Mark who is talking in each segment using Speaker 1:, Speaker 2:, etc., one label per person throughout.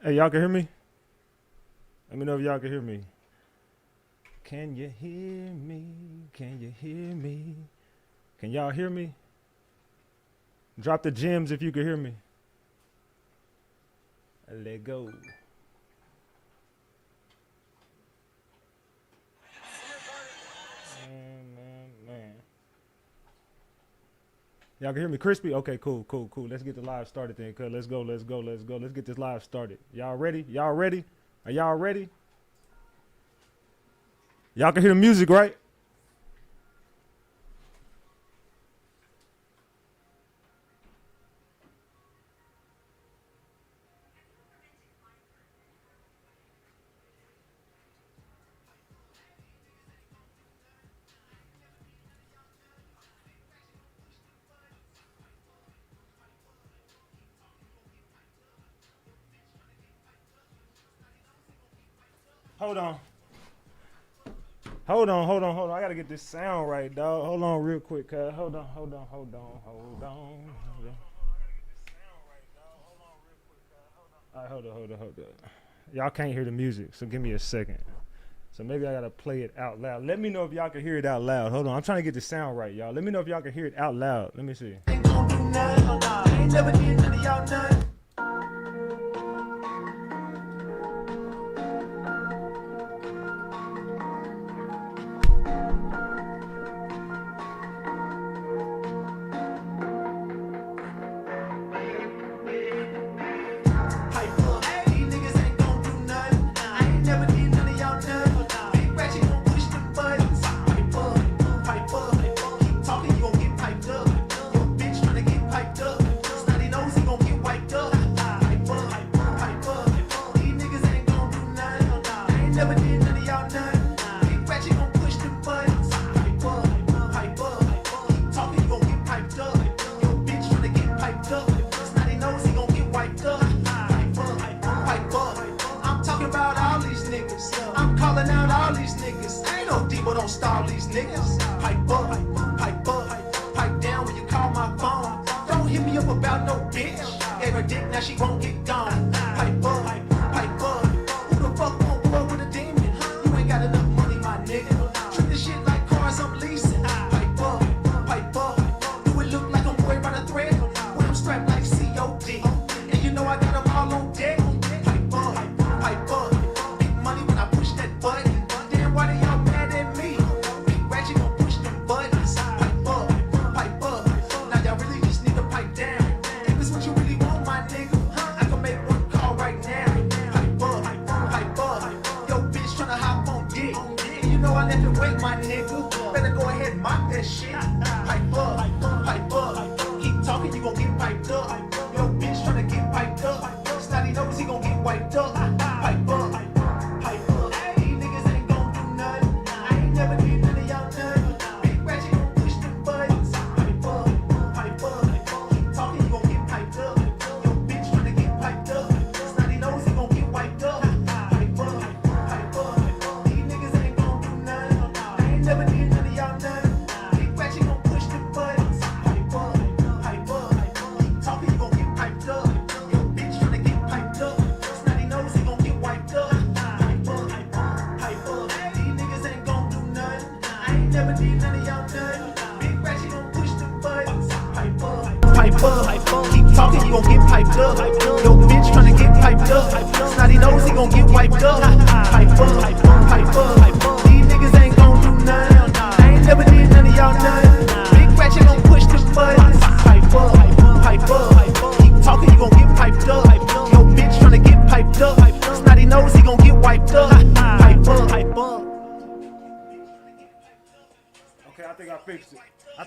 Speaker 1: Hey, y'all can hear me? Let me know if y'all can hear me. Can you hear me? Can you hear me? Can y'all hear me? Drop the gems if you can hear me. Let go. Man. Y'all can hear me crispy? Okay, cool. Let's get the live started then, cuz. Let's go. Let's get this live started. Y'all ready? Are y'all ready? Y'all can hear the music, right? Hold on. I gotta get this sound right, dog. Hold on real quick, cuz. Hold on. All right, hold on. Y'all can't hear the music, so give me a second. So maybe I gotta play it out loud. Let me know if y'all can hear it out loud. Hold on, I'm trying to get the sound right, y'all. Let me know if y'all can hear it out loud. Let me see.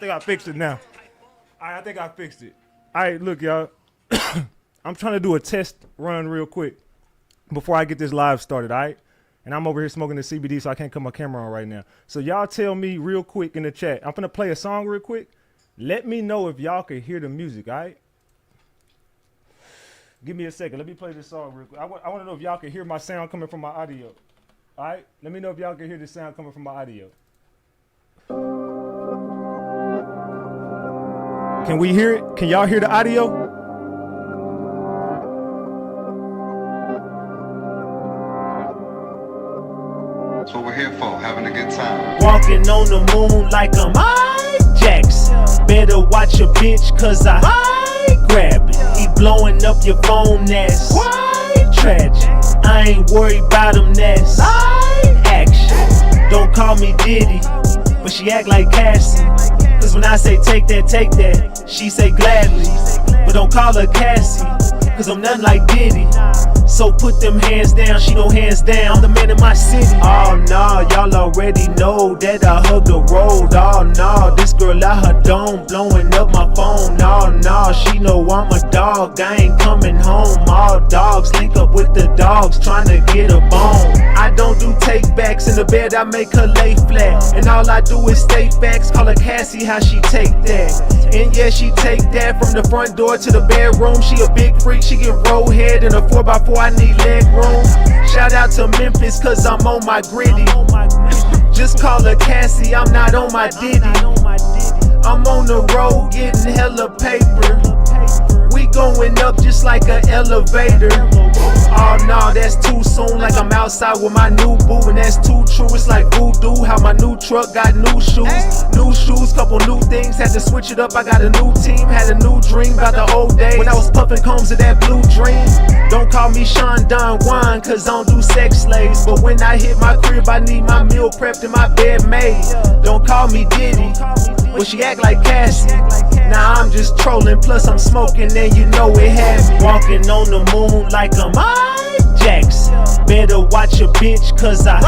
Speaker 1: I fixed it now. All right, I think I fixed it. All right, look, y'all. I'm trying to do a test run real quick before I get this live started, all right? And I'm over here smoking the CBD, so I can't cut my camera on right now. So y'all tell me real quick in the chat. I'm finna play a song real quick. Let me know if y'all can hear the music, all right? Give me a second. Let me play this song real quick. I want to know if y'all can hear my sound coming from my audio. All right? Let me know if y'all can hear the sound coming from my audio. Can we hear it? Can y'all hear the audio?
Speaker 2: That's what we're here for, having a good time.
Speaker 3: Walking on the moon like I'm Mike Jackson. Better watch your bitch, cause I grab it. He blowing up your phone, that's quite tragic. I ain't worried about him, that's action. Don't call me Diddy, but she act like Cassie. Cause when I say take that, she say gladly. But don't call her Cassie, cause I'm nothing like Diddy. So put them hands down, she no hands down, I'm the man in my city. Oh no, y'all already know that I hug the road. Oh no, this girl out her dome, blowing up my phone. Oh no, she know I'm a dog, I ain't coming home. All dogs link up with the dogs, trying to get a bone. I don't do take backs in the bed, I make her lay flat. And all I do is stay facts, call her Cassie, how she take that. And yeah, she take that from the front door to the bedroom. She a big freak, she get roll head in a 4x4, I need leg room. Shout out to Memphis, cause I'm on my gritty. Just call her Cassie, I'm not on my Diddy. I'm on the road getting hella paper. We going up just like an elevator. Oh no, that's too soon, like I'm outside with my new boo. And that's too true, it's like voodoo. How my new truck got new shoes. New shoes, couple new things, had to switch it up. I got a new team, had a new dream about the old days when I was puffing combs of that blue dream. Don't call me Sean Don Juan, cause I don't do sex slaves. But when I hit my crib, I need my meal prepped and my bed made. Don't call me Diddy, but she act like Cassie. Now I'm just trolling, plus I'm smoking, and you know it had me. Walking on the moon like I'm Mike Jackson. Better watch your bitch, cause I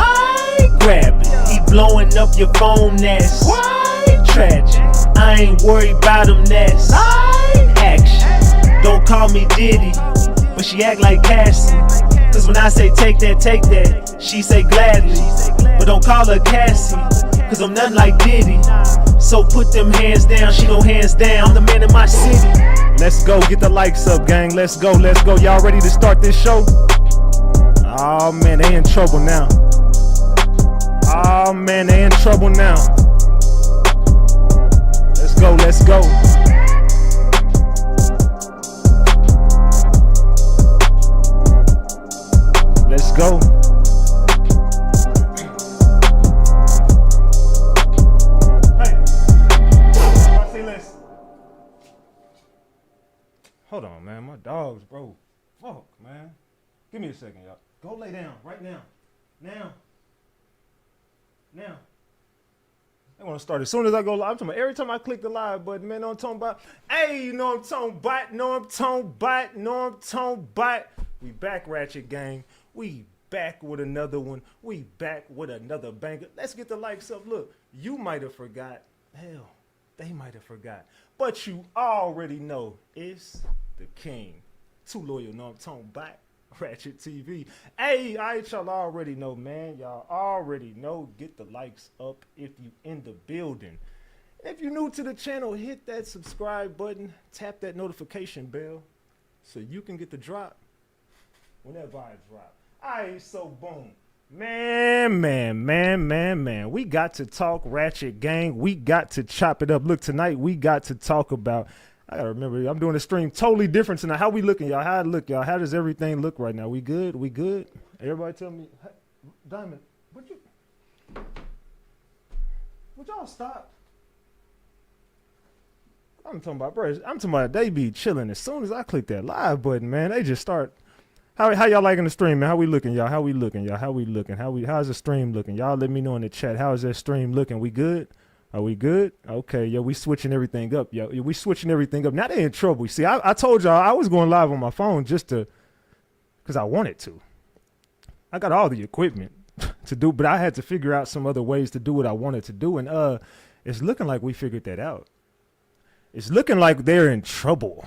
Speaker 3: grab it. He blowing up your phone, that's quite tragic. I ain't worried about him, that's action. Don't call me Diddy, but she act like Cassie. Cause when I say take that, she say gladly. But don't call her Cassie, cause I'm nothing like Diddy. So put them hands down, she no hands down, I'm the man in my city.
Speaker 1: Let's go, get the likes up, gang. Let's go. Y'all ready to start this show? Oh man, they in trouble now. Oh man, they in trouble now. Let's go. Let's go. Hold on, man. My dogs, bro. Fuck, man. Give me a second, y'all. Go lay down right now. Now. They want to start as soon as I go live. I'm talking about every time I click the live button, man. Know I'm talking about. Hey, you know I'm talking about. Know I'm talking about. We back, Ratchet Gang. We back with another one. We back with another banger. Let's get the likes up. Look, you might have forgot. Hell, they might have forgot. But you already know it's the king. Too loyal, know I'm talking about. RatchetTV. Hey, all right, y'all already know, man. Y'all already know. Get the likes up if you in the building. If you're new to the channel, hit that subscribe button. Tap that notification bell so you can get the drop whenever I drop. All right, so boom. Man. We got to talk, Ratchet Gang. We got to chop it up. Look, tonight we got to talk about, I gotta remember, I'm doing a stream totally different tonight. How we looking, y'all? How it look, y'all? How does everything look right now? We good? We good? Everybody tell me, hey, Diamond, would y'all stop? I'm talking about, bro. I'm talking about they be chilling as soon as I click that live button, man. They just start. How y'all liking the stream, man? How we looking, y'all? How's the stream looking? Y'all let me know in the chat. How is that stream looking? We good? Are we good? Okay, yo, we switching everything up, yo. We switching everything up. Now they in trouble. See, I told y'all I was going live on my phone just to, because I wanted to. I got all the equipment to do, but I had to figure out some other ways to do what I wanted to do. And it's looking like we figured that out. It's looking like they're in trouble.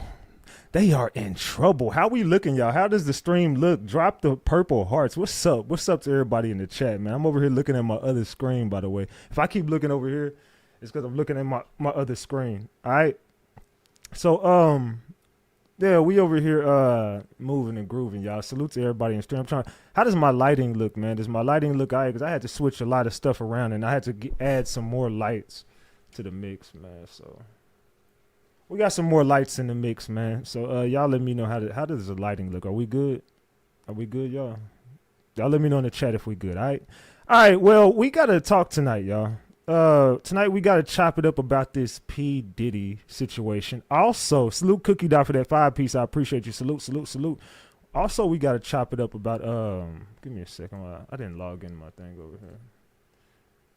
Speaker 1: They are in trouble. How we looking, y'all? How does the stream look? Drop the purple hearts. What's up? What's up to everybody in the chat, man? I'm over here looking at my other screen, by the way. If I keep looking over here, it's because I'm looking at my other screen. All right. So, yeah, we over here moving and grooving, y'all. Salute to everybody in the stream. How does my lighting look, man? Does my lighting look all right? Because I had to switch a lot of stuff around, and I had to add some more lights to the mix, man. So we got some more lights in the mix, man. So y'all let me know how does the lighting look? Are we good? Are we good, y'all? Y'all let me know in the chat if we good, all right? All right, well, we got to talk tonight, y'all. Tonight we got to chop it up about this P. Diddy situation. Also, salute Cookie Dot for that 5-piece. I appreciate you. Salute, salute, salute. Also, we got to chop it up about, give me a second. I didn't log in my thing over here.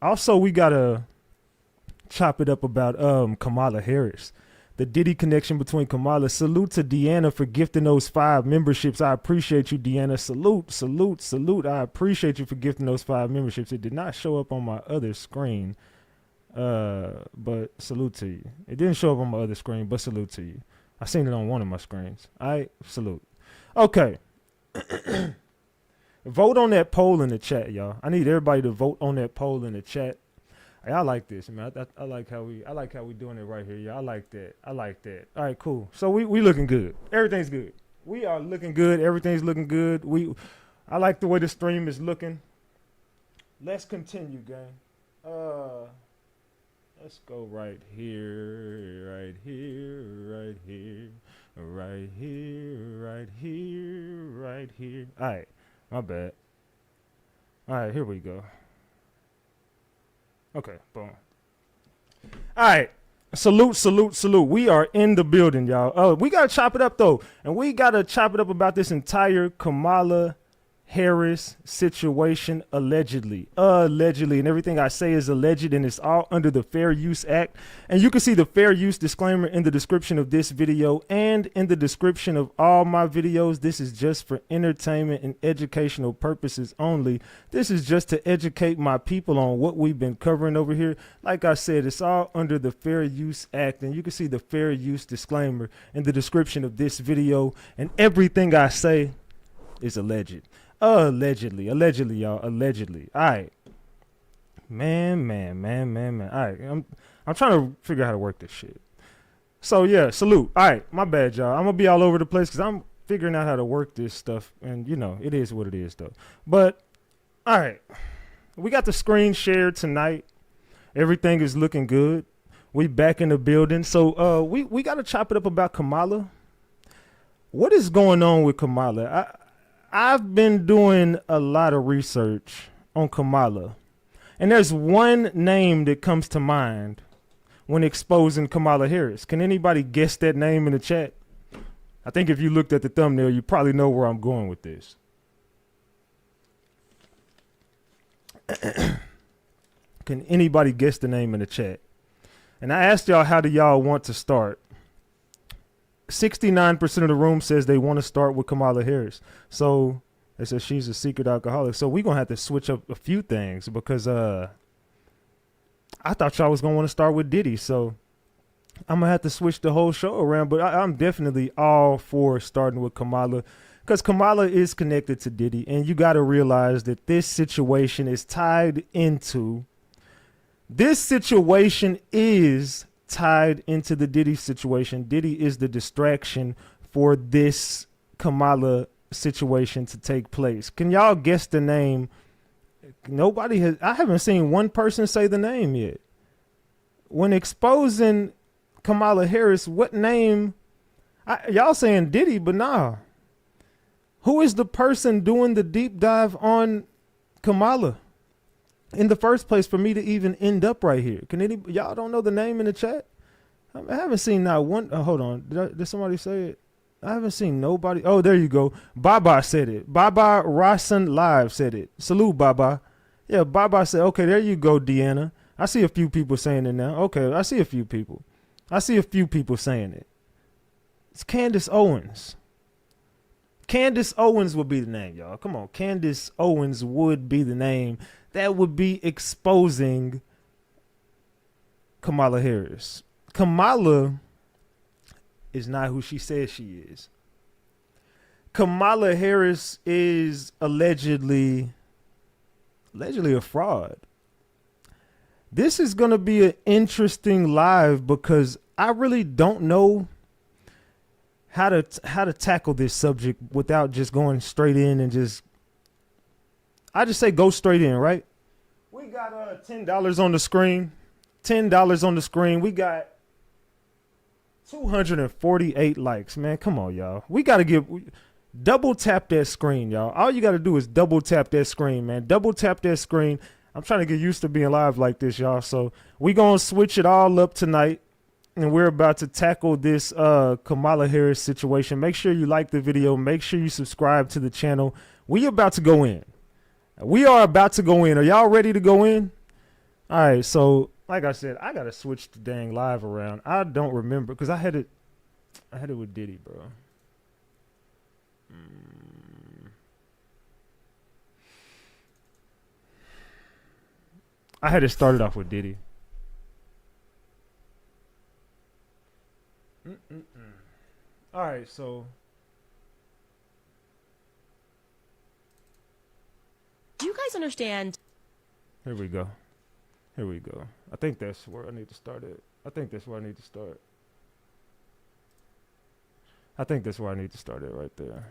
Speaker 1: Also, we got to chop it up about Kamala Harris. The Diddy connection between Kamala. Salute to Deanna for gifting those 5 memberships. I appreciate you, Deanna. Salute, salute, salute. I appreciate you for gifting those 5 memberships. It did not show up on my other screen, but salute to you. It didn't show up on my other screen, but salute to you. I seen it on one of my screens. All right, salute. Okay. Vote on that poll in the chat, y'all. I need everybody to vote on that poll in the chat. Hey, I like this, man. I like how we doing it right here. Yeah, I like that. I like that. All right, cool. So we looking good. Everything's good. We are looking good. Everything's looking good. I like the way the stream is looking. Let's continue, gang. Let's go right here, right here, right here, right here, right here, right here. All right, my bad. All right, here we go. Okay, boom. All right. Salute, salute, salute. We are in the building, y'all. We got to chop it up, though. And we got to chop it up about this entire Kamala Harris situation, allegedly. Allegedly. And everything I say is alleged, and it's all under the Fair Use Act. And you can see the fair use disclaimer in the description of this video and in the description of all my videos. This is just for entertainment and educational purposes only. This is just to educate my people on what we've been covering over here. Like I said, it's all under the Fair Use Act, and you can see the fair use disclaimer in the description of this video. And everything I say is alleged. Allegedly, y'all. Allegedly. All right. Man. All right. I'm trying to figure out how to work this shit. So, yeah, salute. All right. My bad, y'all. I'm going to be all over the place because I'm figuring out how to work this stuff. And, you know, it is what it is, though. But, all right. We got the screen shared tonight. Everything is looking good. We back in the building. So, we got to chop it up about Kamala. What is going on with Kamala? I've been doing a lot of research on Kamala, and there's one name that comes to mind when exposing Kamala Harris. Can anybody guess that name in the chat? I think if you looked at the thumbnail, you probably know where I'm going with this. Can anybody guess the name in the chat? And I asked y'all, how do y'all want to start? 69% of the room says they want to start with Kamala Harris. So they said she's a secret alcoholic. So we're going to have to switch up a few things because I thought y'all was going to want to start with Diddy. So I'm going to have to switch the whole show around. But I'm definitely all for starting with Kamala because Kamala is connected to Diddy. And you got to realize that this situation is tied into the Diddy situation. Diddy is the distraction for this Kamala situation to take place. Can y'all guess the name? I haven't seen one person say the name yet. When exposing Kamala Harris, what name? Y'all saying Diddy, but nah. Who is the person doing the deep dive on Kamala in the first place for me to even end up right here? Can y'all don't know the name in the chat? I haven't seen not one. Hold on. Did somebody say it? I haven't seen nobody. Oh, there you go. Baba said it. Baba Rasan Live said it. Salute, Baba. Yeah, Baba said, okay, there you go, Deanna. I see a few people saying it now. Okay, I see a few people saying it. It's Candace Owens. Candace Owens would be the name, y'all. Come on. Candace Owens would be the name. That would be exposing Kamala Harris. Kamala is not who she says she is. Kamala Harris is allegedly a fraud. This is going to be an interesting live because I really don't know how to tackle this subject without just going straight in and I just say go straight in, right? We got $10 on the screen. $10 on the screen. We got 248 likes, man. Come on, y'all. We got to double tap that screen, y'all. All you got to do is double tap that screen, man. Double tap that screen. I'm trying to get used to being live like this, y'all. So we going to switch it all up tonight, and we're about to tackle this Kamala Harris situation. Make sure you like the video. Make sure you subscribe to the channel. We about to go in. We are about to go in. Are y'all ready to go in? All right, so like I said, I got to switch the dang live around. I don't remember because I had it with Diddy, bro. I had it started off with Diddy. All right, so
Speaker 4: do you guys understand?
Speaker 1: Here we go. Here we go. I think that's where I need to start it. I think that's where I need to start. I think that's where I need to start it right there.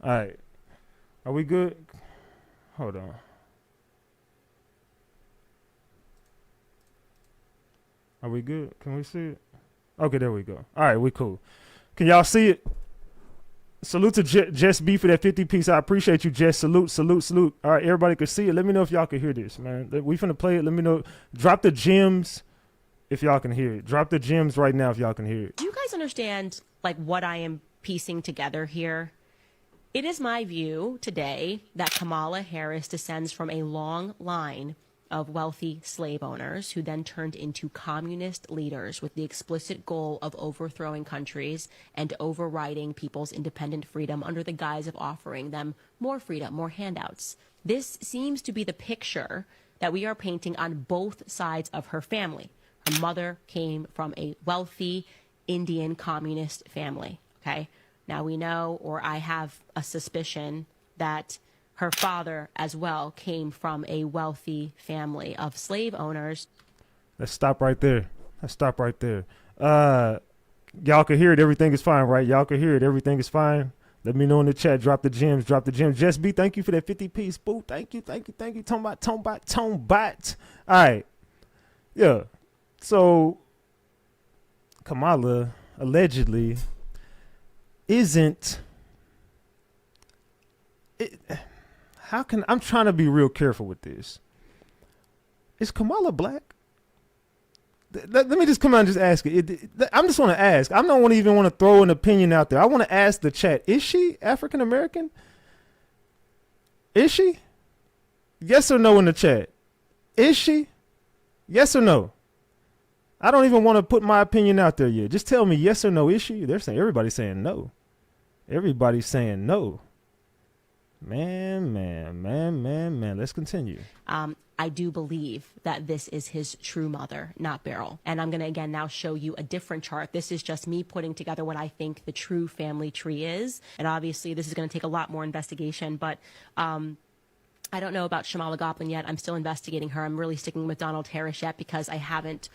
Speaker 1: All right. Are we good? Hold on. Are we good? Can we see it? Okay, there we go. All right, we cool. Can y'all see it? Salute to Jess B for that 50 piece. I appreciate you, Jess. Salute, salute, salute. All right, everybody can see it. Let me know if y'all can hear this, man. We finna play it. Let me know. Drop the gems if y'all can hear it. Drop the gems right now if y'all can hear it.
Speaker 4: Do you guys understand like what I am piecing together here? It is my view today that Kamala Harris descends from a long line of wealthy slave owners who then turned into communist leaders with the explicit goal of overthrowing countries and overriding people's independent freedom under the guise of offering them more freedom, more handouts. This seems to be the picture that we are painting on both sides of her family. Her mother came from a wealthy Indian communist family, okay? Now we know, or I have a suspicion, that her father as well came from a wealthy family of slave owners.
Speaker 1: Let's stop right there. Let's stop right there. Y'all can hear it. Everything is fine, right? Y'all can hear it. Everything is fine. Let me know in the chat. Drop the gems. Drop the gems. Jess B, thank you for that 50 piece. Boo. Thank you. Thank you. Thank you. Tone bot. All right. Yeah. So Kamala allegedly isn't it. I'm trying to be real careful with this. Is Kamala black? Let me just come out and just ask it. I'm just want to ask. I don't even want to throw an opinion out there. I want to ask the chat. Is she African American? Is she? Yes or no in the chat. Is she? Yes or no? I don't even want to put my opinion out there yet. Just tell me yes or no. Is she? They're saying, everybody's saying no. Everybody's saying no. Man. Let's continue.
Speaker 4: I do believe that this is his true mother, not Beryl. And I'm going to again now show you a different chart. This is just me putting together what I think the true family tree is. And obviously this is going to take a lot more investigation, but I don't know about Shamala Goplin yet. I'm still investigating her. I'm really sticking with Donald Harris yet because I haven't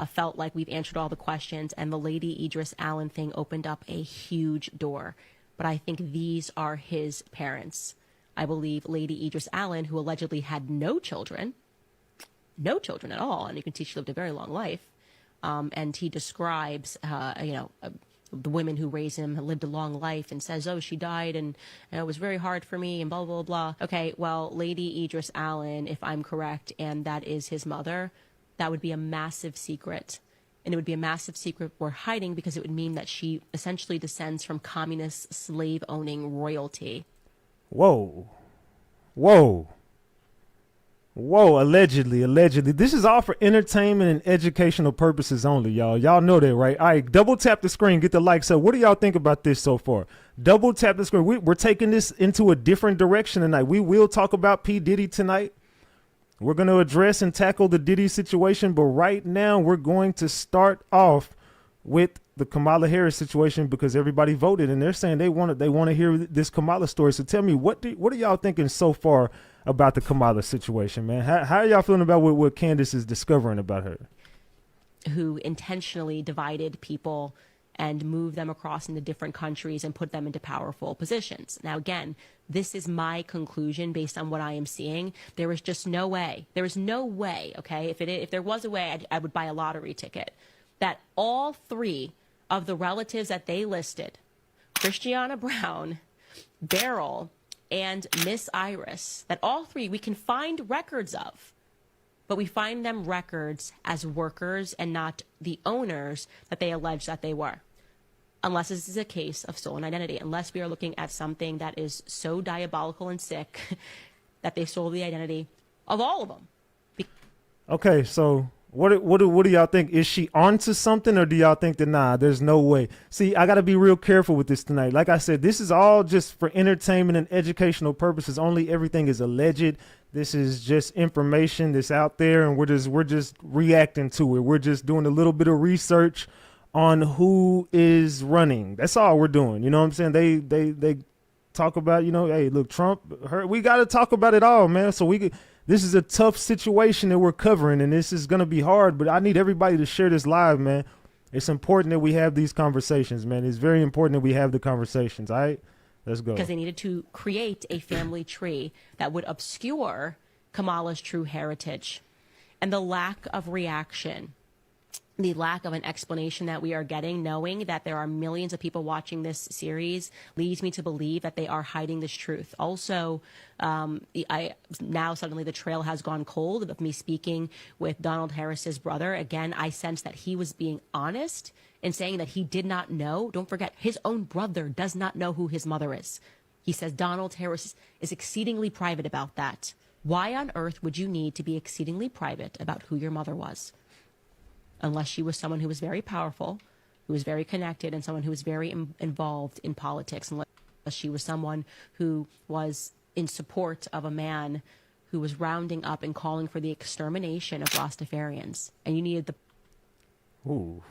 Speaker 4: felt like we've answered all the questions. And the Lady Idris Allen thing opened up a huge door. But I think these are his parents. I believe Lady Idris Allen, who allegedly had no children at all, and you can see she lived a very long life. And he describes, the women who raised him lived a long life and says, oh, she died and it was very hard for me and blah, blah, blah. Okay, well, Lady Idris Allen, if I'm correct, and that is his mother, that would be a massive secret. And it would be a massive secret we're hiding because it would mean that she essentially descends from communist slave-owning royalty.
Speaker 1: Whoa. Allegedly. This is all for entertainment and educational purposes only, y'all. Y'all know that, right? All right, double tap the screen, get the likes up. What do y'all think about this so far? Double tap the screen. We're taking this into a different direction tonight. We will talk about P. Diddy tonight. We're going to address and tackle the Diddy situation, but right now we're going to start off with the Kamala Harris situation because everybody voted and they're saying they want to hear this Kamala story. So tell me, what are y'all thinking so far about the Kamala situation, man? How are y'all feeling about what Candace is discovering about her?
Speaker 4: Who intentionally divided people and moved them across into different countries and put them into powerful positions. Now, again, this is my conclusion based on what I am seeing. There is just no way. There is no way, okay? If there was a way, I would buy a lottery ticket. That all three of the relatives that they listed, Christiana Brown, Beryl and Miss Iris, that all three we can find records of, but we find them records as workers and not the owners that they allege that they were. Unless this is a case of stolen identity, unless we are looking at something that is so diabolical and sick that they stole the identity of all of them.
Speaker 1: Okay, so what do y'all think? Is she onto something, or do y'all think that nah, there's no way? See, I got to be real careful with this tonight. Like I said, this is all just for entertainment and educational purposes. Only everything is alleged. This is just information that's out there, and we're just reacting to it. We're just doing a little bit of research on who is running. That's all we're doing. You know what I'm saying? They talk about, you know, hey, look, Trump, we got to talk about it all, man. So this is a tough situation that we're covering, and this is going to be hard, but I need everybody to share this live, man. It's important that we have these conversations, man. It's very important that we have the conversations. All right, let's go.
Speaker 4: Because they needed to create a family tree that would obscure Kamala's true heritage. And the lack of reaction, the lack of an explanation that we are getting, knowing that there are millions of people watching this series, leads me to believe that they are hiding this truth. Also, now suddenly the trail has gone cold of me speaking with Donald Harris's brother. Again, I sense that he was being honest in saying that he did not know. Don't forget, his own brother does not know who his mother is. He says Donald Harris is exceedingly private about that. Why on earth would you need to be exceedingly private about who your mother was? Unless she was someone who was very powerful, who was very connected, and someone who was very involved in politics. Unless she was someone who was in support of a man who was rounding up and calling for the extermination of Rastafarians. And you needed the...
Speaker 1: Ooh.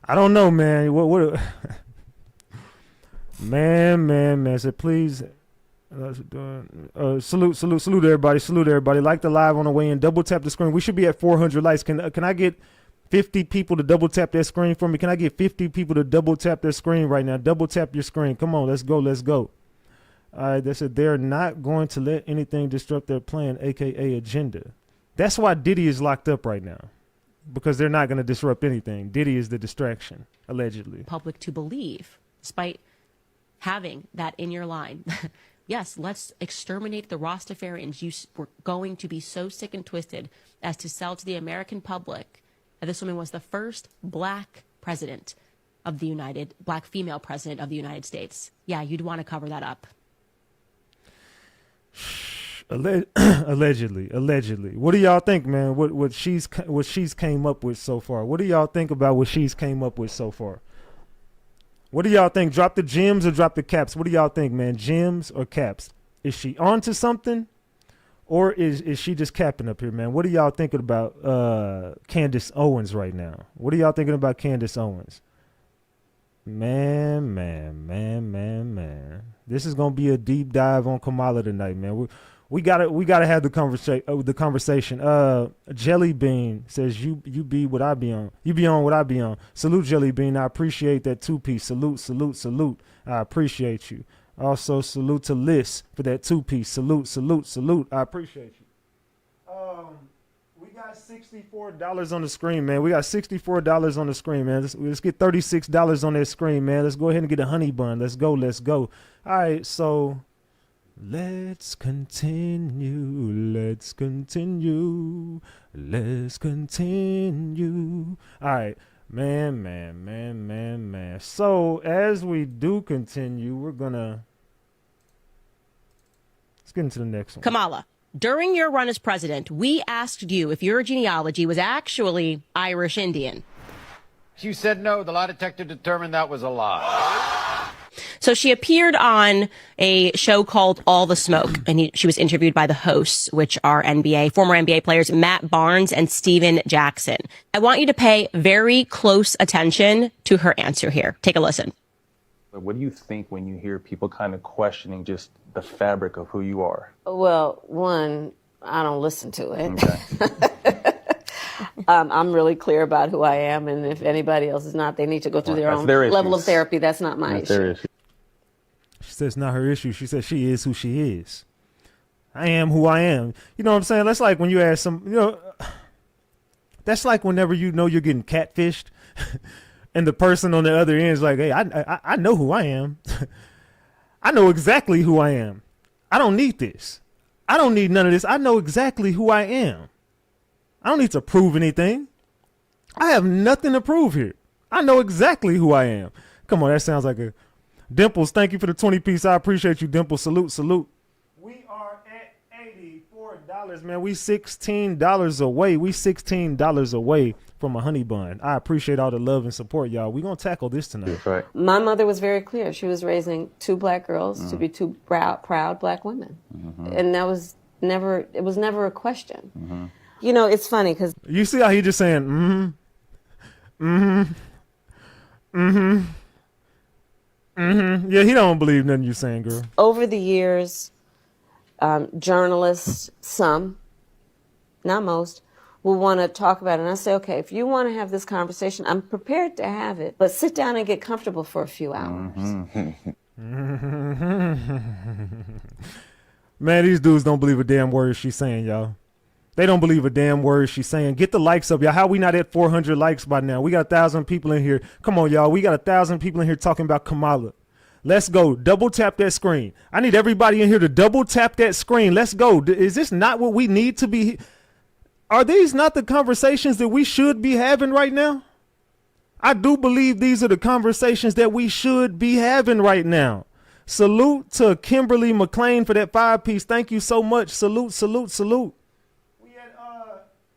Speaker 1: I don't know, man. What man. So please... salute everybody. Like the live on the way in. Double tap the screen. We should be at 400 likes. Can I get 50 people to double tap their screen for me? Can I get 50 people to double tap their screen right now? Double tap your screen. Come on, let's go. All right, they said they're not going to let anything disrupt their plan, aka agenda. That's why Diddy is locked up right now, because they're not going to disrupt anything. Diddy is the distraction, allegedly.
Speaker 4: Public to believe, despite having that in your line. Yes, let's exterminate the Rastafarians. You were going to be so sick and twisted as to sell to the American public that this woman was the first black president of the black female president of the United States. Yeah, you'd want to cover that up.
Speaker 1: Allegedly. What do y'all think, man? What she's came up with so far? What do y'all think about what she's came up with so far? What do y'all think? Drop the gems or drop the caps? What do y'all think, man? Gems or caps? Is she onto something, or is she just capping up here, man? What are y'all thinking about Candace Owens right now? What are y'all thinking about Candace Owens? Man. This is gonna be a deep dive on Kamala tonight, man. We gotta have the conversation. Jelly Bean says you be what I be on. You be on what I be on. Salute, Jelly Bean. I appreciate that 2-piece. Salute. I appreciate you. Also salute to Liz for that 2-piece. Salute. I appreciate you. We got $64 on the screen, man. We got $64 on the screen, man. Let's get $36 on that screen, man. Let's go ahead and get a honey bun. Let's go. All right, so let's continue. All right, man. So as we do continue, let's get into the next one.
Speaker 4: Kamala, during your run as president, we asked you if your genealogy was actually Irish Indian.
Speaker 5: You said no. The lie detector determined that was a lie.
Speaker 4: So she appeared on a show called All the Smoke, and she was interviewed by the hosts, which are former NBA players Matt Barnes and Steven Jackson. I want you to pay very close attention to her answer here. Take a listen.
Speaker 6: What do you think when you hear people kind of questioning just the fabric of who you are?
Speaker 7: Well, one, I don't listen to it.
Speaker 6: Okay.
Speaker 7: I'm really clear about who I am, and if anybody else is not, they need to go through their own level of therapy. That's not my issue.
Speaker 1: She says it's not her issue. She says she is who she is. I am who I am. You know what I'm saying? That's like when you ask that's like whenever you know you're getting catfished And the person on the other end is like, hey, I know who I am. I know exactly who I am. I don't need this. I don't need none of this. I know exactly who I am. I don't need to prove anything. I have nothing to prove here. I know exactly who I am. Come on, that sounds like a Dimples. Thank you for the 20-piece. I appreciate you, Dimples. Salute, salute. We are at $84, man. We $16 away. We $16 away from a honey bun. I appreciate all the love and support, y'all. We're going to tackle this tonight.
Speaker 6: That's right.
Speaker 7: My mother was very clear. She was raising two black girls to be two proud black women. And that was never, it was never a question. You know, it's funny because...
Speaker 1: You see how he just saying, Yeah, he don't believe nothing you're saying, girl.
Speaker 7: Over the years, journalists, some, not most, will want to talk about it. And I say, okay, if you want to have this conversation, I'm prepared to have it, but sit down and get comfortable for a few hours.
Speaker 1: Man, these dudes don't believe a damn word she's saying, y'all. They don't believe a damn word she's saying. Get the likes up, y'all. How we not at 400 likes by now? We got 1,000 people in here. Come on, y'all. We got 1,000 people in here talking about Kamala. Let's go. Double tap that screen. I need everybody in here to double tap that screen. Let's go. Is this not what we need to be? Are these not the conversations that we should be having right now? I do believe these are the conversations that we should be having right now. Salute to Kimberly McLean for that 5-piece. Thank you so much. Salute, salute, salute.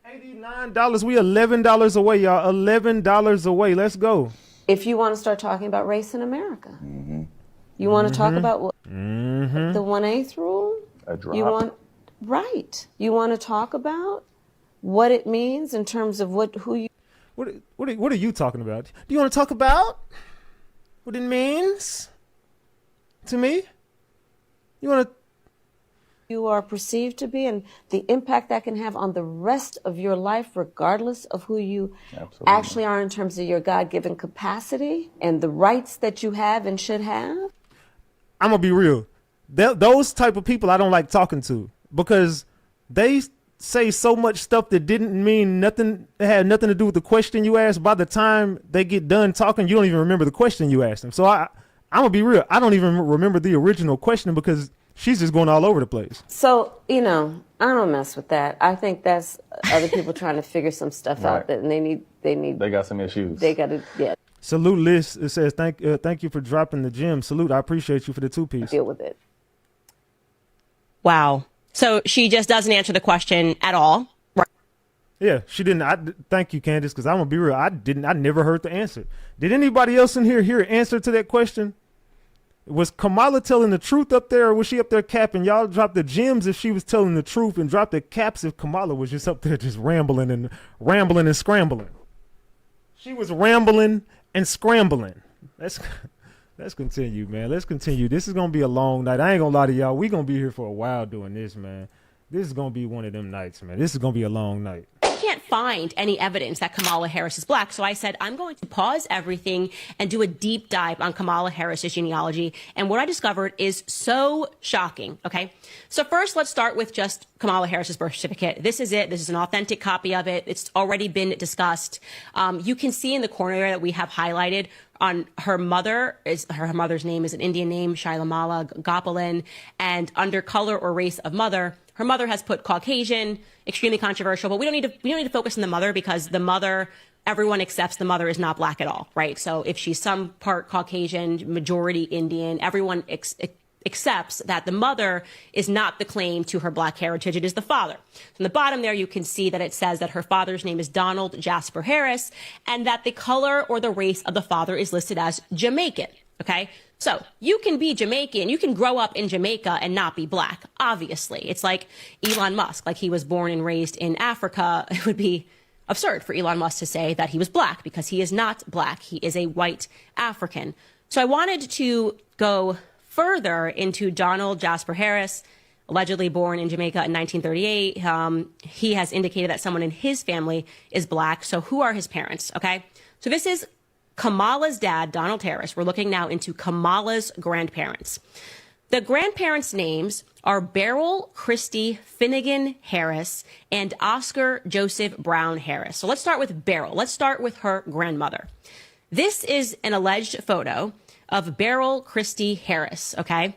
Speaker 1: $89. We $11 away, y'all. $11 away. Let's go.
Speaker 7: If you want to start talking about race in America, you want to talk about what, the 1/8 rule.
Speaker 6: A drop.
Speaker 7: You want You want to talk about what it means in terms of what
Speaker 1: are you talking about? Do you want to talk about what it means to me? You want to?
Speaker 7: You are perceived to be and the impact that can have on the rest of your life, regardless of who you actually are in terms of your God-given capacity and the rights that you have and should have?
Speaker 1: I'm going to be real. Those type of people I don't like talking to because they say so much stuff that didn't mean nothing, that had nothing to do with the question you asked. By the time they get done talking, you don't even remember the question you asked them. So I'm going to be real. I don't even remember the original question because she's just going all over the place.
Speaker 7: So, you know, I don't mess with that. I think that's other people trying to figure some stuff out that and they got some issues. They got to, yeah.
Speaker 1: Salute Liz. It says, thank you for dropping the gem. Salute. I appreciate you for the 2-piece.
Speaker 7: Deal with it.
Speaker 4: Wow. So she just doesn't answer the question at all. Right.
Speaker 1: Yeah, she didn't. Thank you, Candace, because I'm going to be real. I never heard the answer. Did anybody else in here hear an answer to that question? Was Kamala telling the truth up there, or was she up there capping? Y'all dropped the gems if she was telling the truth, and dropped the caps if Kamala was just up there just rambling and scrambling. She was rambling and scrambling. Let's continue, man. Let's continue. This is gonna be a long night. I ain't gonna lie to y'all. We gonna be here for a while doing this, man. This is gonna be one of them nights, man. This is gonna be a long night.
Speaker 4: Can't find any evidence that Kamala Harris is black. So I said, I'm going to pause everything and do a deep dive on Kamala Harris's genealogy. And what I discovered is so shocking. Okay. So first, let's start with just Kamala Harris's birth certificate. This is it. This is an authentic copy of it. It's already been discussed. You can see in the corner there that we have highlighted on her mother's name is an Indian name, Shailamala Gopalan, and under color or race of mother, her mother has put Caucasian, extremely controversial, but we don't need to focus on the mother because the mother, everyone accepts the mother is not black at all, right? So if she's some part Caucasian, majority Indian, everyone accepts that the mother is not the claim to her black heritage. It is the father. So in the bottom there, you can see that it says that her father's name is Donald Jasper Harris and that the color or the race of the father is listed as Jamaican. Okay. So you can be Jamaican. You can grow up in Jamaica and not be black. Obviously, it's like Elon Musk, like he was born and raised in Africa. It would be absurd for Elon Musk to say that he was black because he is not black. He is a white African. So I wanted to go further into Donald Jasper Harris, allegedly born in Jamaica in 1938. He has indicated that someone in his family is black. So who are his parents? Okay. So this is Kamala's dad, Donald Harris. We're looking now into Kamala's grandparents. The grandparents' names are Beryl Christie Finnegan Harris and Oscar Joseph Brown Harris. So let's start with Beryl. Let's start with her grandmother. This is an alleged photo of Beryl Christie Harris, okay?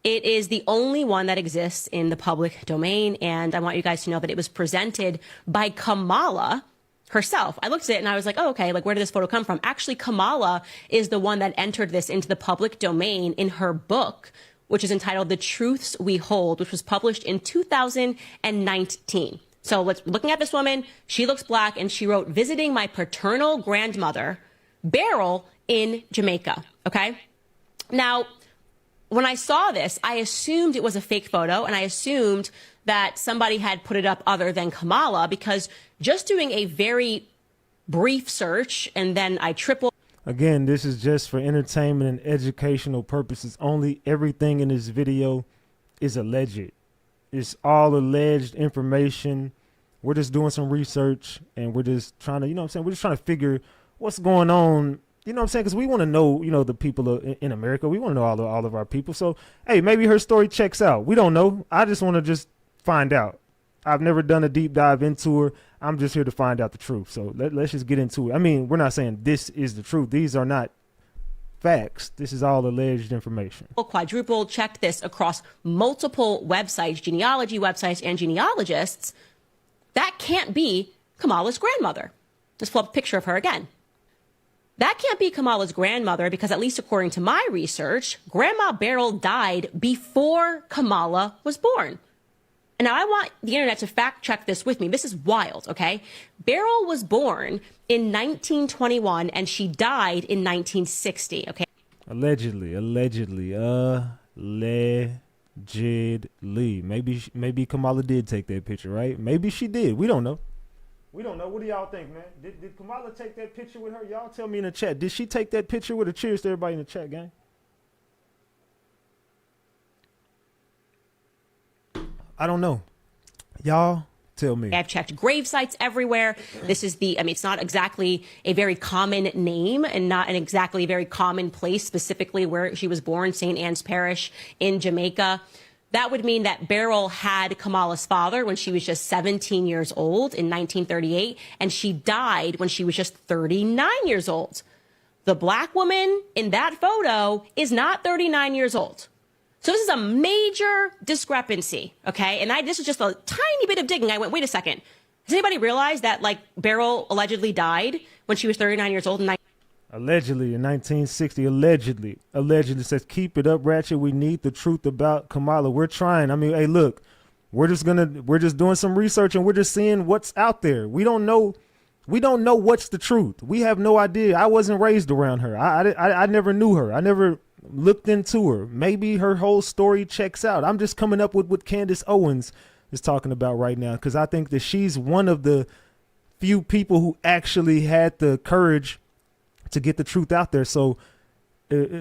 Speaker 4: It is the only one that exists in the public domain, and I want you guys to know that it was presented by Kamala herself. I looked at it and I was like, oh, okay, like where did this photo come from? Actually, Kamala is the one that entered this into the public domain in her book, which is entitled The Truths We Hold, which was published in 2019. So looking at this woman, she looks black, and she wrote, visiting my paternal grandmother, Beryl, in Jamaica, okay? Now, when I saw this, I assumed it was a fake photo, and I assumed that somebody had put it up other than Kamala, because just doing a very brief search and then I triple.
Speaker 1: Again, this is just for entertainment and educational purposes only. Everything in this video is alleged. It's all alleged information. We're just doing some research, and we're just trying to, you know what I'm saying? We're just trying to figure what's going on, you know what I'm saying? Because we want to know, you know, the people in America. We want to know all of our people. So, hey, maybe her story checks out. We don't know. I just want to just find out. I've never done a deep dive into her. I'm just here to find out the truth. So let's just get into it. I mean, we're not saying this is the truth. These are not facts. This is all alleged information.
Speaker 4: Quadruple checked this across multiple websites, genealogy websites, and genealogists. That can't be Kamala's grandmother. Let's pull up a picture of her again. That can't be Kamala's grandmother because, at least according to my research, Grandma Beryl died before Kamala was born. And now I want the internet to fact check this with me. This is wild, okay? Beryl was born in 1921 and she died in 1960, okay?
Speaker 1: Allegedly. Maybe Kamala did take that picture, right? Maybe she did. We don't know. We don't know. What do y'all think, man? Did Kamala take that picture with her? Y'all tell me in the chat. Did she take that picture with her? Cheers to everybody in the chat, gang. I don't know. Y'all tell me.
Speaker 4: I've checked grave sites everywhere. This is it's not exactly a very common name and not an exactly very common place, specifically where she was born, St. Anne's Parish in Jamaica. That would mean that Beryl had Kamala's father when she was just 17 years old in 1938, and she died when she was just 39 years old. The black woman in that photo is not 39 years old. So this is a major discrepancy, okay? And this is just a tiny bit of digging. I went, wait a second. Does anybody realize that, like, Beryl allegedly died when she was 39 years old?
Speaker 1: Allegedly in 1960. Allegedly says, keep it up, Ratchet. We need the truth about Kamala. We're trying. I mean, hey, look, we're just doing some research, and we're just seeing what's out there. We don't know what's the truth. We have no idea. I wasn't raised around her. I never knew her. I never looked into her. Maybe her whole story checks out. I'm just coming up with what Candace Owens is talking about right now, because I think that she's one of the few people who actually had the courage to get the truth out there. So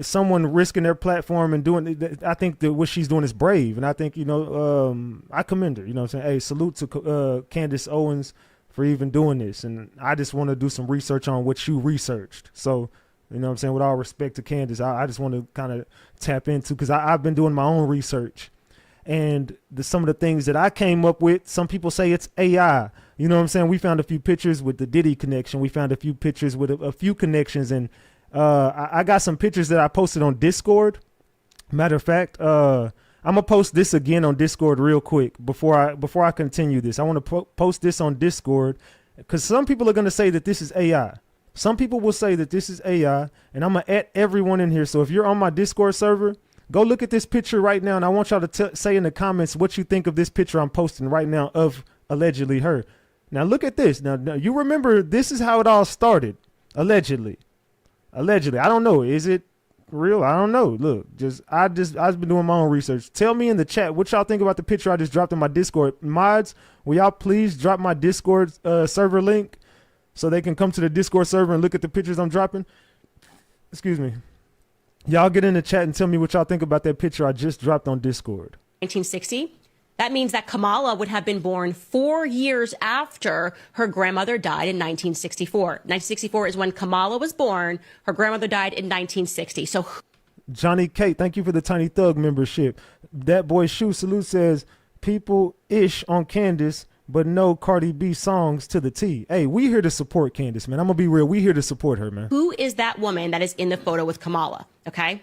Speaker 1: someone risking their platform and doing it, I think that what she's doing is brave. And I think, I commend her. You know what I'm saying? Hey, salute to Candace Owens for even doing this. And I just want to do some research on what you researched. So, you know what I'm saying? With all respect to Candace, I just want to kind of tap into, because I've been doing my own research. And some of the things that I came up with, some people say it's AI. You know what I'm saying? We found a few pictures with the Diddy connection. We found a few pictures with a few connections. And I got some pictures that I posted on Discord. Matter of fact, I'm going to post this again on Discord real quick before I continue this. I want to post this on Discord, because some people are going to say that this is AI. Some people will say that this is AI, and I'm going to add everyone in here. So if you're on my Discord server, go look at this picture right now, and I want y'all to say in the comments what you think of this picture I'm posting right now of allegedly her. Now look at this. Now you remember, this is how it all started. Allegedly. I don't know. Is it real? I don't know. Look, I've been doing my own research. Tell me in the chat what y'all think about the picture I just dropped in my Discord. Mods, will y'all please drop my Discord server link so they can come to the Discord server and look at the pictures I'm dropping? Excuse me. Y'all get in the chat and tell me what y'all think about that picture I just dropped on Discord.
Speaker 4: 1960. That means that Kamala would have been born 4 years after her grandmother died in 1964. 1964 is when Kamala was born. Her grandmother died in 1960. So,
Speaker 1: Johnny K, thank you for the Tiny Thug membership. That boy Shoe Salute says, people ish on Candace. but no Cardi B songs to the T. Hey, we here to support Candace, man. I'm gonna be real. We here to support her, man.
Speaker 4: Who is that woman that is in the photo with Kamala? Okay.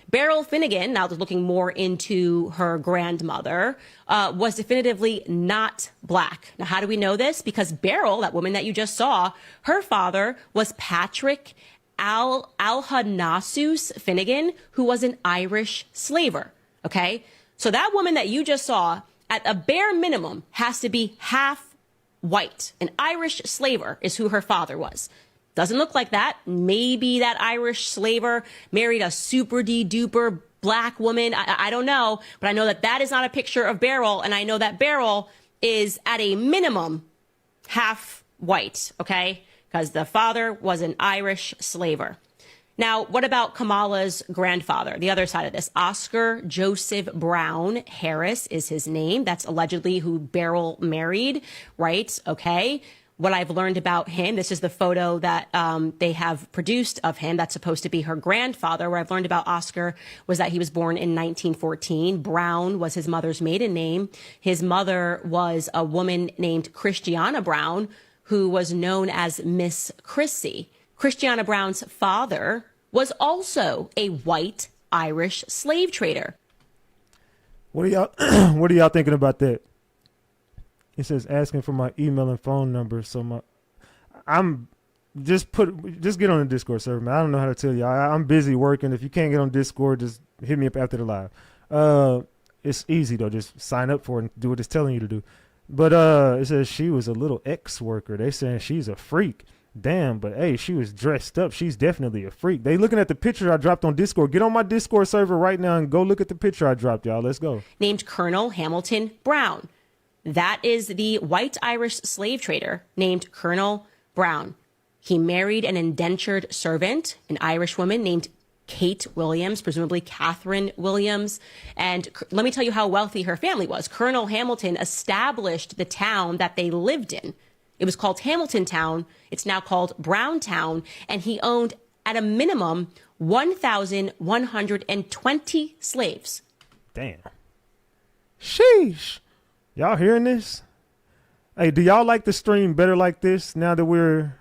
Speaker 4: Beryl Finnegan, now looking more into her grandmother, was definitively not black. Now, how do we know this? Because Beryl, that woman that you just saw, her father was Patrick Alhanasus Finnegan, who was an Irish slaver. Okay. So that woman that you just saw, at a bare minimum, has to be half white. An Irish slaver is who her father was. Doesn't look like that. Maybe that Irish slaver married a super duper black woman. I don't know, but I know that that is not a picture of Beryl, and I know that Beryl is at a minimum half white, okay? Because the father was an Irish slaver. Now, what about Kamala's grandfather? The other side of this, Oscar Joseph Brown Harris is his name. That's allegedly who Beryl married, right? Okay. What I've learned about him, this is the photo that they have produced of him. That's supposed to be her grandfather. What I've learned about Oscar was that he was born in 1914. Brown was his mother's maiden name. His mother was a woman named Christiana Brown, who was known as Miss Chrissy. Christiana Brown's father was also a white Irish slave trader.
Speaker 1: What are y'all thinking about that? It says asking for my email and phone number. So just get on the Discord server, man. I don't know how to tell you. I'm busy working. If you can't get on Discord, just hit me up after the live. It's easy though. Just sign up for it and do what it's telling you to do. But it says she was a little ex-worker. They saying she's a freak. Damn, but hey, she was dressed up. She's definitely a freak. They looking at the picture I dropped on Discord. Get on my Discord server right now and go look at the picture I dropped, y'all. Let's go.
Speaker 4: Named Colonel Hamilton Brown. That is the white Irish slave trader named Colonel Brown. He married an indentured servant, an Irish woman named Kate Williams, presumably Catherine Williams. And let me tell you how wealthy her family was. Colonel Hamilton established the town that they lived in. It was called Hamilton Town. It's now called Brown Town. And he owned, at a minimum, 1,120 slaves.
Speaker 1: Damn. Sheesh. Y'all hearing this? Hey, do y'all like the stream better like this now that we're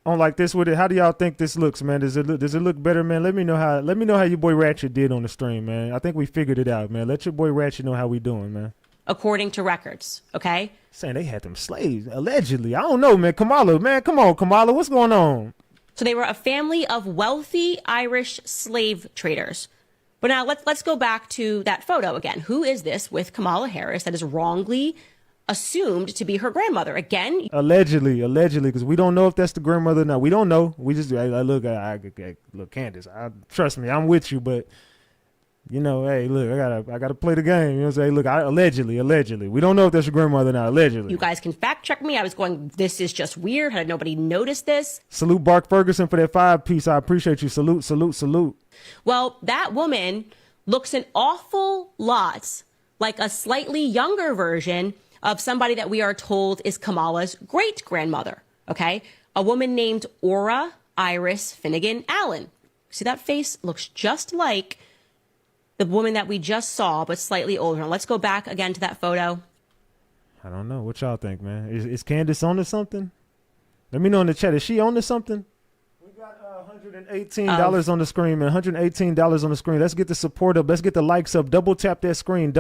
Speaker 1: on like this with it? How do y'all think this looks, man? Does it look better, man? Let me know how your boy Ratchet did on the stream, man. I think we figured it out, man. Let your boy Ratchet know how we doing, man.
Speaker 4: According to records, okay?
Speaker 1: Saying they had them slaves, allegedly. I don't know, man. Kamala, man, come on, Kamala. What's going on?
Speaker 4: So they were a family of wealthy Irish slave traders. But now let's go back to that photo again. Who is this with Kamala Harris that is wrongly assumed to be her grandmother? Again,
Speaker 1: allegedly, because we don't know if that's the grandmother or not. We don't know. We just look, Candace. Trust me, I'm with you, but you know, hey, look, I gotta play the game. You know what I'm saying? Look, allegedly. We don't know if that's your grandmother or not. Allegedly.
Speaker 4: You guys can fact check me. I was going, this is just weird. Had nobody noticed this?
Speaker 1: Salute Bark Ferguson for that 5-piece. I appreciate you. Salute.
Speaker 4: Well, that woman looks an awful lot like a slightly younger version of somebody that we are told is Kamala's great grandmother. Okay, a woman named Ora Iris Finnegan Allen. See, that face looks just like the woman that we just saw, but slightly older. Now, let's go back again to that photo.
Speaker 1: I don't know. What y'all think, man? Is Candace on to something? Let me know in the chat. Is she on to something? We got $118 on the screen, man. $118 on the screen. Let's get the support up. Let's get the likes up. Double tap that screen.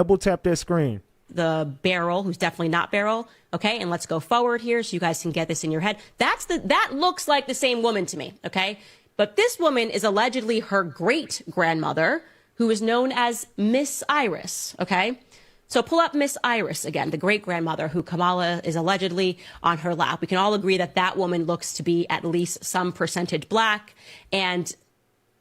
Speaker 4: The Beryl, who's definitely not Beryl. Okay, and let's go forward here so you guys can get this in your head. That looks like the same woman to me. Okay, but this woman is allegedly her great grandmother, who is known as Miss Iris, okay? So pull up Miss Iris again, the great-grandmother who Kamala is allegedly on her lap. We can all agree that that woman looks to be at least some percentage black, and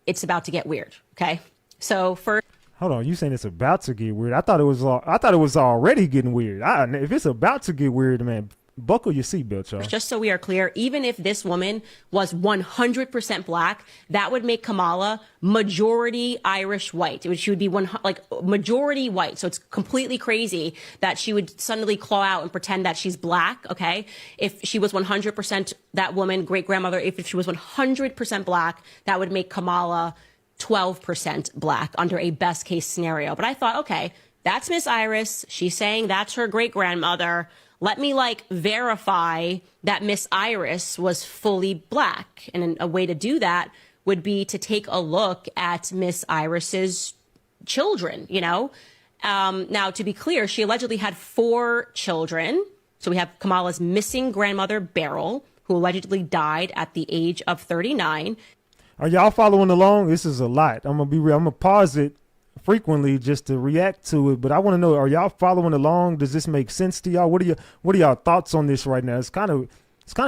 Speaker 4: it's about to get weird, okay? So first...
Speaker 1: Hold on, you saying it's about to get weird? I thought it was already getting weird. If it's about to get weird, man, buckle your seatbelt, y'all.
Speaker 4: Just so we are clear, even if this woman was 100% black, that would make Kamala majority Irish white. She would be majority white. So it's completely crazy that she would suddenly claw out and pretend that she's black. Okay, if she was 100% that woman, great grandmother, if she was 100% black, that would make Kamala 12% black under a best case scenario. But I thought, okay, that's Miss Iris. She's saying that's her great grandmother. let me verify that Miss Iris was fully black. And a way to do that would be to take a look at Miss Iris's children, Now, to be clear, she allegedly had 4 children. So we have Kamala's missing grandmother, Beryl, who allegedly died at the age of 39.
Speaker 1: Are y'all following along? This is a lot. I'm gonna be real. I'm gonna pause it frequently just to react to it, but I want to know: are y'all following along? Does this make sense to y'all? What are y'all thoughts on this right now? It's kind of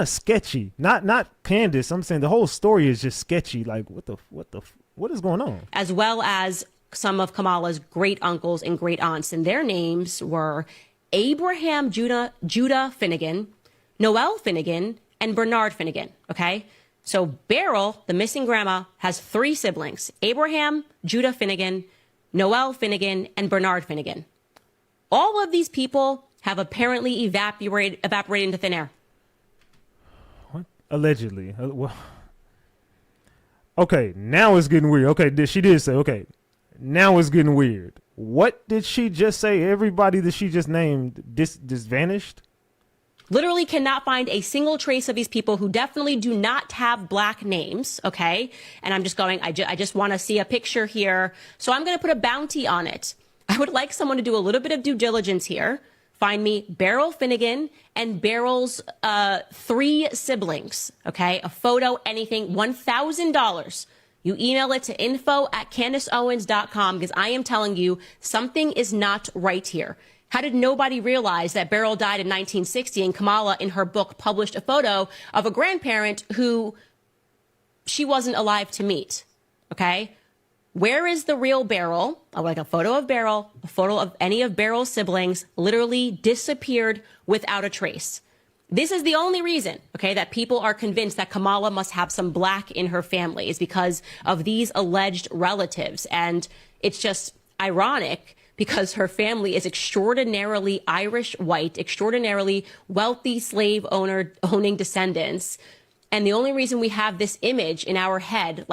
Speaker 1: sketchy. Not Candace. I'm saying the whole story is just sketchy. Like what is going on?
Speaker 4: As well as some of Kamala's great uncles and great aunts, and their names were Abraham Judah Finnegan, Noel Finnegan, and Bernard Finnegan. Okay. So Beryl, the missing grandma, has 3 siblings: Abraham, Judah Finnegan, Noel Finnegan, and Bernard Finnegan. All of these people have apparently evaporated into thin air.
Speaker 1: What? Allegedly. Well, okay, now it's getting weird. Okay, she did say, okay, now it's getting weird. What did she just say? Everybody that she just named just vanished?
Speaker 4: Literally cannot find a single trace of these people who definitely do not have black names, okay? And I'm just going, I just want to see a picture here. So I'm going to put a bounty on it. I would like someone to do a little bit of due diligence here. Find me Beryl Finnegan and Beryl's 3 siblings, okay? A photo, anything, $1,000. You email it to info@CandaceOwens.com because I am telling you something is not right here. How did nobody realize that Beryl died in 1960 and Kamala, in her book, published a photo of a grandparent who she wasn't alive to meet? Okay? Where is the real Beryl? Like a photo of Beryl, a photo of any of Beryl's siblings, literally disappeared without a trace. This is the only reason, okay, that people are convinced that Kamala must have some black in her family, is because of these alleged relatives. And it's just ironic because her family is extraordinarily Irish white, extraordinarily wealthy slave owning descendants. And the only reason we have this image in our head,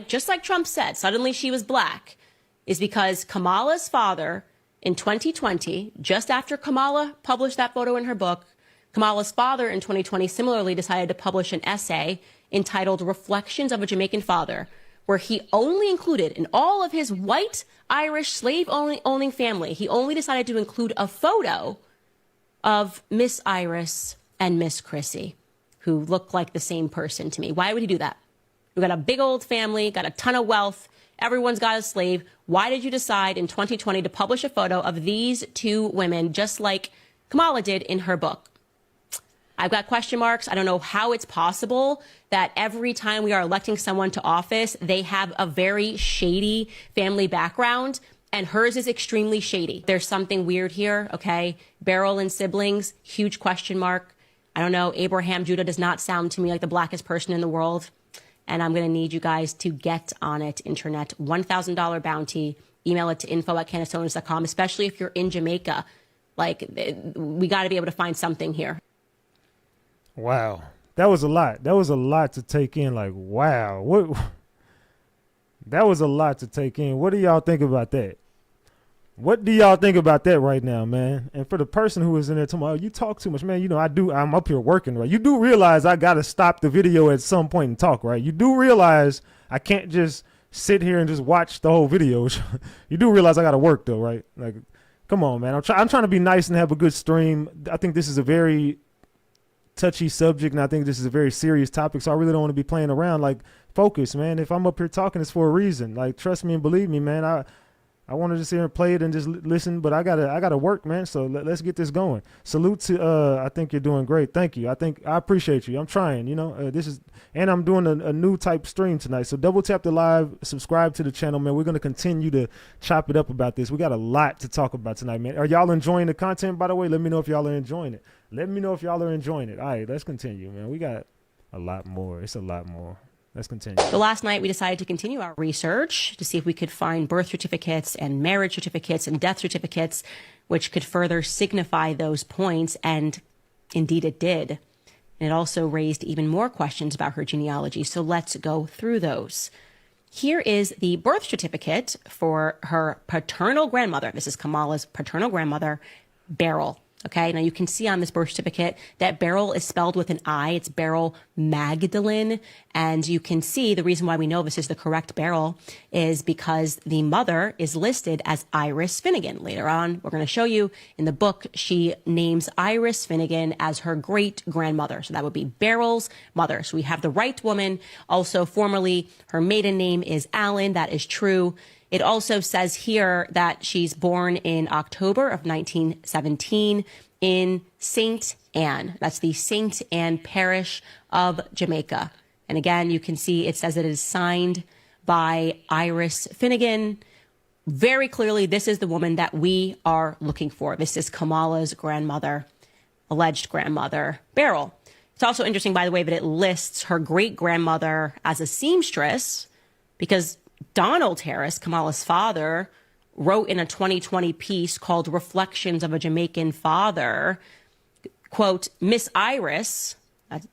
Speaker 4: just like Trump said, suddenly she was black, is because Kamala's father in 2020, just after Kamala published that photo in her book, Kamala's father in 2020 similarly decided to publish an essay entitled Reflections of a Jamaican Father, where he only included, in all of his white Irish slave-owning family, he only decided to include a photo of Miss Iris and Miss Chrissy, who look like the same person to me. Why would he do that? We got a big old family, got a ton of wealth, everyone's got a slave. Why did you decide in 2020 to publish a photo of these 2 women, just like Kamala did in her book? I've got question marks. I don't know how it's possible that every time we are electing someone to office, they have a very shady family background, and hers is extremely shady. There's something weird here, okay? Beryl and siblings, huge question mark. I don't know. Abraham Judah does not sound to me like the blackest person in the world. And I'm going to need you guys to get on it, internet. $1,000 bounty. Email it to info@CandaceOwens.com, especially if you're in Jamaica. We got to be able to find something here.
Speaker 1: Wow. That was a lot. That was a lot to take in. Wow. That was a lot to take in. What do y'all think about that? What do y'all think about that right now, man? And for the person who was in there tomorrow, you talk too much, man. I'm up here working, right? You do realize I got to stop the video at some point and talk, right? You do realize I can't just sit here and just watch the whole video. You do realize I got to work though, right? Come on, man. I'm trying to be nice and have a good stream. I think this is a very touchy subject, and I think this is a very serious topic, so I really don't want to be playing around. Focus, man. If I'm up here talking, it's for a reason. Trust me and believe me, man. I want to just sit here and play it and just listen, but I gotta work, man. So let's get this going. Salute to I think you're doing great. Thank you. I appreciate you. I'm trying, and I'm doing a new type stream tonight. So double tap the live, subscribe to the channel, man. We're gonna continue to chop it up about this. We got a lot to talk about tonight, man. Are y'all enjoying the content, by the way? Let me know if y'all are enjoying it. All right, let's continue, man. We got a lot more. It's a lot more. Let's continue.
Speaker 4: So last night we decided to continue our research to see if we could find birth certificates and marriage certificates and death certificates, which could further signify those points. And indeed it did. And it also raised even more questions about her genealogy. So let's go through those. Here is the birth certificate for her paternal grandmother. This is Kamala's paternal grandmother, Beryl. Okay, now you can see on this birth certificate that Beryl is spelled with an I. It's Beryl Magdalene. And you can see the reason why we know this is the correct Beryl is because the mother is listed as Iris Finnegan. Later on, we're going to show you in the book, she names Iris Finnegan as her great grandmother. So that would be Beryl's mother. So we have the right woman. Also, formerly, her maiden name is Allen. That is true. It also says here that she's born in October of 1917 in St. Anne. That's the St. Anne parish of Jamaica. And again, you can see it says it is signed by Iris Finnegan. Very clearly, this is the woman that we are looking for. This is Kamala's grandmother, alleged grandmother, Beryl. It's also interesting, by the way, that it lists her great-grandmother as a seamstress because Donald Harris, Kamala's father, wrote in a 2020 piece called Reflections of a Jamaican Father, quote, Miss Iris,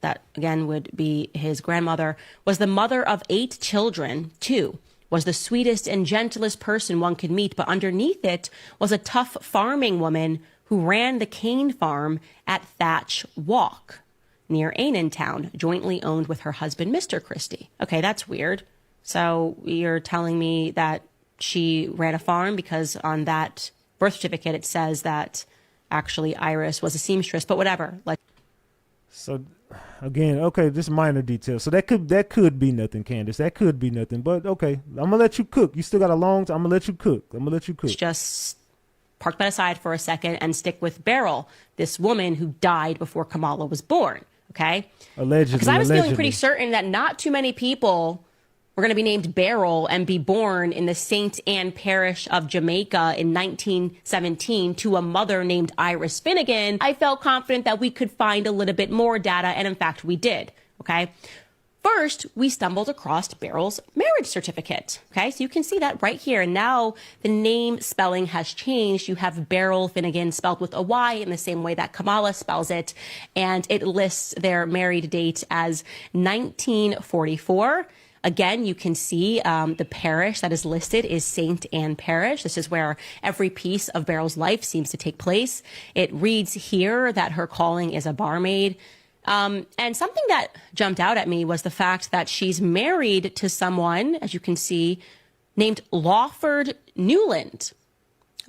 Speaker 4: that again would be his grandmother, was the mother of 8 children, too, was the sweetest and gentlest person one could meet, but underneath it was a tough farming woman who ran the cane farm at Thatch Walk near Annan Town, jointly owned with her husband, Mr. Christie. Okay, that's weird. So you're telling me that she ran a farm because on that birth certificate it says that actually Iris was a seamstress, but whatever. Like,
Speaker 1: so again, okay, just minor details. So that could be nothing, Candace. That could be nothing. But okay, I'm gonna let you cook. You still got a long time. I'm gonna let you cook.
Speaker 4: Just park that aside for a second and stick with Beryl, this woman who died before Kamala was born. Okay,
Speaker 1: allegedly.
Speaker 4: Because I was feeling pretty certain that not too many people were going to be named Beryl and be born in the St. Anne parish of Jamaica in 1917 to a mother named Iris Finnegan. I felt confident that we could find a little bit more data, and in fact, we did. Okay. First, we stumbled across Beryl's marriage certificate. Okay, so you can see that right here. And now the name spelling has changed. You have Beryl Finnegan spelled with a Y in the same way that Kamala spells it. And it lists their married date as 1944. Again, you can see the parish that is listed is St. Anne Parish. This is where every piece of Beryl's life seems to take place. It reads here that her calling is a barmaid. And something that jumped out at me was the fact that she's married to someone, as you can see, named Lawford Newland.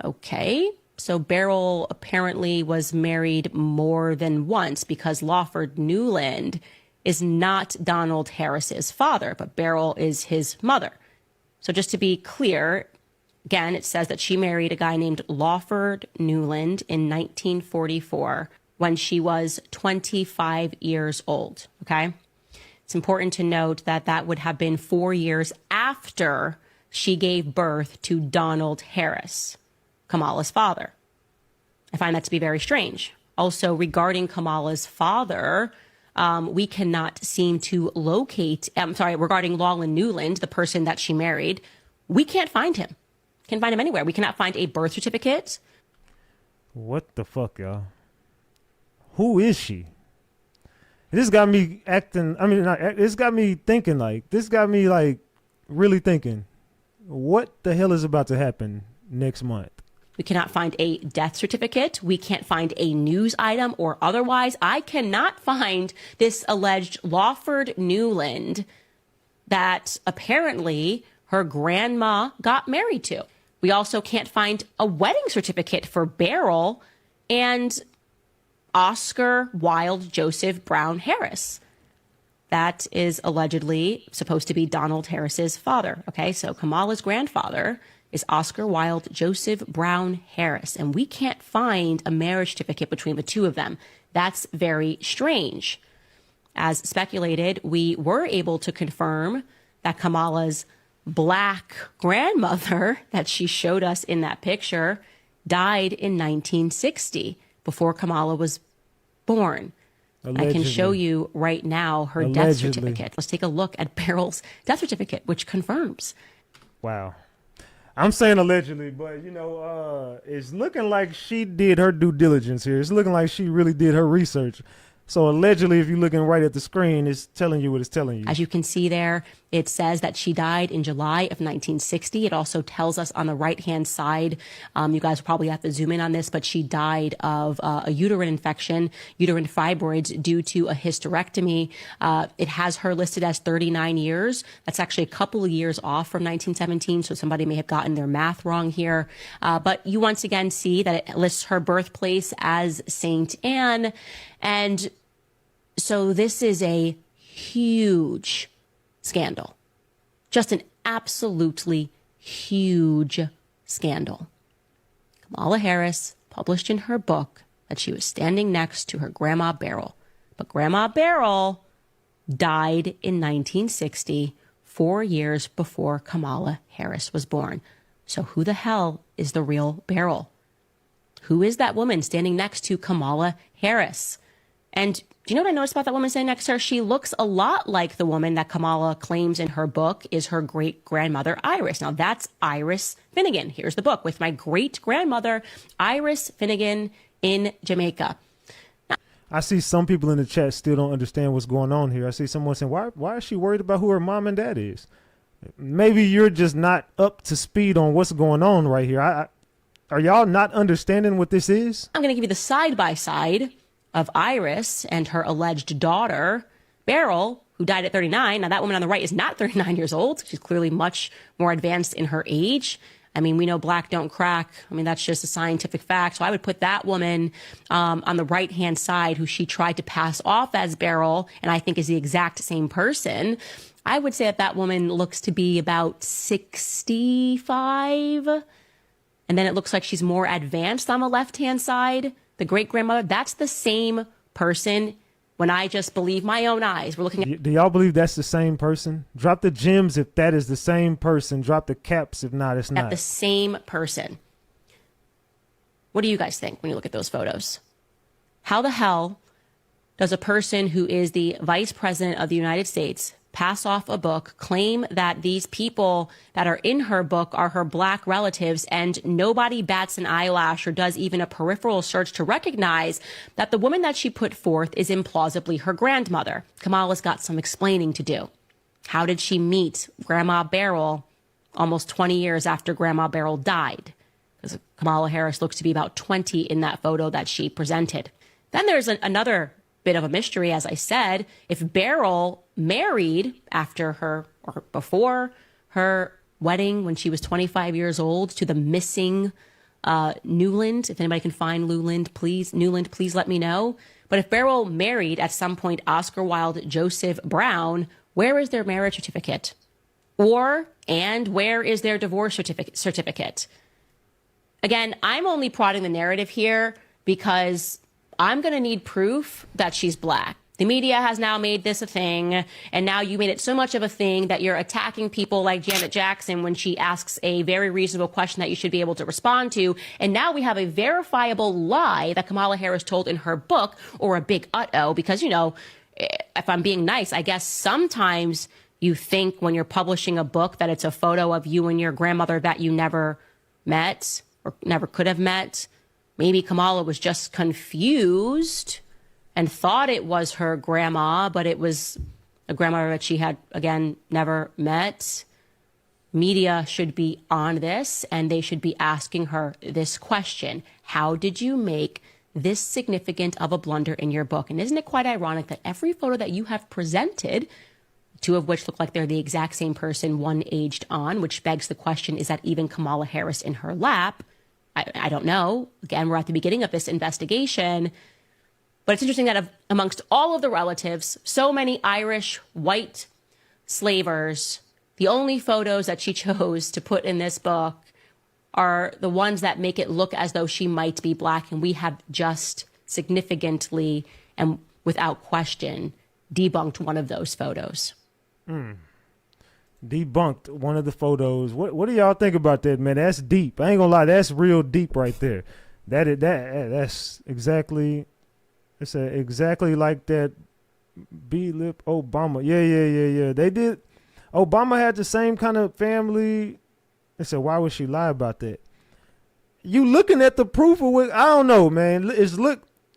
Speaker 4: Okay, so Beryl apparently was married more than once because Lawford Newland is not Donald Harris's father, but Beryl is his mother. So just to be clear, again, it says that she married a guy named Lawford Newland in 1944 when she was 25 years old, okay? It's important to note that that would have been 4 years after she gave birth to Donald Harris, Kamala's father. I find that to be very strange. Also, regarding Kamala's father, we cannot seem to locate, regarding Lawland Newland, the person that she married, we can't find him. Can't find him anywhere. We cannot find a birth certificate.
Speaker 1: What the fuck, y'all? Who is she? This got me this got me thinking really thinking, what the hell is about to happen next month?
Speaker 4: We cannot find a death certificate. We can't find a news item or otherwise. I cannot find this alleged Lawford Newland that apparently her grandma got married to. We also can't find a wedding certificate for Beryl and Oscar Wilde Joseph Brown Harris. That is allegedly supposed to be Donald Harris's father. Okay, so Kamala's grandfather is Oscar Wilde Joseph Brown Harris, and we can't find a marriage certificate between the two of them. That's very strange. As speculated, we were able to confirm that Kamala's black grandmother that she showed us in that picture died in 1960, before Kamala was born. Allegedly. I can show you right now her death certificate. Let's take a look at Beryl's death certificate, which confirms.
Speaker 1: Wow. I'm saying allegedly, but it's looking like she did her due diligence here. It's looking like she really did her research. So allegedly, if you're looking right at the screen, it's telling you what it's telling you.
Speaker 4: As you can see there, it says that she died in July of 1960. It also tells us on the right-hand side, you guys will probably have to zoom in on this, but she died of a uterine infection, uterine fibroids due to a hysterectomy. It has her listed as 39 years. That's actually a couple of years off from 1917, so somebody may have gotten their math wrong here. But you once again see that it lists her birthplace as St. Anne, and so this is a huge scandal, just an absolutely huge scandal. Kamala Harris published in her book that she was standing next to her Grandma Beryl, but Grandma Beryl died in 1960, 4 years before Kamala Harris was born. So who the hell is the real Beryl? Who is that woman standing next to Kamala Harris? And do you know what I noticed about that woman standing next to her? She looks a lot like the woman that Kamala claims in her book is her great-grandmother, Iris. Now, that's Iris Finnegan. Here's the book with my great-grandmother, Iris Finnegan, in Jamaica.
Speaker 1: I see some people in the chat still don't understand what's going on here. I see someone saying, why is she worried about who her mom and dad is? Maybe you're just not up to speed on what's going on right here. Are y'all not understanding what this is?
Speaker 4: I'm going to give you the side-by-side of Iris and her alleged daughter, Beryl, who died at 39. Now, that woman on the right is not 39 years old. She's clearly much more advanced in her age. I mean, we know black don't crack. I mean, that's just a scientific fact. So I would put that woman on the right-hand side, who she tried to pass off as Beryl, and I think is the exact same person. I would say that that woman looks to be about 65. And then it looks like she's more advanced on the left-hand side. The great-grandmother, that's the same person. When I just believe my own eyes, we're looking at...
Speaker 1: Do y'all believe that's the same person? Drop the gems if that is the same person. Drop the caps if not, it's not.
Speaker 4: The same person. What do you guys think when you look at those photos? How the hell does a person who is the vice president of the United States pass off a book, claim that these people that are in her book are her black relatives, and nobody bats an eyelash or does even a peripheral search to recognize that the woman that she put forth is implausibly her grandmother? Kamala's got some explaining to do. How did she meet Grandma Beryl almost 20 years after Grandma Beryl died? Because Kamala Harris looks to be about 20 in that photo that she presented. Then there's another bit of a mystery, as I said. If Beryl married after her or before her wedding when she was 25 years old to the missing Newland, if anybody can find Newland, please let me know. But if Beryl married at some point Oscar Wilde Joseph Brown, where is their marriage certificate? And where is their divorce certificate? Again, I'm only prodding the narrative here because I'm going to need proof that she's black. The media has now made this a thing, and now you made it so much of a thing that you're attacking people like Janet Jackson when she asks a very reasonable question that you should be able to respond to. And now we have a verifiable lie that Kamala Harris told in her book, or a big uh-oh, because, you know, if I'm being nice, I guess sometimes you think when you're publishing a book that it's a photo of you and your grandmother that you never met or never could have met. Maybe Kamala was just confused and thought it was her grandma, but it was a grandmother that she had, again, never met. Media should be on this, and they should be asking her this question. How did you make this significant of a blunder in your book? And isn't it quite ironic that every photo that you have presented, two of which look like they're the exact same person, one aged on, which begs the question, is that even Kamala Harris in her lap? I don't know. Again, we're at the beginning of this investigation. But it's interesting that amongst all of the relatives, so many Irish white slavers, the only photos that she chose to put in this book are the ones that make it look as though she might be black. And we have just significantly and without question debunked one of those photos.
Speaker 1: Debunked one of the photos. What do y'all think about that, man? That's deep. I ain't gonna lie, that's real deep right there. That's exactly. It's exactly like that B-lip Obama. Yeah. They did. Obama had the same kind of family. They said, why would she lie about that? You looking at the proof of what? I don't know, man.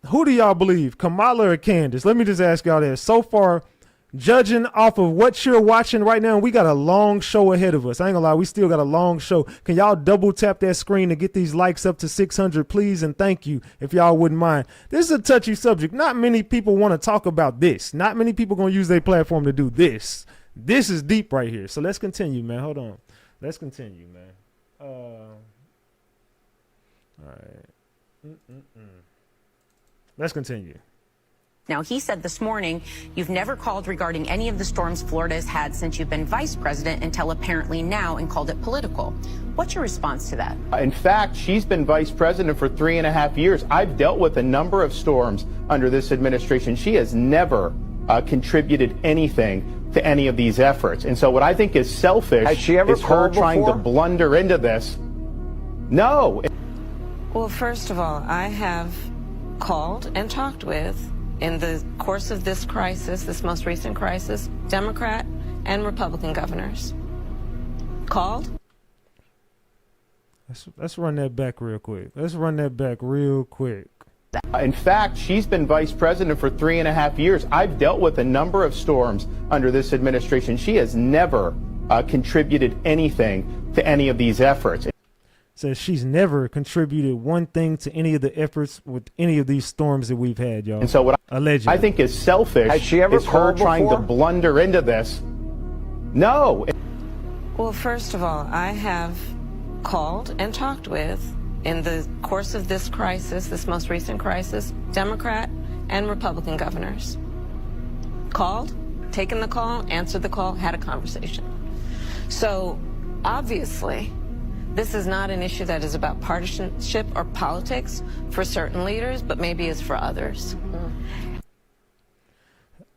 Speaker 1: who do y'all believe, Kamala or Candace? Let me just ask y'all this. So far, judging off of what you're watching right now, we got a long show ahead of us. I ain't gonna lie, we still got a long show. Can y'all double tap that screen to get these likes up to 600, please? And thank you, if y'all wouldn't mind. This is a touchy subject. Not many people want to talk about this. Not many people gonna use their platform to do this. This is deep right here. So let's continue, man. Hold on. Let's continue, man. All right. Let's continue.
Speaker 8: Now, he said this morning, you've never called regarding any of the storms Florida has had since you've been vice president until apparently now, and called it political. What's your response to that?
Speaker 9: In fact, she's been vice president for 3.5 years. I've dealt with a number of storms under this administration. She has never contributed anything to any of these efforts. And so what I think is selfish
Speaker 5: Has she ever
Speaker 9: is her
Speaker 5: called
Speaker 9: trying
Speaker 5: before?
Speaker 9: to blunder into this. No.
Speaker 10: Well, first of all, I have called and talked with, in the course of this crisis, this most recent crisis, Democrat and Republican governors. Called.
Speaker 1: Let's run that back real quick.
Speaker 9: In fact, she's been vice president for 3.5 years. I've dealt with a number of storms under this administration. She has never contributed anything to any of these efforts.
Speaker 1: Says she's never contributed one thing to any of the efforts with any of these storms that we've had, y'all.
Speaker 9: And so what
Speaker 1: allegedly,
Speaker 9: I think is selfish
Speaker 5: Has she ever
Speaker 9: is her
Speaker 5: called
Speaker 9: trying to
Speaker 5: before?
Speaker 9: blunder into this. No.
Speaker 10: Well, first of all, I have called and talked with, in the course of this crisis, this most recent crisis, Democrat and Republican governors. Called, taken the call, answered the call, had a conversation. So, obviously, this is not an issue that is about partisanship or politics for certain leaders, but maybe is for others.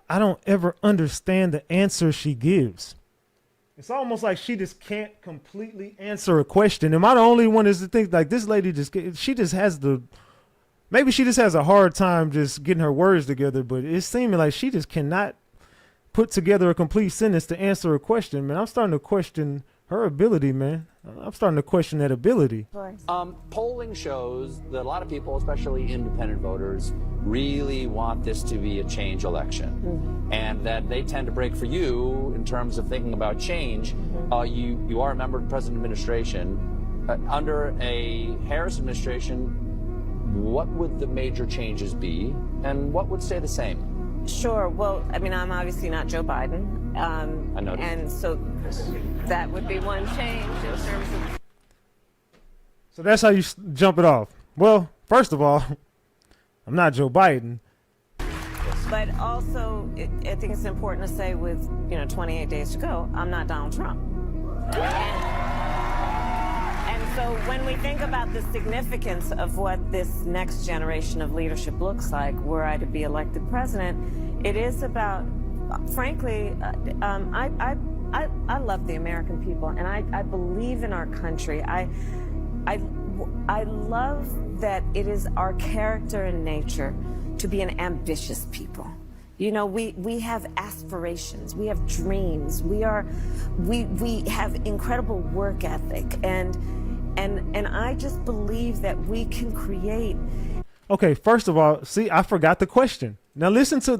Speaker 1: I don't ever understand the answer she gives. It's almost like she just can't completely answer a question. Am I the only one is to think like this lady she just has maybe she just has a hard time just getting her words together, but it's seeming like she just cannot put together a complete sentence to answer a question, man. I'm starting to question her ability, man. I'm starting to question that ability.
Speaker 11: Polling shows that a lot of people, especially independent voters, really want this to be a change election, and that they tend to break for you in terms of thinking about change. You are a member of the present administration. Under a Harris administration, what would the major changes be, and what would stay the same?
Speaker 10: Sure. Well, I mean, I'm obviously not Joe Biden.
Speaker 11: I noticed.
Speaker 10: And so that would be one change in terms of...
Speaker 1: So that's how you jump it off. Well, first of all, I'm not Joe Biden.
Speaker 10: But also, I think it's important to say with, 28 days to go, I'm not Donald Trump. And so when we think about the significance of what this next generation of leadership looks like, were I to be elected president, it is about, frankly, I love the American people, and I believe in our country. I love that it is our character and nature to be an ambitious people. We have aspirations, we have dreams, we have incredible work ethic, and I just believe that we can create.
Speaker 1: Okay, first of all, see, I forgot the question. Now listen to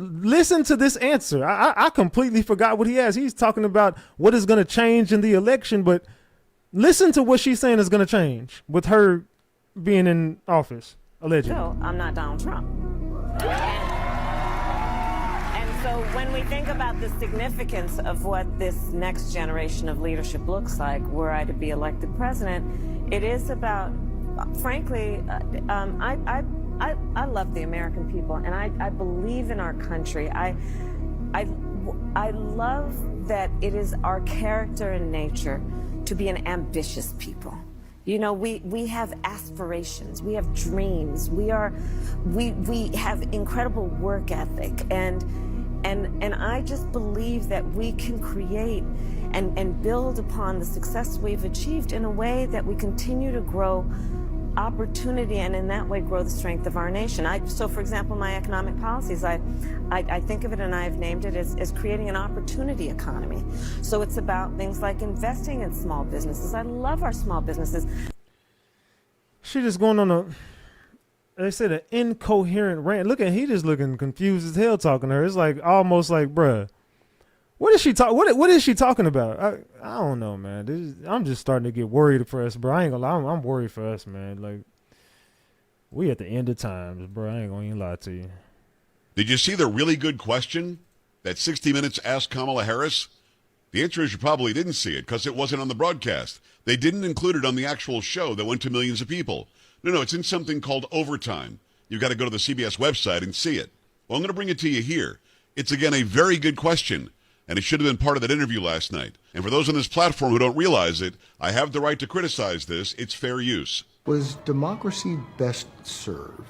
Speaker 1: this answer. I completely forgot what he asked. He's talking about what is going to change in the election, but listen to what she's saying is going to change with her being in office, allegedly.
Speaker 10: So I'm not Donald Trump. And so when we think about the significance of what this next generation of leadership looks like, were I to be elected president, it is about, frankly, I love the American people, and I believe in our country. I love that it is our character and nature to be an ambitious people. We have aspirations, we have dreams, we have incredible work ethic, and I just believe that we can create and build upon the success we've achieved in a way that we continue to grow opportunity, and in that way grow the strength of our nation. So for example, my economic policies, I think of it, and I've named it as creating an opportunity economy. So it's about things like investing in small businesses. I love our small businesses.
Speaker 1: She just going on They said an incoherent rant. Look at he just looking confused as hell talking to her. It's like almost like, bruh, what is she What is she talking about? I don't know, man. I'm just starting to get worried for us, bro. I ain't gonna lie. I'm worried for us, man. Like, we at the end of times, bro. I ain't gonna even lie to you.
Speaker 12: Did you see the really good question that 60 Minutes asked Kamala Harris? The answer is you probably didn't see it because it wasn't on the broadcast. They didn't include it on the actual show that went to millions of people. No, it's in something called Overtime. You've got to go to the CBS website and see it. Well, I'm going to bring it to you here. It's, again, a very good question, and it should have been part of that interview last night. And for those on this platform who don't realize it, I have the right to criticize this. It's fair use.
Speaker 13: Was democracy best served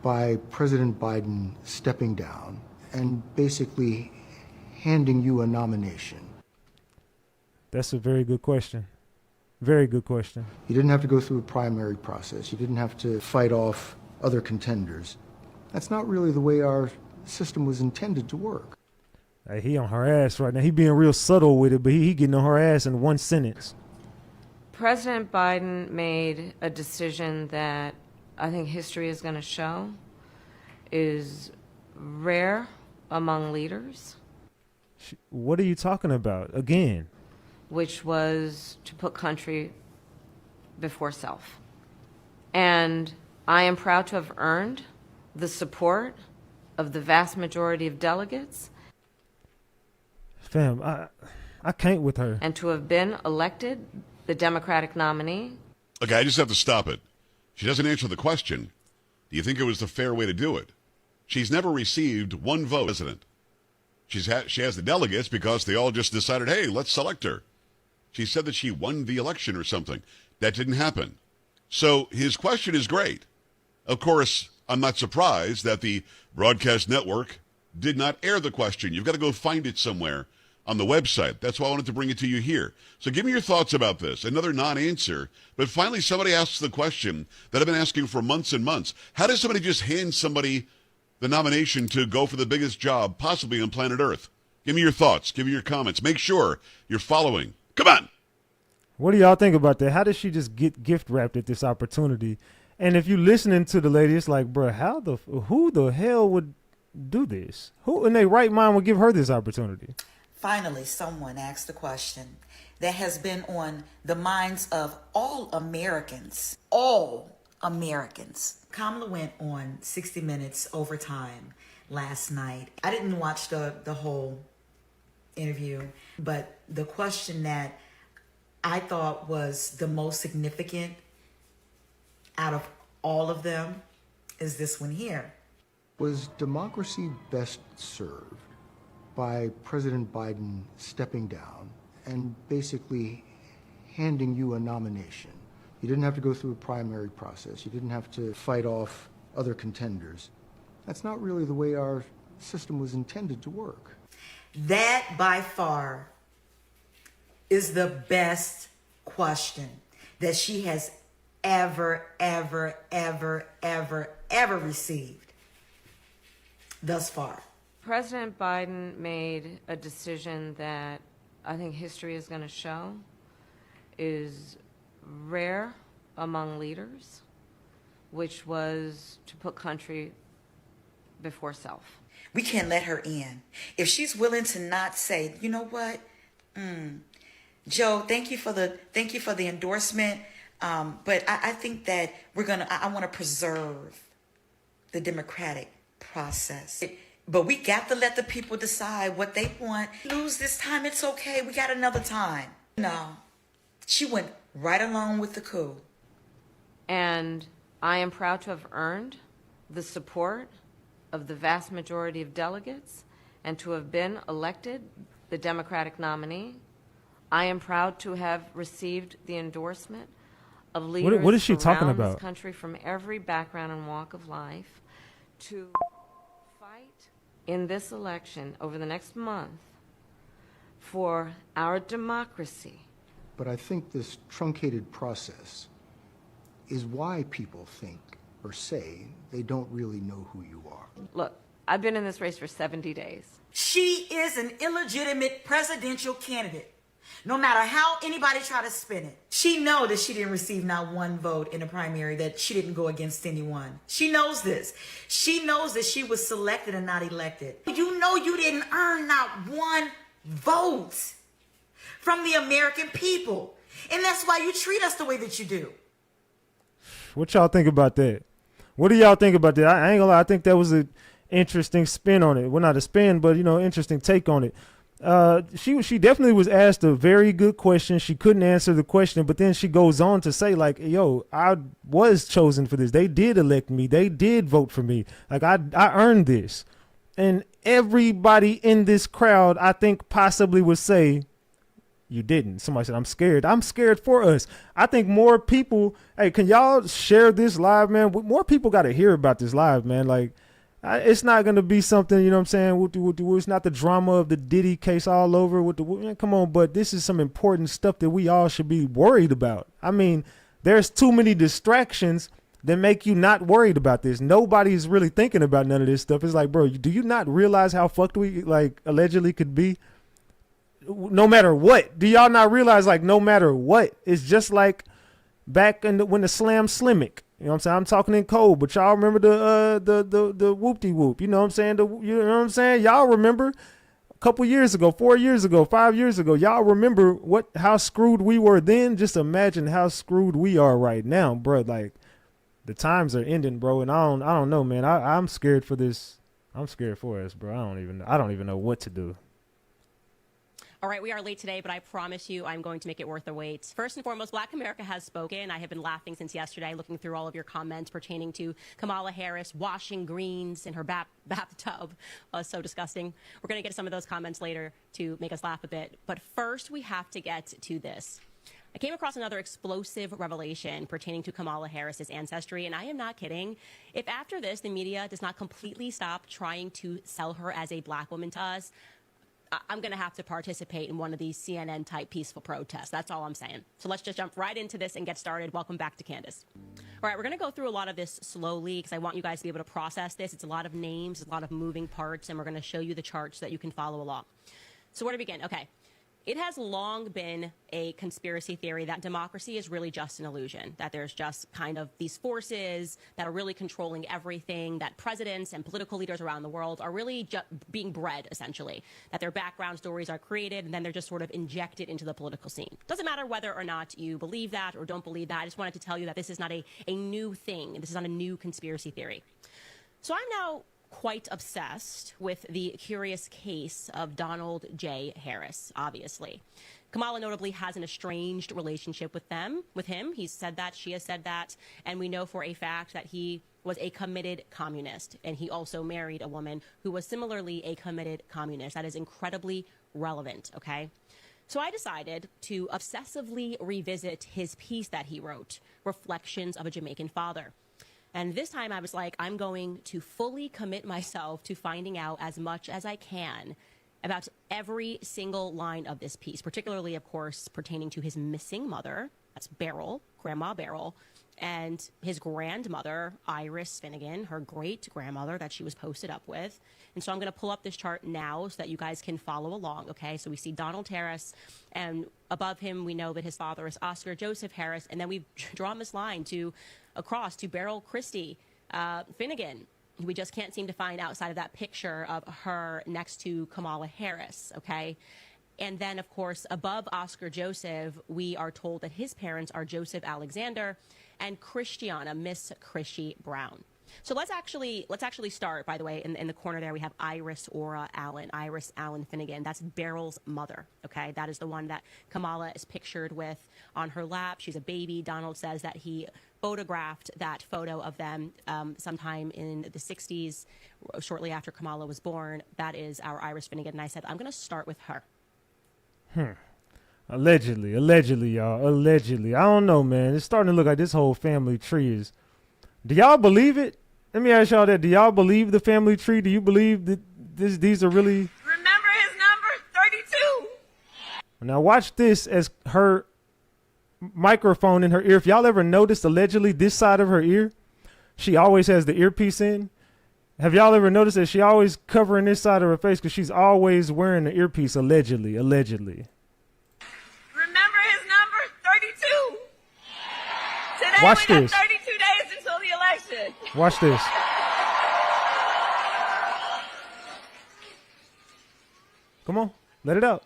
Speaker 13: by President Biden stepping down and basically handing you a nomination?
Speaker 1: That's a very good question. Very good question.
Speaker 13: You didn't have to go through a primary process. You didn't have to fight off other contenders. That's not really the way our system was intended to work.
Speaker 1: Hey, he on her ass right now. He being real subtle with it, but he getting on her ass in one sentence.
Speaker 10: President Biden made a decision that I think history is going to show is rare among leaders.
Speaker 1: What are you talking about? Again.
Speaker 10: Which was to put country before self. And I am proud to have earned the support of the vast majority of delegates.
Speaker 1: Fam, I can't with her.
Speaker 10: And to have been elected the Democratic nominee.
Speaker 12: Okay, I just have to stop it. She doesn't answer the question. Do you think it was the fair way to do it? She's never received one vote, President. She has the delegates because they all just decided, hey, let's select her. She said that she won the election or something. That didn't happen. So his question is great. Of course, I'm not surprised that the broadcast network did not air the question. You've got to go find it somewhere on the website. That's why I wanted to bring it to you here. So give me your thoughts about this. Another non-answer, but finally somebody asks the question that I've been asking for months and months. How does somebody just hand somebody the nomination to go for the biggest job possibly on planet Earth? Give me your thoughts. Give me your comments. Make sure you're following. Come on.
Speaker 1: What do y'all think about that? How did she just get gift wrapped at this opportunity? And if you're listening to the lady, it's like, bro, who the hell would do this? Who in their right mind would give her this opportunity?
Speaker 14: Finally, someone asked a question that has been on the minds of all Americans. All Americans. Kamala went on 60 Minutes Overtime last night. I didn't watch the whole interview, but the question that I thought was the most significant out of all of them is this one here.
Speaker 13: Was democracy best served by President Biden stepping down and basically handing you a nomination? You didn't have to go through a primary process. You didn't have to fight off other contenders. That's not really the way our system was intended to work.
Speaker 14: That by far is the best question that she has ever received thus far.
Speaker 10: President Biden made a decision that I think history is going to show is rare among leaders, which was to put country before self.
Speaker 14: We can't let her in. If she's willing to not say, you know what, Joe, thank you for the endorsement, but I think that I want to preserve the democratic process. But we got to let the people decide what they want. Lose this time, it's okay. We got another time. No, she went right along with the coup.
Speaker 10: And I am proud to have earned the support of the vast majority of delegates and to have been elected the Democratic nominee. I am proud to have received the endorsement of leaders
Speaker 1: what is she talking
Speaker 10: around
Speaker 1: about?
Speaker 10: this country from every background and walk of life to fight in this election over the next month for our democracy.
Speaker 13: But I think this truncated process is why people think or say they don't really know who you are.
Speaker 10: Look, I've been in this race for 70 days.
Speaker 14: She is an illegitimate presidential candidate. No matter how anybody try to spin it, she know that she didn't receive not one vote in the primary, that she didn't go against anyone. She knows this. She knows that she was selected and not elected. You know you didn't earn not one vote from the American people. And that's why you treat us the way that you do.
Speaker 1: What y'all think about that? What do y'all think about that? I ain't gonna lie, I think that was an interesting spin on it. Well, not a spin, but, you know, interesting take on it. She definitely was asked a very good question. She couldn't answer the question, but then she goes on to say, like, yo, I was chosen for this. They did elect me. They did vote for me. Like, I earned this. And everybody in this crowd, I think, possibly would say, you didn't. Somebody said, I'm scared. I'm scared for us. I think more people, hey, can y'all share this live, man? More people got to hear about this live, man. Like, it's not going to be something, you know what I'm saying? It's not the drama of the Diddy case all over. Come on, but this is some important stuff that we all should be worried about. I mean, there's too many distractions that make you not worried about this. Nobody's really thinking about none of this stuff. It's like, bro, do you not realize how fucked we, like, allegedly could be? No matter what. Do y'all not realize, like, no matter what? It's just like back when the Slam Slimmick. You know what I'm saying? I'm talking in code, but y'all remember the whoop-de-whoop. You know what I'm saying? You know what I'm saying? Y'all remember a couple years ago, 4 years ago, 5 years ago, y'all remember how screwed we were then? Just imagine how screwed we are right now, bro. Like, the times are ending, bro, and I don't know, man. I'm scared for this. I'm scared for us, bro. I don't even know what to do.
Speaker 4: All right, we are late today, but I promise you I'm going to make it worth the wait. First and foremost, Black America has spoken. I have been laughing since yesterday, looking through all of your comments pertaining to Kamala Harris washing greens in her bathtub. So disgusting. We're going to get some of those comments later to make us laugh a bit. But first, we have to get to this. I came across another explosive revelation pertaining to Kamala Harris's ancestry, and I am not kidding. If after this, the media does not completely stop trying to sell her as a Black woman to us, I'm going to have to participate in one of these CNN-type peaceful protests. That's all I'm saying. So let's just jump right into this and get started. Welcome back to Candace. All right, we're going to go through a lot of this slowly because I want you guys to be able to process this. It's a lot of names, a lot of moving parts, and we're going to show you the charts so that you can follow along. So where to begin? Okay. It has long been a conspiracy theory that democracy is really just an illusion, that there's just kind of these forces that are really controlling everything, that presidents and political leaders around the world are really being bred, essentially, that their background stories are created and then they're just sort of injected into the political scene. Doesn't matter whether or not you believe that or don't believe that. I just wanted to tell you that this is not a new thing. This is not a new conspiracy theory. So I'm now quite obsessed with the curious case of Donald J. Harris, obviously. Kamala notably has an estranged relationship with him. He's said that, she has said that, and we know for a fact that he was a committed communist, and he also married a woman who was similarly a committed communist. That is incredibly relevant, okay? So I decided to obsessively revisit his piece that he wrote, Reflections of a Jamaican Father. And this time I was like, I'm going to fully commit myself to finding out as much as I can about every single line of this piece, particularly, of course, pertaining to his missing mother. That's Beryl, Grandma Beryl, and his grandmother, Iris Finnegan, her great-grandmother that she was posted up with. And so I'm going to pull up this chart now so that you guys can follow along, okay? So we see Donald Harris, and above him we know that his father is Oscar Joseph Harris, and then we've drawn this line across to Beryl Christie Finnegan. We just can't seem to find outside of that picture of her next to Kamala Harris, okay? And then, of course, above Oscar Joseph, we are told that his parents are Joseph Alexander and Christiana, Miss Chrissy Brown. So let's actually start, by the way, in the corner there we have Iris Allen Finnegan. That's Beryl's mother, okay? That is the one that Kamala is pictured with on her lap. She's a baby. Donald says that he photographed that photo of them sometime in the 60s, shortly after Kamala was born. That is our Iris Finnegan, and I said, I'm going to start with her.
Speaker 1: Allegedly, y'all. Allegedly. I don't know, man. It's starting to look like this whole family tree is. Do y'all believe it? Let me ask y'all that. Do y'all believe the family tree? Do you believe that these are really?
Speaker 10: Remember his number, 32.
Speaker 1: Now watch this as her microphone in her ear. If y'all ever noticed, allegedly, this side of her ear, she always has the earpiece in. Have y'all ever noticed that she always covering this side of her face because she's always wearing the earpiece, allegedly?
Speaker 10: Today
Speaker 1: Watch
Speaker 10: we got
Speaker 1: this.
Speaker 10: 32 days until the election.
Speaker 1: Watch this. Come on, let it out.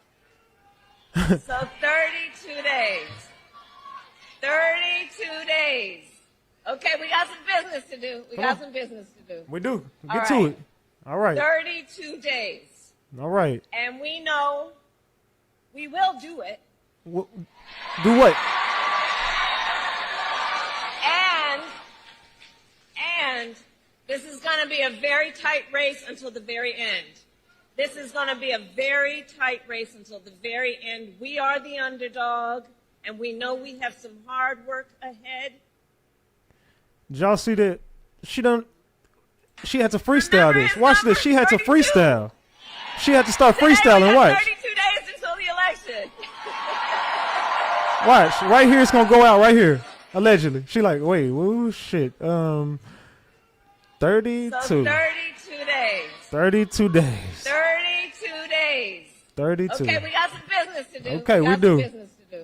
Speaker 10: So 32 days. 32 days. Okay, we got some business to do. We got some business to do.
Speaker 1: We do.
Speaker 10: All
Speaker 1: Get to
Speaker 10: right.
Speaker 1: it. All right.
Speaker 10: 32 days.
Speaker 1: All right.
Speaker 10: And we know we will do it.
Speaker 1: Do what?
Speaker 10: And this is going to be a very tight race until the very end. This is going to be a very tight race until the very end. We are the underdog, and we know we have some hard work ahead.
Speaker 1: Did y'all see that? She had to freestyle this. Watch this. She had to freestyle. She had to start freestyling. Watch.
Speaker 10: 32 days until the election.
Speaker 1: Watch. Right here, it's gonna go out. Right here, allegedly. She like, wait, whoa, shit. 32.
Speaker 10: So 32 days.
Speaker 1: 32 days.
Speaker 10: 32 days.
Speaker 1: 32.
Speaker 10: Okay, we got some business to do.
Speaker 1: Okay, we
Speaker 10: got
Speaker 1: do.
Speaker 10: Some business to do.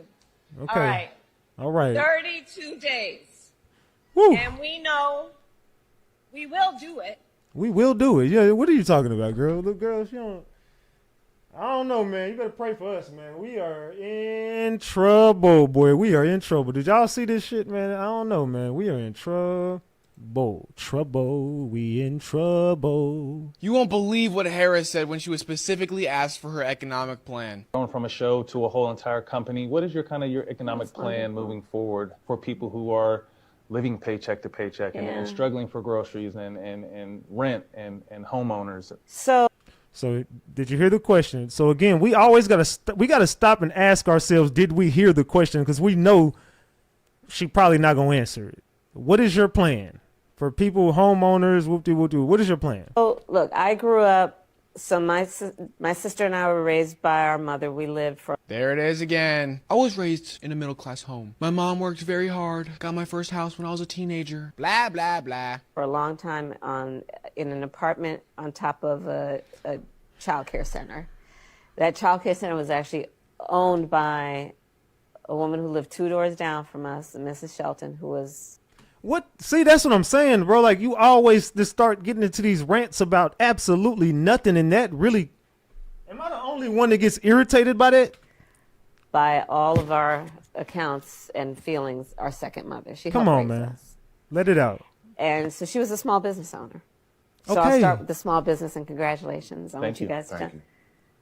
Speaker 1: Okay.
Speaker 10: All right.
Speaker 1: All right.
Speaker 10: 32 days.
Speaker 1: Woo.
Speaker 10: And we know we will do it.
Speaker 1: We will do it. Yeah. What are you talking about, girl? Look, girl, she don't. I don't know, man. You better pray for us, man. We are in trouble, boy. We are in trouble. Did y'all see this shit, man? I don't know, man. We are in trouble. Trouble. We in trouble.
Speaker 15: You won't believe what Harris said when she was specifically asked for her economic plan.
Speaker 6: Going from a show to a whole entire company, what is your your economic plan moving forward for people who are living paycheck to paycheck and struggling for groceries and rent and homeowners?
Speaker 1: So did you hear the question? So again, we always gotta stop and ask ourselves, did we hear the question? Because we know she probably not gonna answer it. What is your plan for people, homeowners? Whoop-de-whoop-de? What is your plan?
Speaker 7: Oh, look, I grew up. So my sister and I were raised by our mother. We lived for.
Speaker 15: There it is again. I was raised in a middle-class home. My mom worked very hard, got my first house when I was a teenager. Blah, blah, blah.
Speaker 7: For a long time in an apartment on top of a child care center. That child care center was actually owned by a woman who lived 2 doors down from us, Mrs. Shelton, who was...
Speaker 1: What? See, that's what I'm saying, bro. Like, you always just start getting into these rants about absolutely nothing, and that really... Am I the only one that gets irritated by that?
Speaker 7: By all of our accounts and feelings, our second mother. She
Speaker 1: Come
Speaker 7: helped
Speaker 1: on,
Speaker 7: raise
Speaker 1: man.
Speaker 7: us.
Speaker 1: Let it out.
Speaker 7: And so she was a small business owner. So
Speaker 1: Okay.
Speaker 7: I'll start with the small business, and congratulations on
Speaker 6: Thank
Speaker 7: what you
Speaker 6: you.
Speaker 7: guys have
Speaker 6: Thank
Speaker 7: done.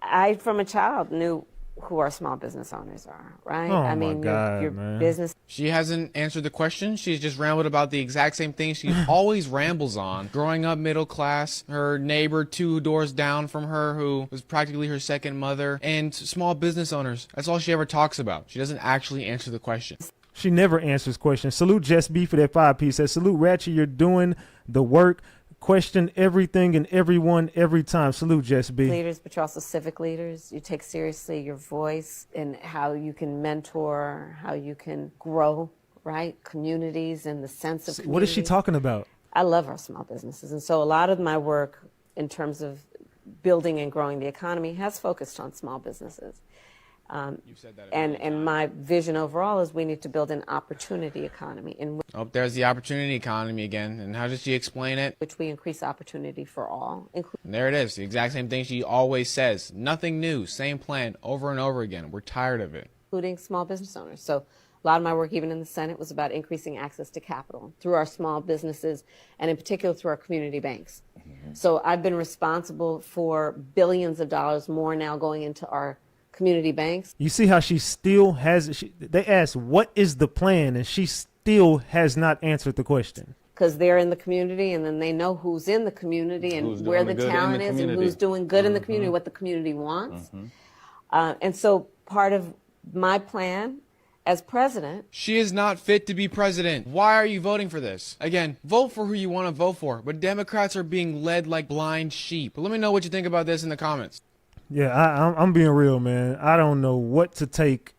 Speaker 7: I, from a child, knew who our small business owners are, right?
Speaker 15: Oh,
Speaker 7: I
Speaker 15: my
Speaker 7: mean,
Speaker 15: God,
Speaker 7: your
Speaker 15: man.
Speaker 7: business.
Speaker 15: She hasn't answered the question. She's just rambled about the exact same thing she always rambles on. Growing up middle class, her neighbor 2 doors down from her who was practically her second mother, and small business owners. That's all she ever talks about. She doesn't actually answer the question.
Speaker 1: She never answers questions. Salute Jess B for that 5-piece. Says, salute Ratchet, you're doing the work. Question everything and everyone every time. Salute Jess B.
Speaker 7: Leaders, but you're also civic leaders. You take seriously your voice and how you can mentor, how you can grow, right? Communities and the sense of community.
Speaker 1: What is she talking about?
Speaker 7: I love our small businesses. And so a lot of my work in terms of building and growing the economy has focused on small businesses.
Speaker 15: You've said that
Speaker 7: And my vision overall is we need to build an opportunity economy in
Speaker 15: Oh, there's the opportunity economy again. And how does she explain it?
Speaker 7: which we increase opportunity for all,
Speaker 15: And there it is. The exact same thing she always says. Nothing new. Same plan over and over again. We're tired of it.
Speaker 7: including small business owners. So a lot of my work, even in the Senate, was about increasing access to capital through our small businesses and in particular through our community banks. So I've been responsible for billions of dollars more now going into our community banks.
Speaker 1: You see how she still has, they asked, what is the plan? And she still has not answered the question.
Speaker 7: Because they're in the community and then they know who's in the community and
Speaker 6: Who's
Speaker 7: where
Speaker 6: doing
Speaker 7: the
Speaker 6: the good in
Speaker 7: talent
Speaker 6: the
Speaker 7: is and
Speaker 6: community.
Speaker 7: who's doing good in the community, what the community wants. And so part of my plan as president.
Speaker 15: She is not fit to be president. Why are you voting for this? Again, vote for who you want to vote for, but Democrats are being led like blind sheep. But let me know what you think about this in the comments.
Speaker 1: Yeah, I'm being real, man. I don't know what to take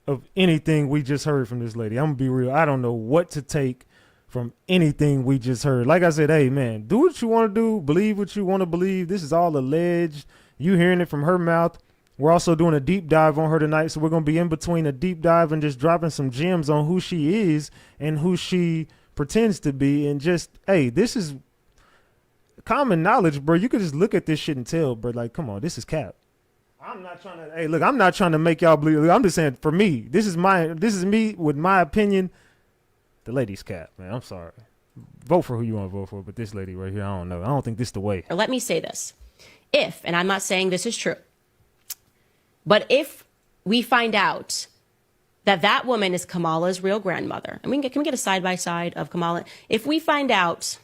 Speaker 1: of anything we just heard from this lady. I'm going to be real. I don't know what to take from anything we just heard. Like I said, hey, man, do what you want to do. Believe what you want to believe. This is all alleged. You hearing it from her mouth. We're also doing a deep dive on her tonight, so we're going to be in between a deep dive and just dropping some gems on who she is and who she pretends to be. And just, hey, this is common knowledge, bro. You could just look at this shit and tell, bro, like, come on, this is cap. I'm not trying to, hey, look, I'm not trying to make y'all believe. I'm just saying, for me, this is me with my opinion. The lady's cap, man. I'm sorry. Vote for who you want to vote for, but this lady right here, I don't know. I don't think this is the way.
Speaker 4: Or let me say this. If, and I'm not saying this is true, but if we find out that that woman is Kamala's real grandmother, and can we get a side-by-side of Kamala? If we find out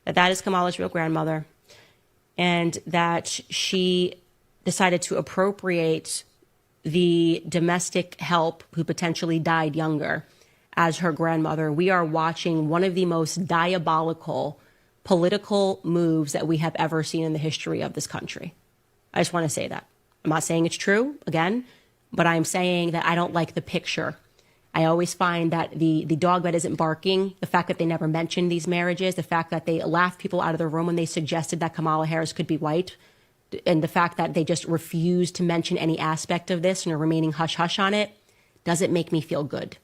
Speaker 4: that that is Kamala's real grandmother and that she decided to appropriate the domestic help who potentially died younger as her grandmother, we are watching one of the most diabolical political moves that we have ever seen in the history of this country. I just want to say that. I'm not saying it's true, again, but I'm saying that I don't like the picture. I always find that the dog that isn't barking, the fact that they never mentioned these marriages, the fact that they laughed people out of the room when they suggested that Kamala Harris could be white, and the fact that they just refused to mention any aspect of this and are remaining hush-hush on it, doesn't make me feel good.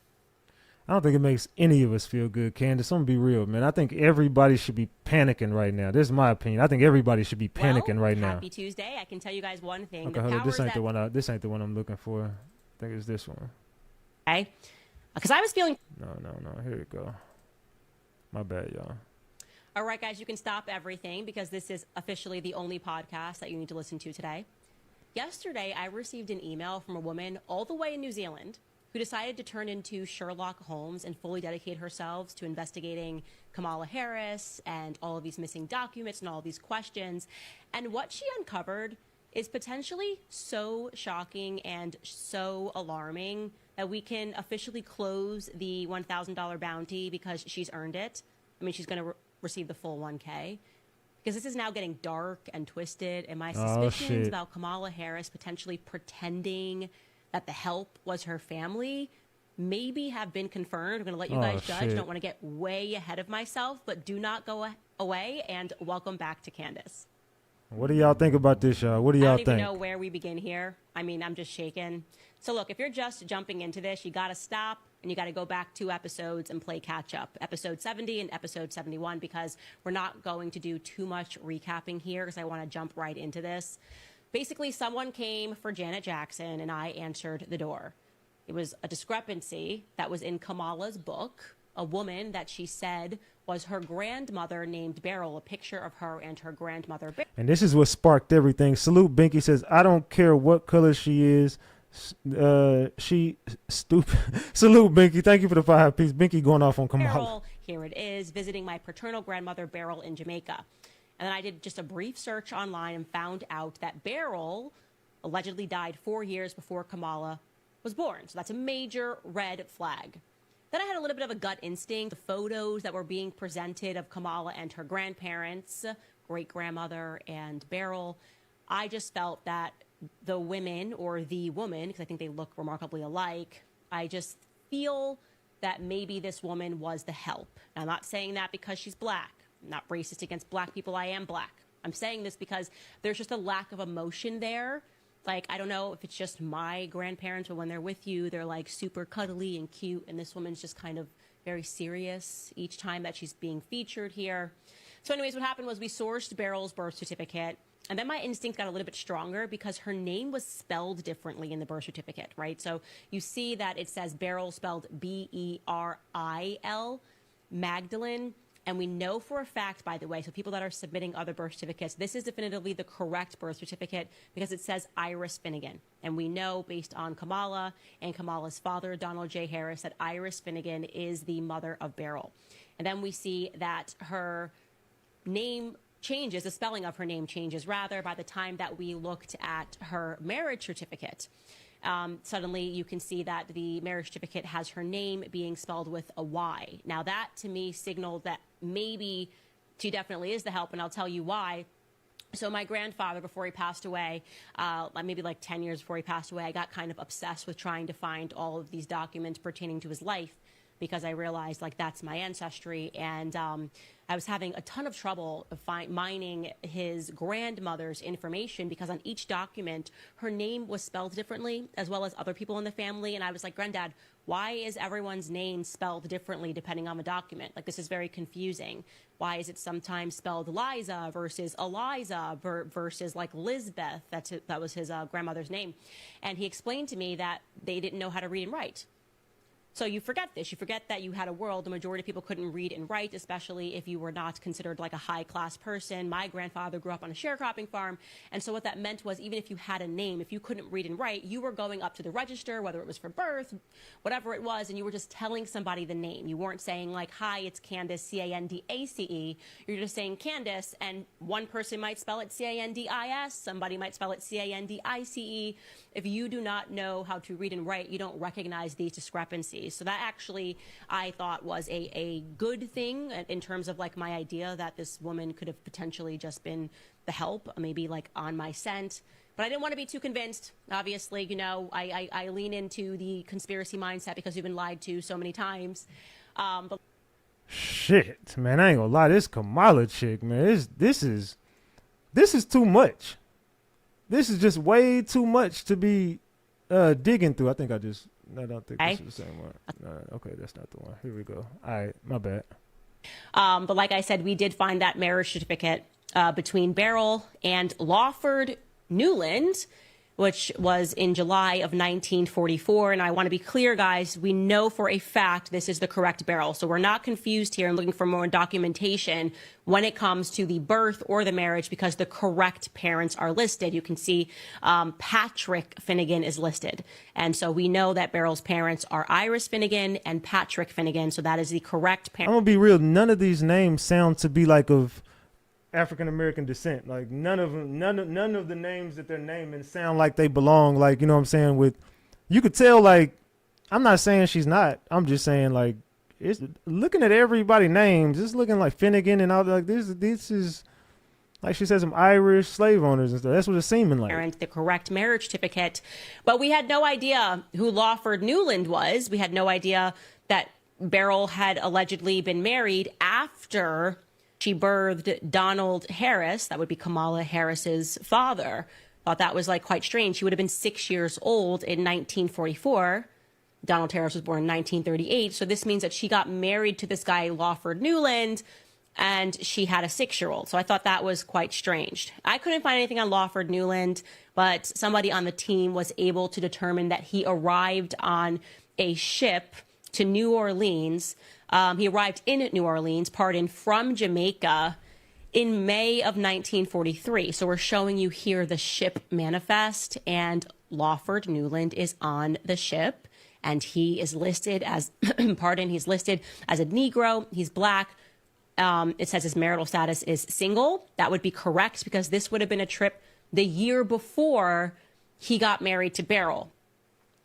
Speaker 1: I don't think it makes any of us feel good, Candace. I'm going to be real, man. I think everybody should be panicking right now. This is my opinion. I think everybody should be panicking right now.
Speaker 4: Happy Tuesday. I can tell you guys one thing.
Speaker 1: Okay, hold on. This ain't the one. This ain't the one I'm looking for. I think it's this one.
Speaker 4: Okay. Because I was feeling...
Speaker 1: No. Here we go. My bad, y'all.
Speaker 4: All right, guys, you can stop everything because this is officially the only podcast that you need to listen to today. Yesterday, I received an email from a woman all the way in New Zealand who decided to turn into Sherlock Holmes and fully dedicate herself to investigating Kamala Harris and all of these missing documents and all of these questions. And what she uncovered is potentially so shocking and so alarming that we can officially close the $1,000 bounty because she's earned it. I mean, she's going to receive the full 1K. Because this is now getting dark and twisted, and my suspicions about Kamala Harris potentially pretending that the help was her family maybe have been confirmed. I'm going to let you guys judge. Don't want to get way ahead of myself, but do not go away, and welcome back to Candace.
Speaker 1: What do y'all think about this, y'all? What do y'all think?
Speaker 4: I don't even know where we begin here. I mean, I'm just shaken. So look, if you're just jumping into this, you got to stop and you got to go back 2 episodes and play catch up. Episode 70 and episode 71, because we're not going to do too much recapping here because I want to jump right into this. Basically, someone came for Janet Jackson and I answered the door. It was a discrepancy that was in Kamala's book, a woman that she said was her grandmother named Beryl, a picture of her and her grandmother.
Speaker 1: And this is what sparked everything. Salute Binky says, I don't care what color she is. She stupid. Salute Binky. Thank you for the 5-piece. Binky going off on Kamala.
Speaker 4: Beryl, here it is, visiting my paternal grandmother Beryl in Jamaica. And then I did just a brief search online and found out that Beryl allegedly died 4 years before Kamala was born. So that's a major red flag. Then I had a little bit of a gut instinct. The photos that were being presented of Kamala and her grandparents, great-grandmother and Beryl, I just felt that the women, or the woman, because I think they look remarkably alike, I just feel that maybe this woman was the help. Now, I'm not saying that because she's black. I'm not racist against black people. I am black. I'm saying this because there's just a lack of emotion there. Like, I don't know if it's just my grandparents, but when they're with you, they're like super cuddly and cute. And this woman's just kind of very serious each time that she's being featured here. So anyways, what happened was we sourced Beryl's birth certificate. And then my instinct got a little bit stronger because her name was spelled differently in the birth certificate, right? So you see that it says Beryl spelled B-E-R-I-L, Magdalene. And we know for a fact, by the way, so people that are submitting other birth certificates, this is definitively the correct birth certificate because it says Iris Finnegan. And we know based on Kamala and Kamala's father, Donald J. Harris, that Iris Finnegan is the mother of Beryl. And then we see that her name changes, the spelling of her name changes, rather, by the time that we looked at her marriage certificate. Suddenly you can see that the marriage certificate has her name being spelled with a Y. Now that to me signaled that maybe she definitely is the help, and I'll tell you why. So my grandfather, before he passed away, maybe like 10 years before he passed away, I got kind of obsessed with trying to find all of these documents pertaining to his life. because I realized like that's my ancestry. And I was having a ton of trouble mining his grandmother's information because on each document, her name was spelled differently, as well as other people in the family. And I was like, Granddad, why is everyone's name spelled differently depending on the document? Like, this is very confusing. Why is it sometimes spelled Liza versus Eliza versus like Lizbeth? That was his grandmother's name. And he explained to me that they didn't know how to read and write. So you forget this. You forget that you had a world the majority of people couldn't read and write, especially if you were not considered like a high-class person. My grandfather grew up on a sharecropping farm, and so what that meant was even if you had a name, if you couldn't read and write, you were going up to the register, whether it was for birth, whatever it was, and you were just telling somebody the name. You weren't saying like, hi, it's Candace, C-A-N-D-A-C-E. You're just saying Candace, and one person might spell it C-A-N-D-I-S, somebody might spell it C-A-N-D-I-C-E. If you do not know how to read and write, you don't recognize these discrepancies. So that actually, I thought, was a good thing in terms of like my idea that this woman could have potentially just been the help, maybe like on my scent. But I didn't want to be too convinced. Obviously, you know, I lean into the conspiracy mindset because we've been lied to so many times. But
Speaker 1: Shit, man, I ain't gonna lie. This Kamala chick, man, this is too much. This is just way too much to be digging through. I don't think this is the same one. Okay, that's not the one. Here we go. All right, my bad.
Speaker 4: But like I said, we did find that marriage certificate between Beryl and Lawford Newland, which was in July of 1944. And I want to be clear, guys, we know for a fact this is the correct Beryl. So we're not confused here and looking for more documentation when it comes to the birth or the marriage because the correct parents are listed. You can see Patrick Finnegan is listed. And so we know that Beryl's parents are Iris Finnegan and Patrick Finnegan. So that is the correct parent.
Speaker 1: I'm gonna be real. None of these names sound to be like of African American descent. Like none of the names that they're naming sound like they belong. Like, you know what I'm saying? With, you could tell, like, I'm not saying she's not. I'm just saying, like, it's looking at everybody's names. It's looking like Finnegan and all that. Like this is like she said, some Irish slave owners and stuff. That's what it's seeming like.
Speaker 4: The correct marriage certificate, but we had no idea who Lawford Newland was. We had no idea that Beryl had allegedly been married after she birthed Donald Harris. That would be Kamala Harris's father. Thought that was like quite strange. She would have been 6 years old in 1944. Donald Harris was born in 1938. So this means that she got married to this guy, Lawford Newland, and she had a 6-year-old. So I thought that was quite strange. I couldn't find anything on Lawford Newland, but somebody on the team was able to determine that he arrived on a ship to New Orleans. He arrived in New Orleans, from Jamaica in May of 1943. So we're showing you here the ship manifest, and Lawford Newland is on the ship, and he is listed as, he's listed as a Negro. He's black. It says his marital status is single. That would be correct because this would have been a trip the year before he got married to Beryl.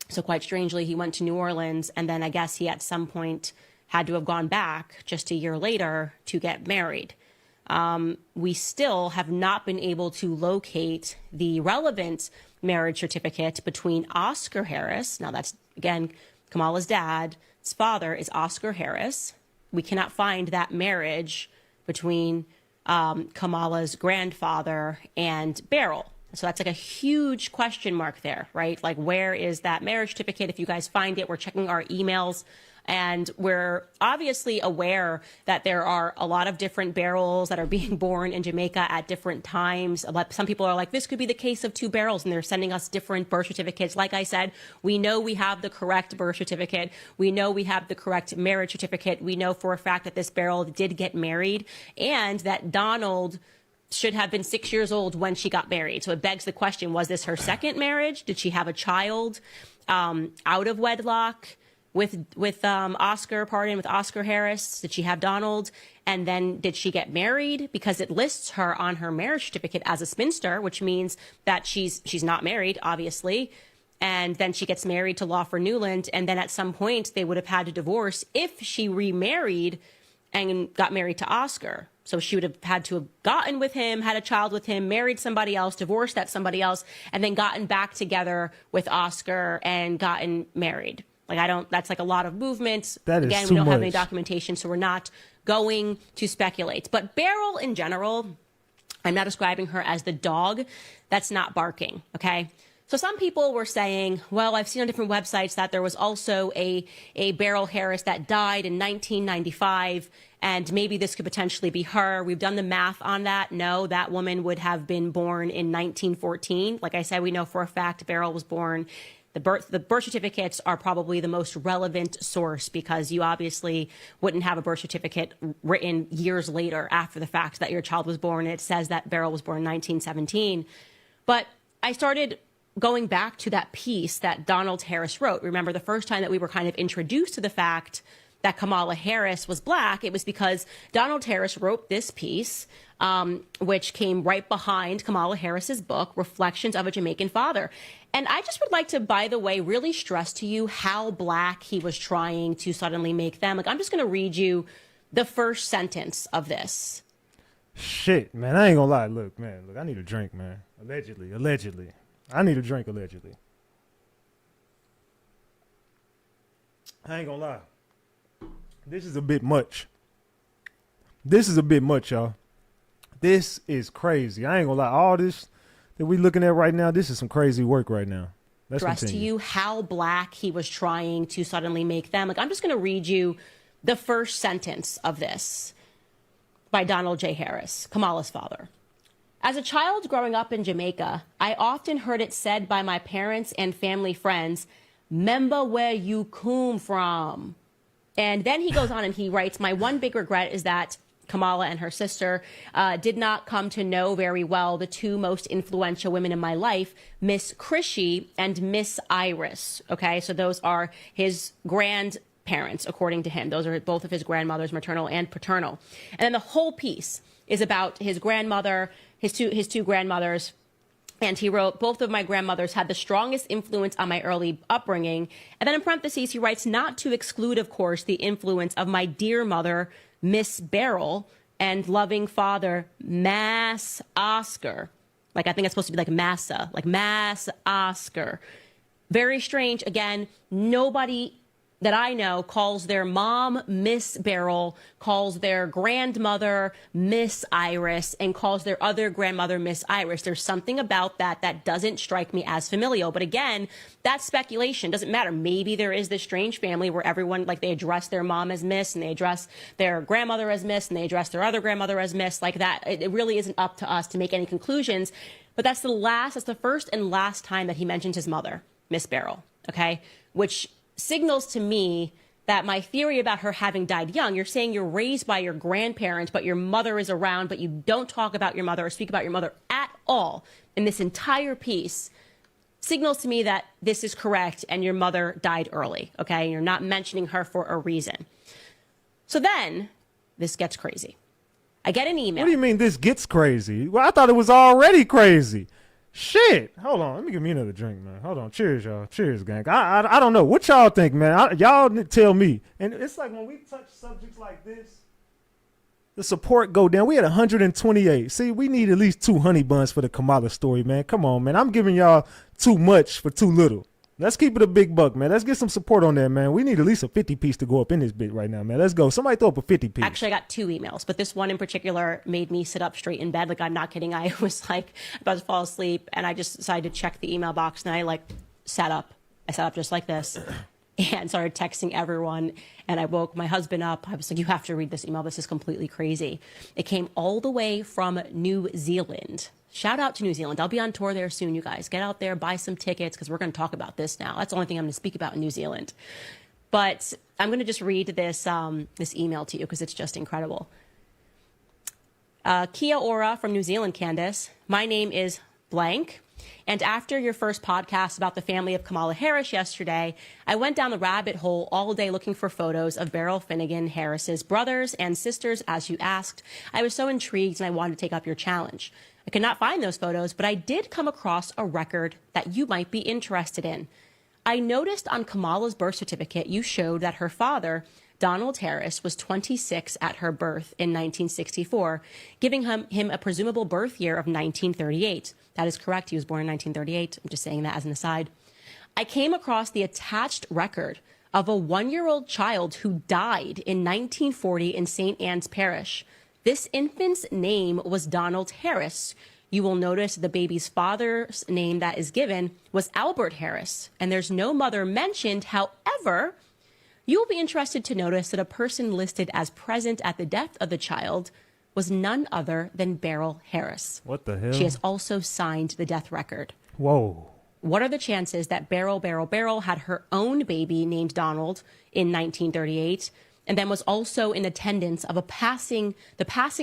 Speaker 4: So quite strangely, he went to New Orleans, and then I guess he at some point had to have gone back just a year later to get married. We still have not been able to locate the relevant marriage certificate between Oscar Harris. Now that's, again, Kamala's dad. His father is Oscar Harris. We cannot find that marriage between Kamala's grandfather and Beryl. So that's like a huge question mark there, right? Like, where is that marriage certificate? If you guys find it, we're checking our emails. And we're obviously aware that there are a lot of different Beryls that are being born in Jamaica at different times. Some people are like, this could be the case of 2 Beryls, and they're sending us different birth certificates. Like I said, we know we have the correct birth certificate. We know we have the correct marriage certificate. We know for a fact that this Beryl did get married and that Donald should have been 6 years old when she got married. So it begs the question, was this her second marriage? Did she have a child out of wedlock with Oscar Harris? Did she have Donald? And then did she get married? Because it lists her on her marriage certificate as a spinster, which means that she's not married, obviously. And then she gets married to Lawford Newland. And then at some point they would have had to divorce if she remarried and got married to Oscar. So she would have had to have gotten with him, had a child with him, married somebody else, divorced that somebody else, and then gotten back together with Oscar and gotten married. Like, that's like a lot of movement.
Speaker 1: That is
Speaker 4: Again,
Speaker 1: too
Speaker 4: we don't have any
Speaker 1: much.
Speaker 4: documentation, so we're not going to speculate. But Beryl in general, I'm not describing her as the dog that's not barking, okay? So some people were saying, well, I've seen on different websites that there was also a Beryl Harris that died in 1995, and maybe this could potentially be her. We've done the math on that. No, that woman would have been born in 1914. Like I said, we know for a fact Beryl was born. The birth certificates are probably the most relevant source, because you obviously wouldn't have a birth certificate written years later after the fact that your child was born. And it says that Beryl was born in 1917. But I started going back to that piece that Donald Harris wrote. Remember, the first time that we were kind of introduced to the fact that Kamala Harris was black, it was because Donald Harris wrote this piece, which came right behind Kamala Harris's book, Reflections of a Jamaican Father. And I just would like to, by the way, really stress to you how black he was trying to suddenly make them. Like, I'm just going to read you the first sentence of this.
Speaker 1: Shit, man, I ain't gonna lie. Look, I need a drink, man. Allegedly. I need a drink, allegedly. I ain't gonna lie. This is a bit much. Y'all. This is crazy. I ain't gonna lie. All this that we looking at right now, this is some crazy work right now. Let's
Speaker 4: Stress to
Speaker 1: continue.
Speaker 4: you how black he was trying to suddenly make them. Like, I'm just going to read you the first sentence of this by Donald J. Harris, Kamala's father. As a child growing up in Jamaica, I often heard it said by my parents and family friends, "'Member where you come from." And then he goes on and he writes, my one big regret is that Kamala and her sister did not come to know very well the two most influential women in my life, Miss Chrissy and Miss Iris. Okay, so those are his grandparents, according to him. Those are both of his grandmothers, maternal and paternal. And then the whole piece is about his grandmother, his two grandmothers. And he wrote, both of my grandmothers had the strongest influence on my early upbringing. And then in parentheses, he writes, not to exclude, of course, the influence of my dear mother, Miss Beryl, and loving father, Mass Oscar. Like, I think it's supposed to be like Massa, like Mass Oscar. Very strange. Again, nobody that I know calls their mom Miss Beryl, calls their grandmother Miss Iris, and calls their other grandmother Miss Iris. There's something about that that doesn't strike me as familial. But again, that's speculation. Doesn't matter. Maybe there is this strange family where everyone, like, they address their mom as Miss, and they address their grandmother as Miss, and they address their other grandmother as Miss, like that. It really isn't up to us to make any conclusions. But that's the first and last time that he mentions his mother, Miss Beryl, okay? Which signals to me that my theory about her having died young, you're saying you're raised by your grandparents, but your mother is around, but you don't talk about your mother or speak about your mother at all in this entire piece, signals to me that this is correct and your mother died early, okay? You're not mentioning her for a reason. So then this gets crazy. I get an email.
Speaker 1: What do you mean this gets crazy? Well, I thought it was already crazy. Shit. Hold on. Let me give me another drink, man. Hold on. Cheers, y'all. Cheers, gang. I don't know. What y'all think, man? Y'all tell me. And it's like when we touch subjects like this, the support go down. We had 128. See, we need at least 2 honey buns for the Kamala story, man. Come on, man. I'm giving y'all too much for too little. Let's keep it a big buck, man. Let's get some support on that, man. We need at least a 50 piece to go up in this bit right now, man. Let's go. Somebody throw up a 50 piece.
Speaker 4: Actually, I got 2 emails, but this one in particular made me sit up straight in bed. Like, I'm not kidding. I was like about to fall asleep, and I just decided to check the email box, and I sat up. I sat up just like this and started texting everyone. And I woke my husband up. I was like, you have to read this email. This is completely crazy. It came all the way from New Zealand. Shout out to New Zealand. I'll be on tour there soon, you guys. Get out there, buy some tickets, because we're going to talk about this now. That's the only thing I'm going to speak about in New Zealand. But I'm going to just read this this email to you because it's just incredible. Kia ora from New Zealand, Candace. My name is blank. And after your first podcast about the family of Kamala Harris yesterday, I went down the rabbit hole all day looking for photos of Beryl Finnegan Harris's brothers and sisters, as you asked. I was so intrigued and I wanted to take up your challenge. I could not find those photos, but I did come across a record that you might be interested in. I noticed on Kamala's birth certificate you showed that her father, Donald Harris, was 26 at her birth in 1964, giving him a presumable birth year of 1938. That is correct. He was born in 1938. I'm just saying that as an aside. I came across the attached record of a 1-year-old child who died in 1940 in St. Anne's Parish. This infant's name was Donald Harris. You will notice the baby's father's name that is given was Albert Harris, and there's no mother mentioned. However, you will be interested to notice that a person listed as present at the death of the child was none other than Beryl Harris.
Speaker 1: What the hell?
Speaker 4: She has also signed the death record.
Speaker 1: Whoa.
Speaker 4: What are the chances that Beryl had her own baby named Donald in 1938, and then was also in attendance of the passing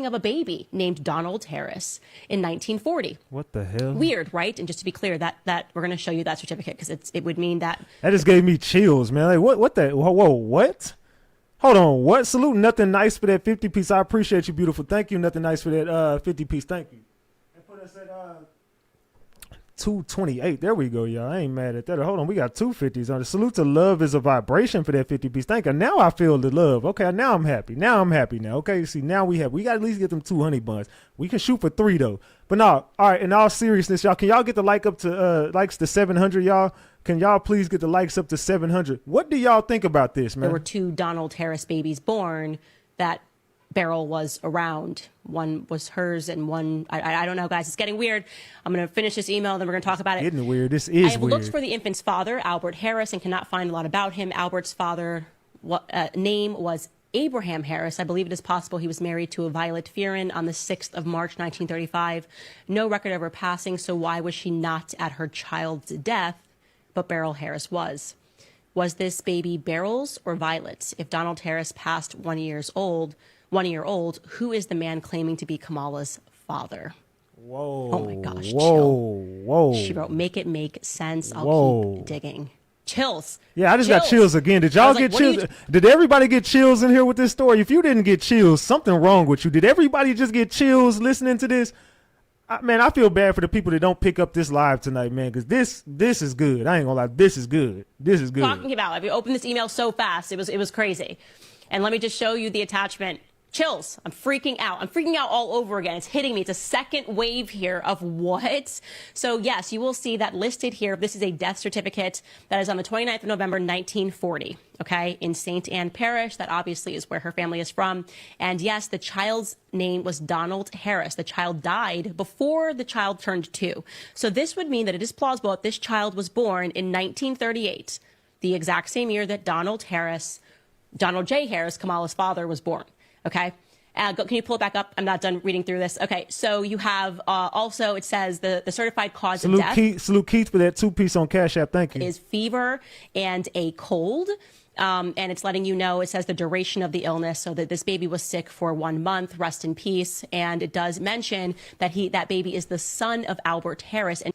Speaker 4: of a baby named Donald Harris in 1940?
Speaker 1: What the hell?
Speaker 4: Weird, right? And just to be clear, that we're going to show you that certificate because it would mean that.
Speaker 1: That just gave me chills, man. Like what the whoa, what? Hold on, what? Salute Nothing Nice for that 50 piece. I appreciate you, beautiful. Thank you, Nothing Nice, for that 50 piece. Thank you. And put us at 228. There we go, y'all. I ain't mad at that. Hold on, we got 250s on it. Salute to Love is a Vibration for that 50 piece. Thank you. Now I feel the love. Okay, now I'm happy. Okay, see, now we got to at least get them 200 buns. We can shoot for 3 though. But no, all right, in all seriousness, y'all, can y'all get the likes to 700, y'all? Can y'all please get the likes up to 700? What do y'all think about this, man?
Speaker 4: There were 2 Donald Harris babies born that Beryl was around. One was hers and one, I don't know, guys. It's getting weird. I'm going to finish this email, then we're going to talk about it.
Speaker 1: Getting weird. This is
Speaker 4: I have
Speaker 1: weird.
Speaker 4: looked for the infant's father, Albert Harris, and cannot find a lot about him. Albert's father name was Abraham Harris. I believe it is possible he was married to a Violet Fearon on the 6th of March, 1935. No record of her passing, so why was she not at her child's death? But Beryl Harris was. Was this baby Beryl's or Violet's? If Donald Harris passed 1 year old, who is the man claiming to be Kamala's father?
Speaker 1: Whoa.
Speaker 4: Oh my gosh.
Speaker 1: Whoa.
Speaker 4: She wrote, make it make sense. I'll keep digging. Chills.
Speaker 1: Yeah, I just got chills again. Did y'all get chills? Did everybody get chills in here with this story? If you didn't get chills, something wrong with you. Did everybody just get chills listening to this? Man, I feel bad for the people that don't pick up this live tonight, man, because this is good. I ain't gonna lie, this is good. This is good.
Speaker 4: Talking about, if you open this email so fast, it was crazy. And let me just show you the attachment. Chills. I'm freaking out. I'm freaking out all over again. It's hitting me. It's a second wave here of what? So yes, you will see that listed here. This is a death certificate that is on the 29th of November, 1940. Okay, in St. Anne Parish. That obviously is where her family is from. And yes, the child's name was Donald Harris. The child died before the child turned 2. So this would mean that it is plausible that this child was born in 1938, the exact same year that Donald J. Harris, Kamala's father, was born. Okay. Can you pull it back up? I'm not done reading through this. Okay. So you have also, it says the certified cause of death.
Speaker 1: Salute Keith for that 2 piece on Cash App. Thank you.
Speaker 4: Is fever and a cold. And it's letting you know, it says the duration of the illness, so that this baby was sick for 1 month. Rest in peace. And it does mention that that baby is the son of Albert Harris. And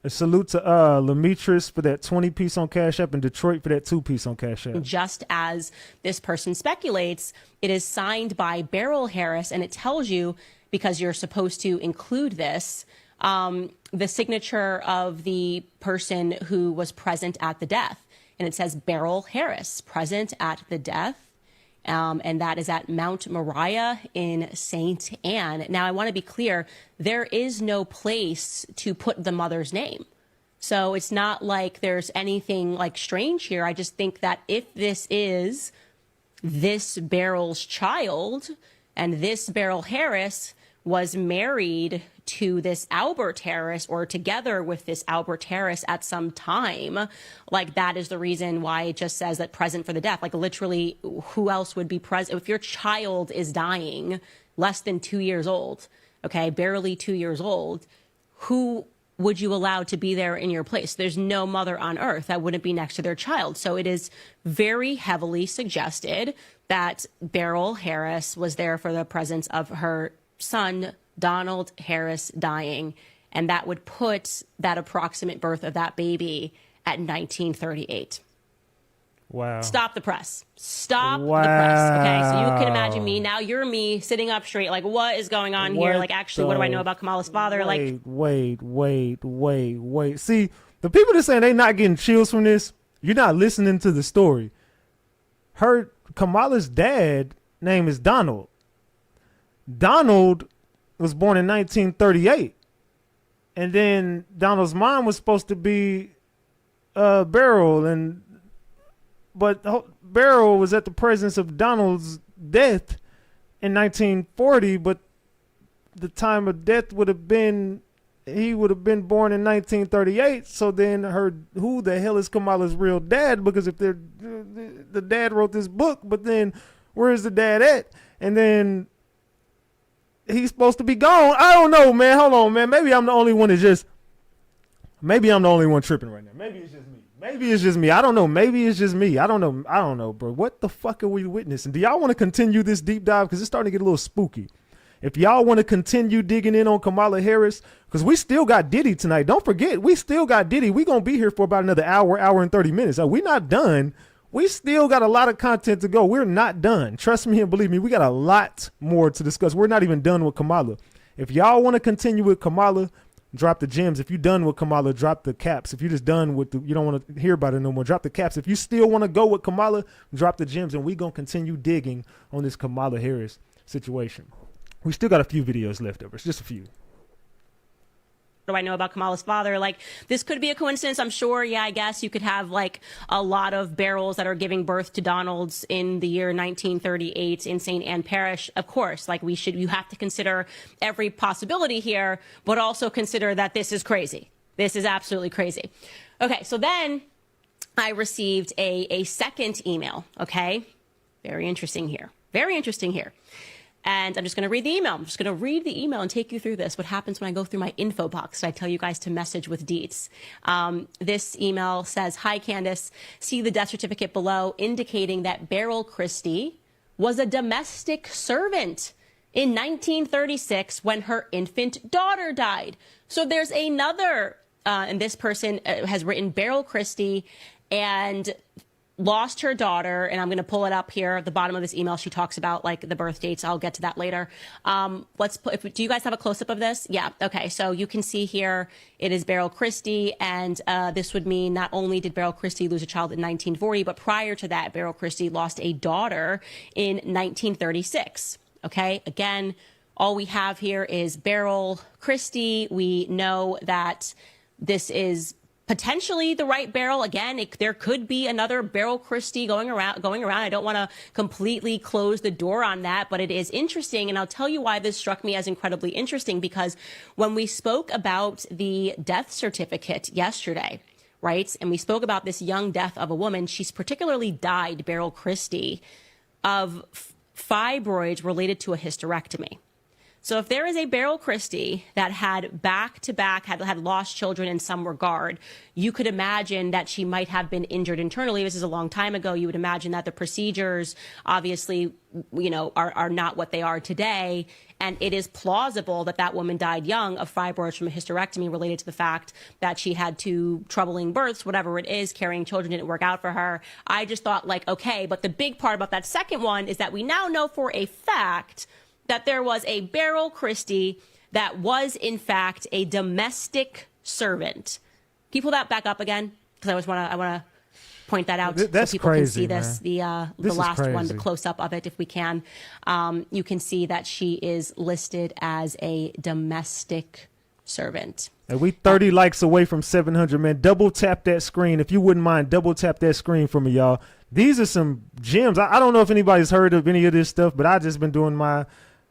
Speaker 1: a salute to Lametris for that 20 piece on Cash App and Detroit for that 2 piece on Cash App.
Speaker 4: Just as this person speculates, it is signed by Beryl Harris, and it tells you, because you're supposed to include this, the signature of the person who was present at the death. And it says Beryl Harris, present at the death. And that is at Mount Moriah in St. Anne. Now, I want to be clear, there is no place to put the mother's name. So it's not like there's anything like strange here. I just think that if this is this Beryl's child and this Beryl Harris was married to this Albert Harris or together with this Albert Harris at some time, like that is the reason why it just says that present for the death. Like literally, who else would be present? If your child is dying less than 2 years old, okay, barely 2 years old, who would you allow to be there in your place? There's no mother on earth that wouldn't be next to their child. So it is very heavily suggested that Beryl Harris was there for the presence of her son, Donald Harris, dying, and that would put that approximate birth of that baby at 1938.
Speaker 1: Wow.
Speaker 4: Stop the press. Stop the press. Okay, so you can imagine me. Now you're me sitting up straight, like, what is going on here? Like, actually, what do I know about Kamala's father?
Speaker 1: Wait. See, the people that saying they not getting chills from this, you're not listening to the story. Kamala's dad name is Donald. Donald was born in 1938. And then Donald's mom was supposed to be Beryl, and But Beryl was at the presence of Donald's death in 1940, but the time of death would have been, he would have been born in 1938. So then who the hell is Kamala's real dad? Because if the dad wrote this book, but then where's the dad at? And then he's supposed to be gone. I don't know, man. Hold on, man. Maybe I'm the only one maybe I'm the only one tripping right now. Maybe it's just me. Maybe it's just me. I don't know. Maybe it's just me. I don't know. I don't know, bro. What the fuck are we witnessing? Do y'all want to continue this deep dive? Because it's starting to get a little spooky. If y'all want to continue digging in on Kamala Harris, because we still got Diddy tonight. Don't forget, we still got Diddy. We going to be here for about another hour and 30 minutes. So we're not done. We still got a lot of content to go. We're not done. Trust me and believe me, we got a lot more to discuss. We're not even done with Kamala. If y'all want to continue with Kamala, drop the gems. If you're done with Kamala, drop the caps. If you're just done with you don't want to hear about it no more, drop the caps. If you still want to go with Kamala, drop the gems, and we're going to continue digging on this Kamala Harris situation. We still got a few videos left over. It's just a few.
Speaker 4: What do I know about Kamala's father? Like, this could be a coincidence, I'm sure. Yeah, I guess you could have like a lot of Beryls that are giving birth to Donalds in the year 1938 in St. Anne Parish. Of course, like you have to consider every possibility here, but also consider that this is crazy. This is absolutely crazy. Okay, so then I received a second email. Okay, very interesting here. Very interesting here. And I'm just going to read the email. I'm just going to read the email and take you through this. What happens when I go through my info box? I tell you guys to message with deets. This email says, "Hi, Candace. See the death certificate below indicating that Beryl Christie was a domestic servant in 1936 when her infant daughter died." So there's another, and this person has written Beryl Christie and lost her daughter, and I'm going to pull it up here at the bottom of this email. She talks about like the birth dates. I'll get to that later. Do you guys have a close-up of this? Yeah. Okay. So you can see here it is Beryl Christie, and this would mean not only did Beryl Christie lose a child in 1940, but prior to that, Beryl Christie lost a daughter in 1936. Okay. Again, all we have here is Beryl Christie. We know that this is potentially the right Beryl. Again, there could be another Beryl Christie going around. I don't want to completely close the door on that, but it is interesting. And I'll tell you why this struck me as incredibly interesting, because when we spoke about the death certificate yesterday, right, and we spoke about this young death of a woman, she's particularly died, Beryl Christie, of fibroids related to a hysterectomy. So if there is a Beryl Christie that had back-to-back, had lost children in some regard, you could imagine that she might have been injured internally. This is a long time ago. You would imagine that the procedures, obviously, are not what they are today. And it is plausible that that woman died young of fibroids from a hysterectomy related to the fact that she had two troubling births, whatever it is, carrying children didn't work out for her. I just thought, like, okay, but the big part about that second one is that we now know for a fact that there was a Beryl Christie that was, in fact, a domestic servant. Can you pull that back up again? Because I want to point that out
Speaker 1: That's
Speaker 4: so people
Speaker 1: crazy,
Speaker 4: can see this. The last one, the close up of it, if we can. You can see that she is listed as a domestic servant.
Speaker 1: And we 30 likes away from 700, man. Double tap that screen. If you wouldn't mind, double tap that screen for me, y'all. These are some gems. I don't know if anybody's heard of any of this stuff, but I just been doing my,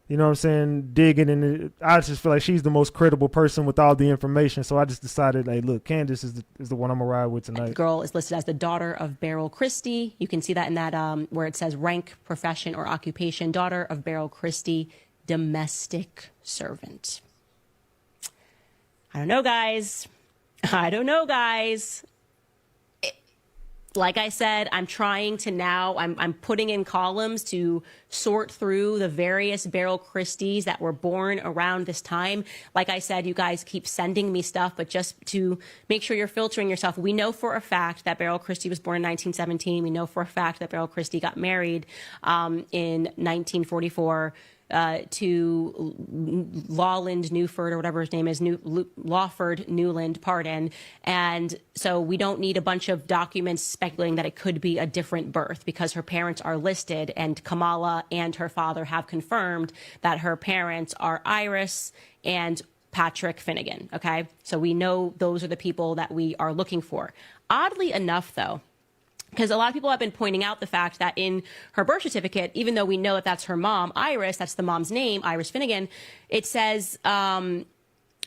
Speaker 1: you know what I'm saying, digging, and I just feel like she's the most credible person with all the information. So I just decided, hey, look, Candace is the one I'm going to ride with tonight.
Speaker 4: The girl is listed as the daughter of Beryl Christie. You can see that in that where it says rank, profession, or occupation. Daughter of Beryl Christie, domestic servant. I don't know, guys. Like I said, I'm trying to now, I'm putting in columns to sort through the various Beryl Christies that were born around this time. Like I said, you guys keep sending me stuff, but just to make sure you're filtering yourself, we know for a fact that Beryl Christie was born in 1917. We know for a fact that Beryl Christie got married in 1944. To Lawland Newford, or whatever his name is, Lawford Newland, pardon. And so we don't need a bunch of documents speculating that it could be a different birth, because her parents are listed, and Kamala and her father have confirmed that her parents are Iris and Patrick Finnegan, okay? So we know those are the people that we are looking for. Oddly enough, though, Because a lot of people have been pointing out the fact that in her birth certificate, even though we know that that's her mom, Iris, that's the mom's name, Iris Finnegan, it says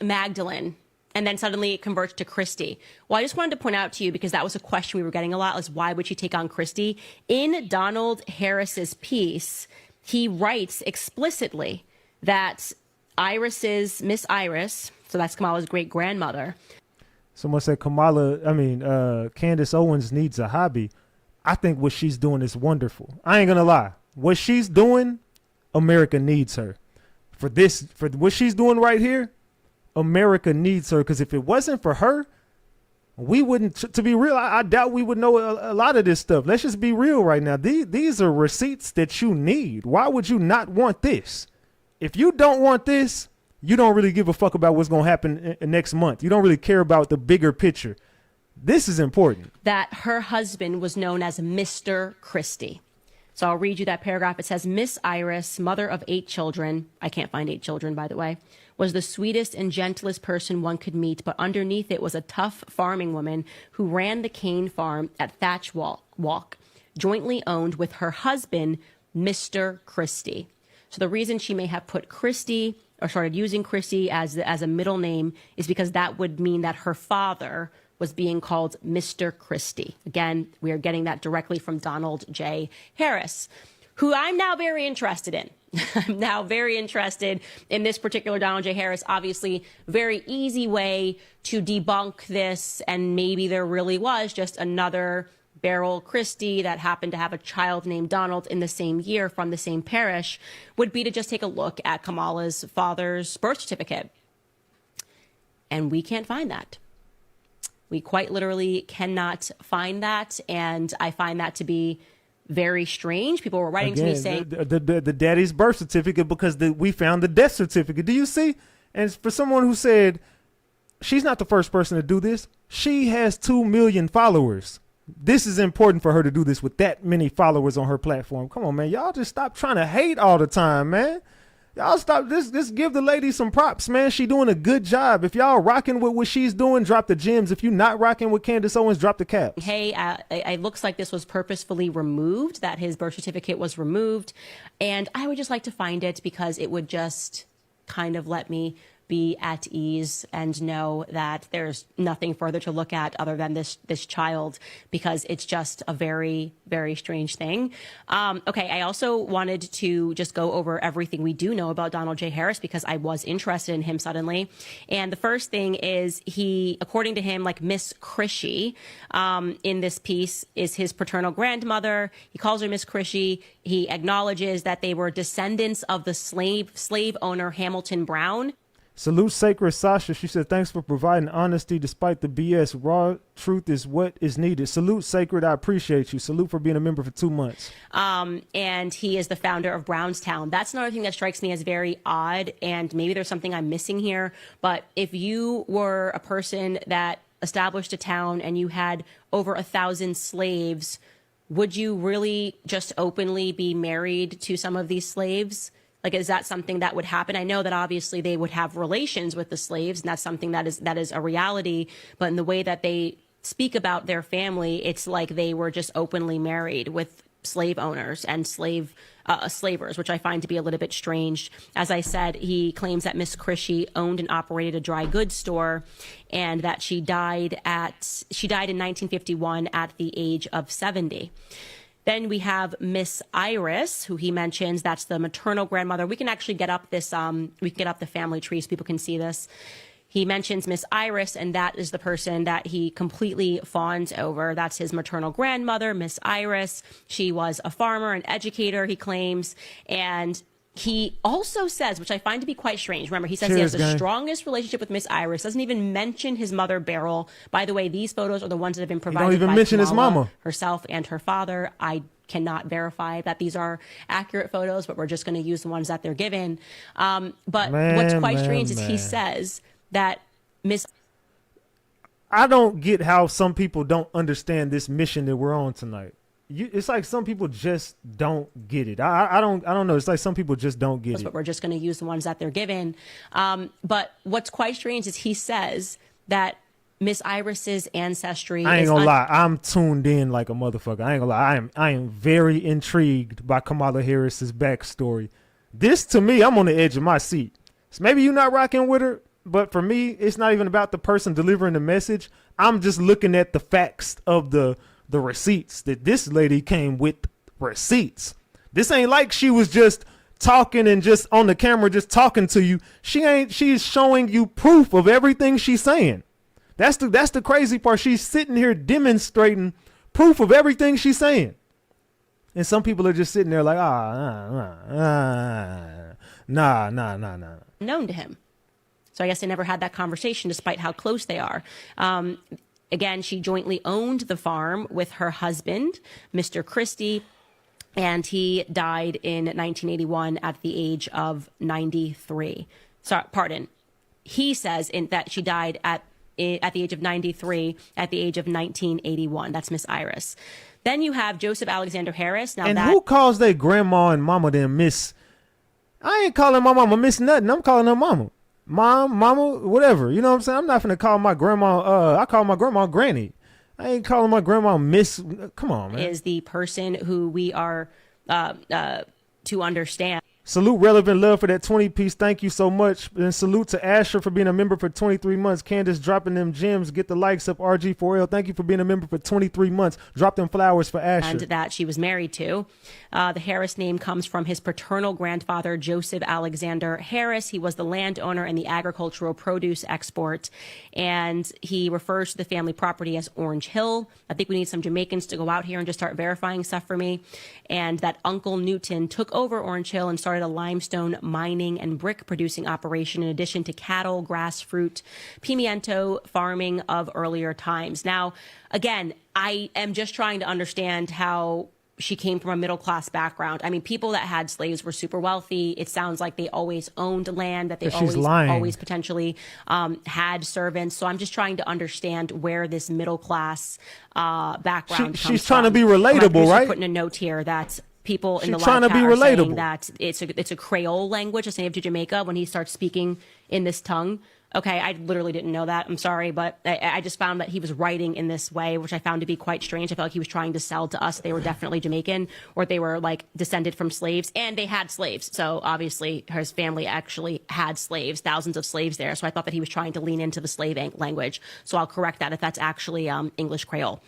Speaker 4: Magdalene, and then suddenly it converts to Christy. Well, I just wanted to point out to you, because that was a question we were getting a lot, is why would she take on Christy? In Donald Harris's piece, he writes explicitly that Miss Iris, so that's Kamala's great-grandmother.
Speaker 1: Someone said Candace Owens needs a hobby. I think what she's doing is wonderful. I ain't gonna lie. What she's doing, America needs her. For what she's doing right here, America needs her. Because if it wasn't for her, we wouldn't, to be real, I doubt we would know a lot of this stuff. Let's just be real right now. These are receipts that you need. Why would you not want this? If you don't want this, you don't really give a fuck about what's going to happen next month. You don't really care about the bigger picture. This is important.
Speaker 4: That her husband was known as Mr. Christie. So I'll read you that paragraph. It says, Miss Iris, mother of 8 children, I can't find 8 children, by the way, was the sweetest and gentlest person one could meet, but underneath it was a tough farming woman who ran the cane farm at Thatch Walk, jointly owned with her husband, Mr. Christie. So the reason she may have put Christie or started using Christie as a middle name is because that would mean that her father was being called Mr. Christie. Again, we are getting that directly from Donald J. Harris, who I'm now very interested in. I'm now very interested in this particular Donald J. Harris. Obviously, very easy way to debunk this, and maybe there really was just another Beryl Christie that happened to have a child named Donald in the same year from the same parish, would be to just take a look at Kamala's father's birth certificate. And we can't find that. We quite literally cannot find that, and I find that to be very strange. People were writing to me saying
Speaker 1: the daddy's birth certificate, because we found the death certificate. Do you see? And for someone who said she's not the first person to do this, she has 2 million followers. This is important for her to do this with that many followers on her platform. Come on, man. Y'all just stop trying to hate all the time, man. Y'all stop. Just give the lady some props, man. She doing a good job. If y'all rocking with what she's doing, drop the gems. If you not rocking with Candace Owens, drop the caps.
Speaker 4: Hey, it looks like this was purposefully removed, that his birth certificate was removed. And I would just like to find it, because it would just kind of let me be at ease and know that there's nothing further to look at other than this child, because it's just a very, very strange thing. Okay, I also wanted to just go over everything we do know about Donald J. Harris, because I was interested in him suddenly. And the first thing is, he, according to him, like Miss Christie in this piece, is his paternal grandmother. He calls her Miss Christie. He acknowledges that they were descendants of the slave owner Hamilton Brown.
Speaker 1: Salute Sacred Sasha. She said, thanks for providing honesty despite the BS. Raw truth is what is needed. Salute Sacred. I appreciate you. Salute for being a member for 2 months.
Speaker 4: And he is the founder of Brownstown. That's another thing that strikes me as very odd, and maybe there's something I'm missing here. But if you were a person that established a town and you had over 1,000 slaves, would you really just openly be married to some of these slaves? Like, is that something that would happen? I know that obviously they would have relations with the slaves, and that's something that is a reality. But in the way that they speak about their family, it's like they were just openly married with slave owners and slavers, which I find to be a little bit strange. As I said, he claims that Miss Christie owned and operated a dry goods store, and that she died in 1951 at the age of 70. Then we have Miss Iris, who he mentions. That's the maternal grandmother. We can actually get up this, we can get up the family tree so people can see this. He mentions Miss Iris, and that is the person that he completely fawns over. That's his maternal grandmother, Miss Iris. She was a farmer, an educator, he claims. And he also says, which I find to be quite strange, remember, he says he has the strongest relationship with Miss Iris, doesn't even mention his mother, Beryl. By the way, these photos are the ones that have been provided by
Speaker 1: don't even mention his mama
Speaker 4: herself and her father. I cannot verify that these are accurate photos, but we're just going to use the ones that they're given. But what's quite strange is he says that Miss...
Speaker 1: I don't get how some people don't understand this mission that we're on tonight. It's like some people just don't get it. I don't know. It's like some people just don't get it.
Speaker 4: But we're just going to use the ones that they're given. But what's quite strange is he says that Miss Iris's ancestry.
Speaker 1: I ain't gonna lie, I'm tuned in like a motherfucker. I ain't gonna lie, I am very intrigued by Kamala Harris's backstory. This, to me, I'm on the edge of my seat. So maybe you're not rocking with her, but for me, it's not even about the person delivering the message. I'm just looking at the facts of the receipts, that this lady came with receipts. This ain't like she was just talking and just on the camera just talking to you. She's showing you proof of everything she's saying. That's the crazy part. She's sitting here demonstrating proof of everything she's saying. And some people are just sitting there like, nah.
Speaker 4: Known to him. So I guess they never had that conversation despite how close they are. Again, she jointly owned the farm with her husband, Mr. Christie, and he died in 1981 at the age of 93. He says that she died at the age of 93 at the age of 1981. That's Miss Iris. Then you have Joseph Alexander Harris. Now,
Speaker 1: and who calls their grandma and mama then Miss? I ain't calling my mama Miss nothing. I'm calling her mama. Mama, whatever. You know what I'm saying? I'm not finna call my grandma, I call my grandma Granny. I ain't calling my grandma Miss. Come on, man.
Speaker 4: Is the person who we are to understand.
Speaker 1: Salute Relevant Love for that 20-piece. Thank you so much. And salute to Asher for being a member for 23 months. Candace dropping them gems. Get the likes up. RG4L. Thank you for being a member for 23 months. Drop them flowers for Asher.
Speaker 4: And that she was married to. The Harris name comes from his paternal grandfather, Joseph Alexander Harris. He was the landowner and the agricultural produce export. And he refers to the family property as Orange Hill. I think we need some Jamaicans to go out here and just start verifying stuff for me. And that Uncle Newton took over Orange Hill and started a limestone mining and brick producing operation in addition to cattle, grass, fruit, pimiento farming of earlier times. Now, again, I am just trying to understand how she came from a middle class background. I mean, people that had slaves were super wealthy. It sounds like they always owned land, that they always potentially had servants. So I'm just trying to understand where this middle class background comes from.
Speaker 1: She's trying to be relatable, right?
Speaker 4: Putting a note here that people in the
Speaker 1: trying
Speaker 4: live
Speaker 1: to be
Speaker 4: chat are saying
Speaker 1: relatable.
Speaker 4: that it's a Creole language, it's native to Jamaica when he starts speaking in this tongue. Okay, I literally didn't know that. I'm sorry, but I just found that he was writing in this way, which I found to be quite strange. I felt like he was trying to sell to us they were definitely Jamaican or they were like descended from slaves, and they had slaves. So obviously his family actually had slaves, thousands of slaves there. So I thought that he was trying to lean into the slave language. So I'll correct that if that's actually English Creole.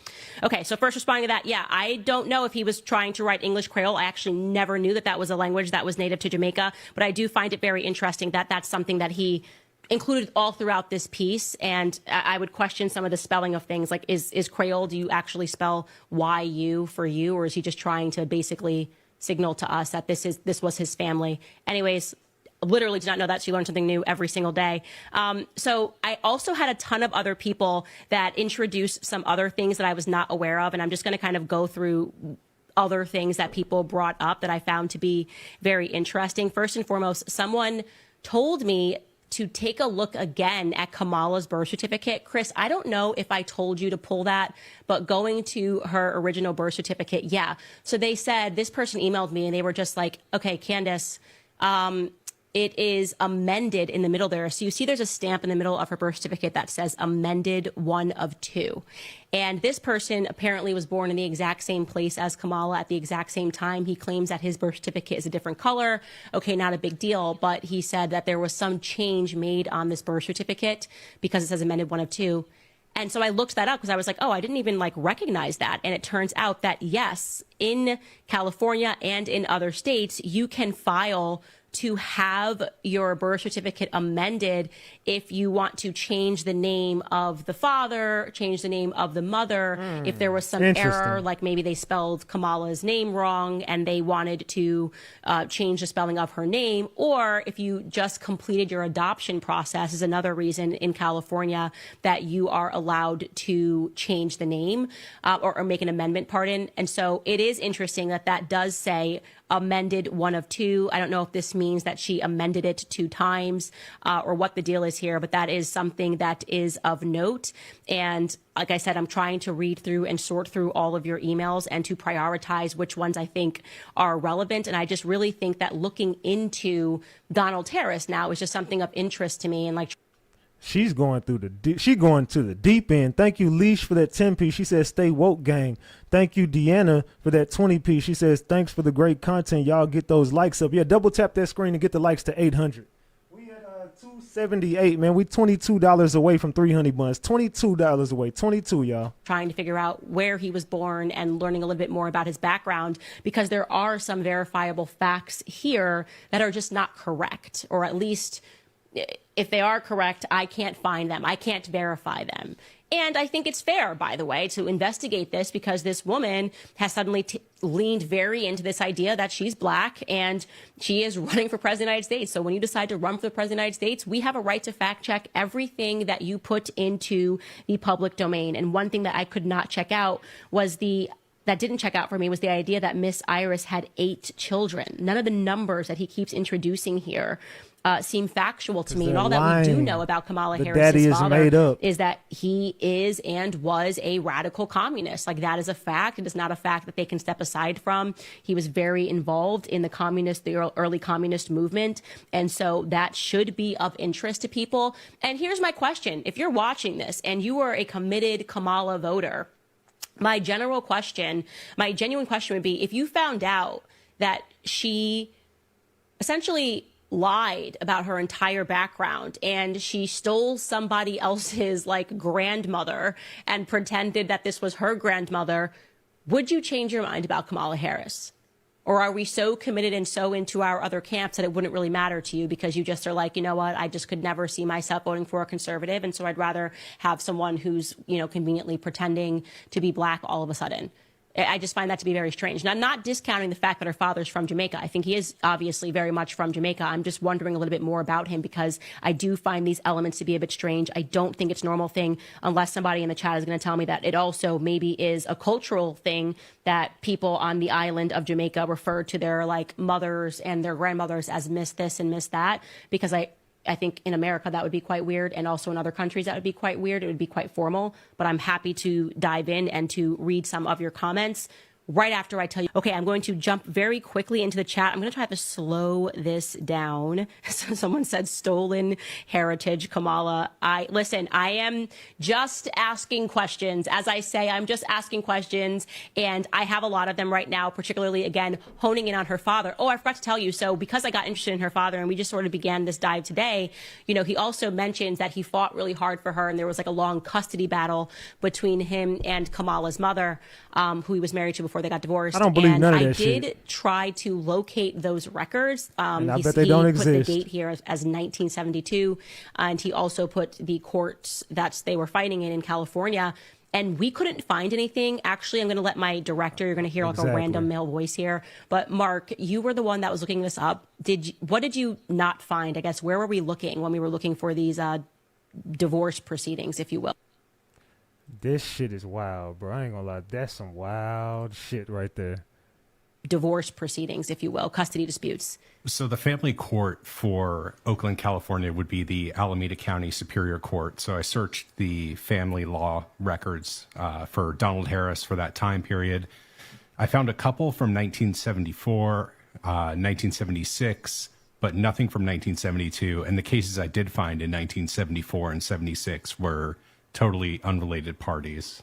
Speaker 4: Okay, so first responding to that, yeah, I don't know if he was trying to write English Creole. I actually never knew that that was a language that was native to Jamaica, but I do find it very interesting that that's something that he included all throughout this piece. And I would question some of the spelling of things like, is Creole, do you actually spell Y-U for you? Or is he just trying to basically signal to us that this was his family? Anyways, literally did not know that. She learned something new every single day. So I also had a ton of other people that introduced some other things that I was not aware of. And I'm just going to kind of go through other things that people brought up that I found to be very interesting. First and foremost, someone told me to take a look again at Kamala's birth certificate. Chris, I don't know if I told you to pull that, but going to her original birth certificate, yeah. So they said, this person emailed me and they were just like, okay, Candace, it is amended in the middle there. So you see there's a stamp in the middle of her birth certificate that says amended 1 of 2. And this person apparently was born in the exact same place as Kamala at the exact same time. He claims that his birth certificate is a different color. Okay, not a big deal. But he said that there was some change made on this birth certificate because it says amended 1 of 2. And so I looked that up because I was like, oh, I didn't even recognize that. And it turns out that, yes, in California and in other states, you can file to have your birth certificate amended if you want to change the name of the father, change the name of the mother, if there was some error, like maybe they spelled Kamala's name wrong and they wanted to change the spelling of her name, or if you just completed your adoption process is another reason in California that you are allowed to change the name or make an amendment, pardon. And so it is interesting that that does say amended 1 of 2. I don't know if this means that she amended it 2 times or what the deal is here, but that is something that is of note. And like I said, I'm trying to read through and sort through all of your emails and to prioritize which ones I think are relevant. And I just really think that looking into Donald Harris now is just something of interest to me. And
Speaker 1: She's going through she going to the deep end. Thank you, Leash, for that 10-piece. She says, stay woke, gang. Thank you, Deanna, for that 20-piece. She says, thanks for the great content. Y'all get those likes up. Yeah, double tap that screen and get the likes to 800. We at 278, man. We $22 away from 300 buns. $22 away. 22, y'all.
Speaker 4: Trying to figure out where he was born and learning a little bit more about his background, because there are some verifiable facts here that are just not correct, or at least if they are correct, I can't find them. I can't verify them. And I think it's fair, by the way, to investigate this, because this woman has suddenly leaned very into this idea that she's black and she is running for president of the United States. So when you decide to run for the president of the United States, we have a right to fact check everything that you put into the public domain. And one thing that I could not check out was that didn't check out for me was the idea that Miss Iris had 8 children. None of the numbers that he keeps introducing here seem factual to me. And all that we do know about Kamala Harris's father is that he is and was a radical communist. Like, that is a fact. It is not a fact that they can step aside from. He was very involved in the early communist movement. And so that should be of interest to people. And here's my question. If you're watching this and you are a committed Kamala voter, my genuine question would be, if you found out that she essentially lied about her entire background and she stole somebody else's grandmother and pretended that this was her grandmother, would you change your mind about Kamala Harris? Or are we so committed and so into our other camps that it wouldn't really matter to you because you just are like, you know what, I just could never see myself voting for a conservative, and so I'd rather have someone who's, conveniently pretending to be black all of a sudden? I just find that to be very strange. Now, not discounting the fact that her father's from Jamaica. I think he is obviously very much from Jamaica. I'm just wondering a little bit more about him, because I do find these elements to be a bit strange. I don't think it's a normal thing, unless somebody in the chat is going to tell me that it also maybe is a cultural thing that people on the island of Jamaica refer to their mothers and their grandmothers as Miss this and Miss that, because I think in America that would be quite weird, and also in other countries that would be quite weird. It would be quite formal, but I'm happy to dive in and to read some of your comments right after I tell you. Okay, I'm going to jump very quickly into the chat. I'm going to try to slow this down. So someone said stolen heritage, Kamala. I am just asking questions. As I say, I'm just asking questions, and I have a lot of them right now, particularly, again, honing in on her father. Oh, I forgot to tell you. So because I got interested in her father and we just sort of began this dive today, he also mentions that he fought really hard for her, and there was a long custody battle between him and Kamala's mother, who he was married to before they got divorced.
Speaker 1: I don't believe none of that shit.
Speaker 4: I did try to locate those records.
Speaker 1: And I bet they don't exist.
Speaker 4: He put the date here as 1972, and he also put the courts that they were fighting in California. And we couldn't find anything. Actually, I'm going to let my director, you're going to hear a random male voice here. But Mark, you were the one that was looking this up. What did you not find? I guess, where were we looking when we were looking for these divorce proceedings, if you will?
Speaker 1: This shit is wild, bro. I ain't gonna lie. That's some wild shit right there.
Speaker 4: Divorce proceedings, if you will, custody disputes.
Speaker 16: So the family court for Oakland, California would be the Alameda County Superior Court. So I searched the family law records for Donald Harris for that time period. I found a couple from 1974, 1976, but nothing from 1972. And the cases I did find in 1974 and 76 were totally unrelated parties.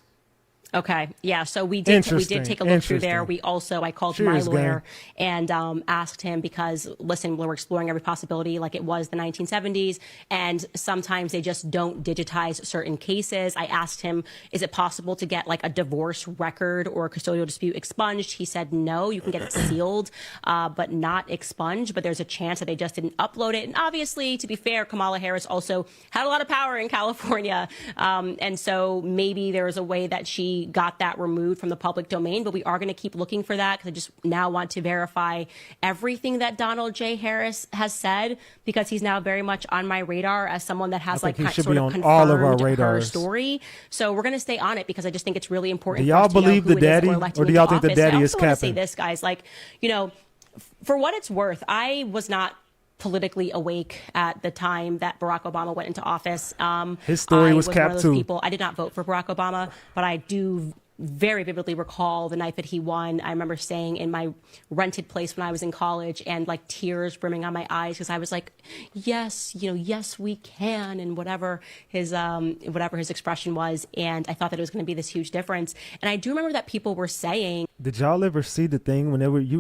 Speaker 4: Okay. Yeah. So we did take a look through there. We also, I called my lawyer and asked him, because, listen, we're exploring every possibility, like it was the 1970s, and sometimes they just don't digitize certain cases. I asked him, is it possible to get a divorce record or a custodial dispute expunged? He said, no, you can get it sealed, but not expunged. But there's a chance that they just didn't upload it. And obviously, to be fair, Kamala Harris also had a lot of power in California. And so maybe there was a way that she got that removed from the public domain, but we are going to keep looking for that, because I just now want to verify everything that Donald J. Harris has said, because he's now very much on my radar as someone that has sort of confirmed her story. So we're going to stay on it, because I just think it's really important.
Speaker 1: Do y'all believe the daddy, or do y'all think the daddy is capping? I also want to say this, guys, for what it's worth, I was not politically awake at the time that Barack Obama went into office. His story was capped too.
Speaker 4: I did not vote for Barack Obama, but I do very vividly recall the night that he won. I remember staying in my rented place when I was in college and like tears brimming on my eyes because I was like, yes, yes, we can, and whatever his expression was. And I thought that it was going to be this huge difference. And I do remember that people were saying,
Speaker 1: did y'all ever see the thing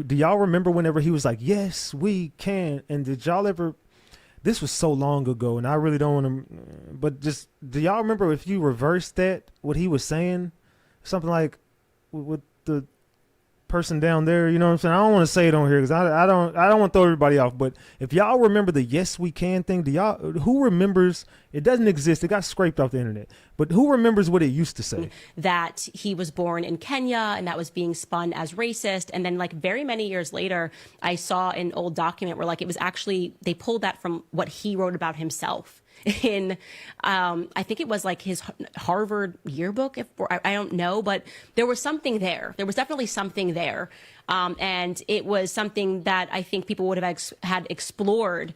Speaker 1: do y'all remember whenever he was like, yes, we can? And did y'all ever, this was so long ago and I really don't want to, but just, do y'all remember if you reverse that, what he was saying? Something like with the person down there, you know what I'm saying? I don't want to say it on here because I don't want to throw everybody off. But if y'all remember the "yes we can" thing, who remembers? It doesn't exist. It got scraped off the internet. But who remembers what it used to say?
Speaker 4: That he was born in Kenya and that was being spun as racist. And then like very many years later, I saw an old document where like it was actually, they pulled that from what he wrote about himself in I think it was like his Harvard yearbook, I don't know, but there was something there. There was definitely something there. And it was something that I think people would have had explored,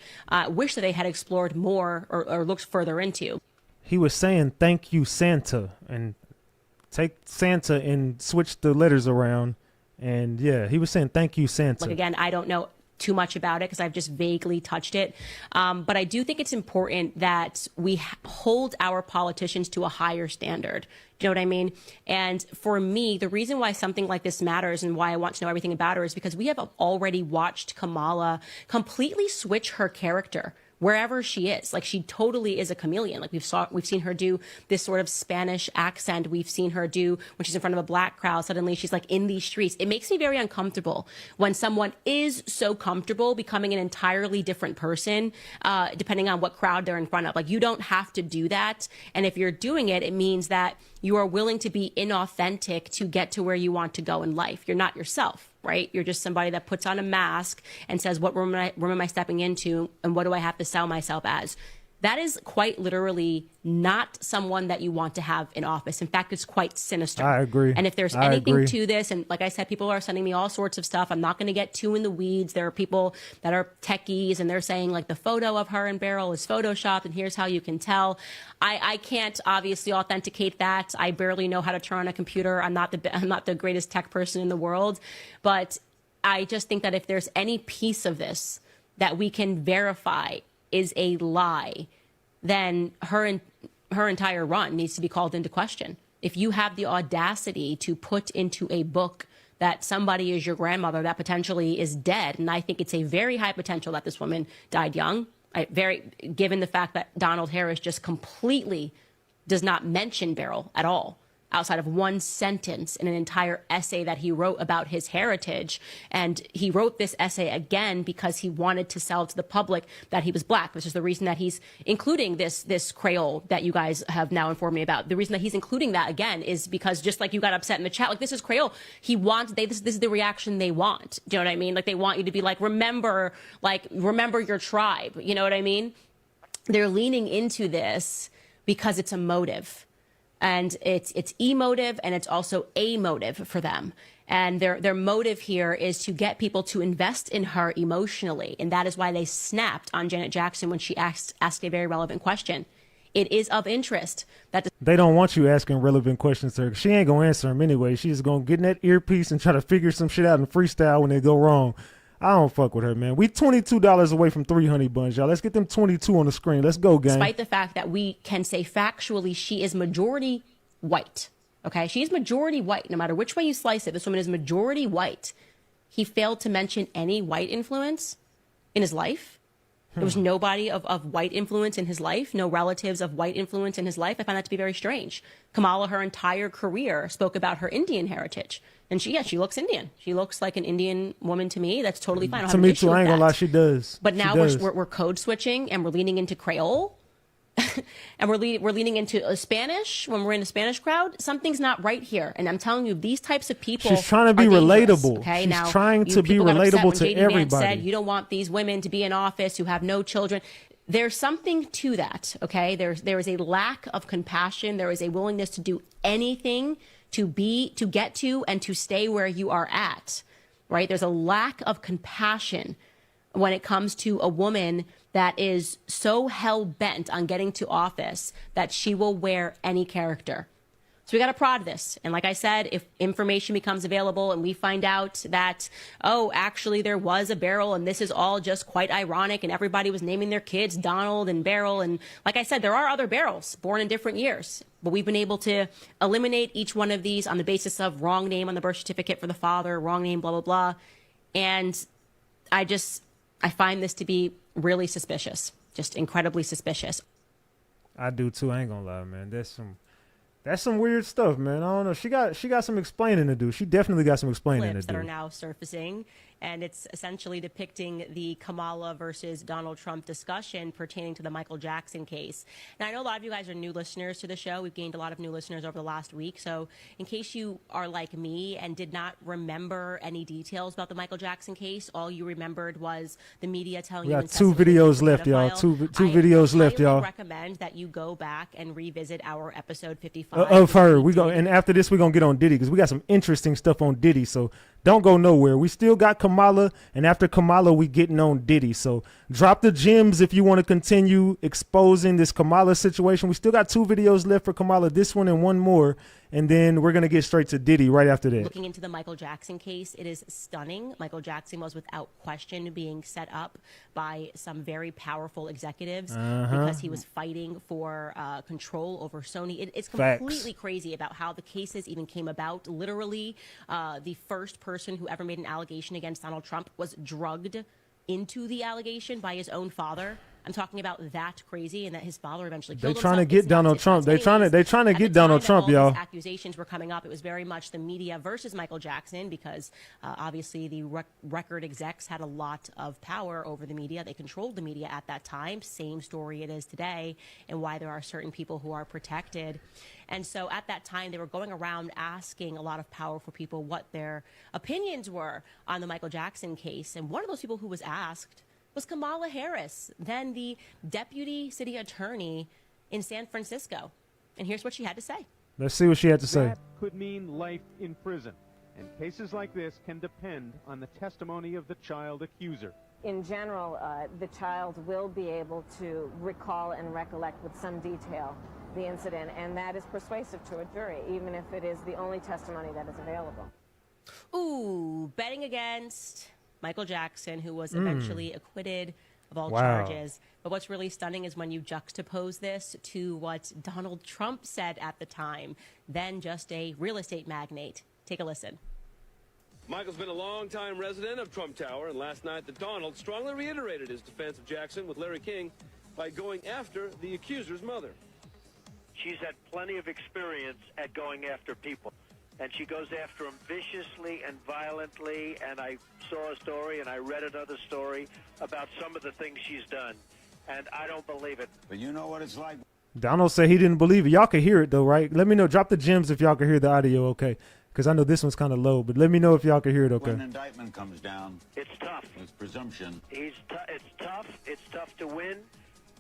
Speaker 4: wish that they had explored more or looked further into.
Speaker 1: He was saying, thank you, Santa, and take Santa and switch the letters around. And yeah, he was saying, thank you, Santa.
Speaker 4: Like, again, I don't know too much about it because I've just vaguely touched it. But I do think it's important that we hold our politicians to a higher standard. Do you know what I mean? And for me, the reason why something like this matters and why I want to know everything about her is because we have already watched Kamala completely switch her character wherever she is. Like, she totally is a chameleon. Like, we've seen her do this sort of Spanish accent. We've seen her do when she's in front of a black crowd. Suddenly she's like in these streets. It makes me very uncomfortable when someone is so comfortable becoming an entirely different person, depending on what crowd they're in front of. Like, you don't have to do that. And if you're doing it, it means that you are willing to be inauthentic to get to where you want to go in life. You're not yourself, right? You're just somebody that puts on a mask and says, what room am I stepping into and what do I have to sell myself as? That is quite literally not someone that you want to have in office. In fact, it's quite sinister.
Speaker 1: I agree.
Speaker 4: And if there's anything to this, and like I said, people are sending me all sorts of stuff. I'm not going to get too in the weeds. There are people that are techies and they're saying like the photo of her and Beryl is photoshopped and here's how you can tell. I can't obviously authenticate that. I barely know how to turn on a computer. I'm not the greatest tech person in the world, but I just think that if there's any piece of this that we can verify is a lie, then her entire run needs to be called into question. If you have the audacity to put into a book that somebody is your grandmother that potentially is dead, and I think it's a very high potential that this woman died young, given the fact that Donald Harris just completely does not mention Beryl at all, outside of one sentence in an entire essay that he wrote about his heritage. And he wrote this essay again because he wanted to sell to the public that he was black, which is the reason that he's including this Creole that you guys have now informed me about. The reason that he's including that again is because, just like you got upset in the chat, like, this is Creole. This is the reaction they want. Do you know what I mean? Like, they want you to be like, remember your tribe. You know what I mean? They're leaning into this because it's a motive. And it's emotive and it's also a motive for them. And their motive here is to get people to invest in her emotionally. And that is why they snapped on Janet Jackson when she asked a very relevant question. It is of interest that
Speaker 1: they don't want you asking relevant questions to her. She ain't going to answer them anyway. She's going to get in that earpiece and try to figure some shit out and freestyle when they go wrong. I don't fuck with her, man. We $22 away from 3 honey buns, y'all. Let's get them 22 on the screen. Let's go, gang.
Speaker 4: Despite the fact that we can say factually she is majority white, okay? She's majority white. No matter which way you slice it, this woman is majority white. He failed to mention any white influence in his life. There was nobody of white influence in his life, no relatives of white influence in his life. I find that to be very strange. Kamala, her entire career, spoke about her Indian heritage. And she looks Indian. She looks like an Indian woman to me. That's totally fine.
Speaker 1: To me too, I ain't gonna lie, she does.
Speaker 4: But now we're code switching and we're leaning into Creole. And we're leaning into Spanish when we're in a Spanish crowd. Something's not right here. And I'm telling you, these types of people
Speaker 1: She's trying to be relatable.
Speaker 4: Okay?
Speaker 1: She's
Speaker 4: now,
Speaker 1: trying to be relatable to everybody.
Speaker 4: Said, you don't want these women to be in office who have no children. There's something to that, okay? There is a lack of compassion. There is a willingness to do anything to get to and to stay where you are at, right? There's a lack of compassion when it comes to a woman that is so hell-bent on getting to office that she will wear any character. So we got to prod this. And like I said, if information becomes available and we find out that, oh, actually there was a Beryl and this is all just quite ironic and everybody was naming their kids Donald and Beryl. And like I said, there are other Beryls born in different years. But we've been able to eliminate each one of these on the basis of wrong name on the birth certificate for the father, wrong name, blah, blah, blah. And I find this to be really suspicious, just incredibly suspicious.
Speaker 1: I do too. I ain't gonna lie, man. That's some weird stuff, man. I don't know. She got some explaining to do. She definitely got some explaining to
Speaker 4: Clips
Speaker 1: do.
Speaker 4: that are now surfacing, and it's essentially depicting the Kamala versus Donald Trump discussion pertaining to the Michael Jackson case. Now, I know a lot of you guys are new listeners to the show. We've gained a lot of new listeners over the last week. So in case you are like me and did not remember any details about the Michael Jackson case, all you remembered was the media telling
Speaker 1: We
Speaker 4: you
Speaker 1: got two videos left, y'all. Two videos left, y'all.
Speaker 4: I recommend that you go back and revisit our episode 55.
Speaker 1: Of her. And after this, we're going to get on Diddy because we got some interesting stuff on Diddy. So don't go nowhere. We still got Kamala, and after Kamala, we getting on Diddy. So drop the gems if you want to continue exposing this Kamala situation. We still got 2 videos left for Kamala, this one and one more, and then we're going to get straight to Diddy right after that.
Speaker 4: Looking into the Michael Jackson case, it is stunning. Michael Jackson was without question being set up by some very powerful executives because he was fighting for control over Sony. It's completely crazy about how the cases even came about. Literally, the first person who ever made an allegation against Donald Trump was drugged into the allegation by his own father. I'm talking about that crazy, and that his father eventually killed himself.
Speaker 1: They're trying to get Donald Trump. They're trying to get Donald Trump, y'all.
Speaker 4: Accusations were coming up. It was very much the media versus Michael Jackson because obviously the record execs had a lot of power over the media. They controlled the media at that time. Same story it is today, and why there are certain people who are protected. And so at that time, they were going around asking a lot of powerful people what their opinions were on the Michael Jackson case. And one of those people who was asked was Kamala Harris, then the deputy city attorney in San Francisco. And here's what she had to say.
Speaker 1: Let's see what she had to say.
Speaker 17: That could mean life in prison. And cases like this can depend on the testimony of the child accuser.
Speaker 10: In general, the child will be able to recall and recollect with some detail the incident, and that is persuasive to a jury, even if it is the only testimony that is available.
Speaker 4: Ooh, betting against Michael Jackson, who was eventually acquitted of all charges. But what's really stunning is when you juxtapose this to what Donald Trump said at the time, then just a real estate magnate. Take a listen.
Speaker 18: Michael's been a long-time resident of Trump Tower, and last night the Donald strongly reiterated his defense of Jackson with Larry King by going after the accuser's mother.
Speaker 19: She's had plenty of experience at going after people. And she goes after him viciously and violently, and I saw a story and I read another story about some of the things she's done, and I don't believe it.
Speaker 20: But you know what it's like.
Speaker 1: Donald said he didn't believe it. Y'all can hear it, though, right? Let me know. Drop the gems if y'all can hear the audio, okay? Because I know this one's kind of low, but let me know if y'all can hear it, okay?
Speaker 20: When an indictment comes down,
Speaker 19: it's tough.
Speaker 20: It's presumption.
Speaker 19: It's tough. It's tough to win,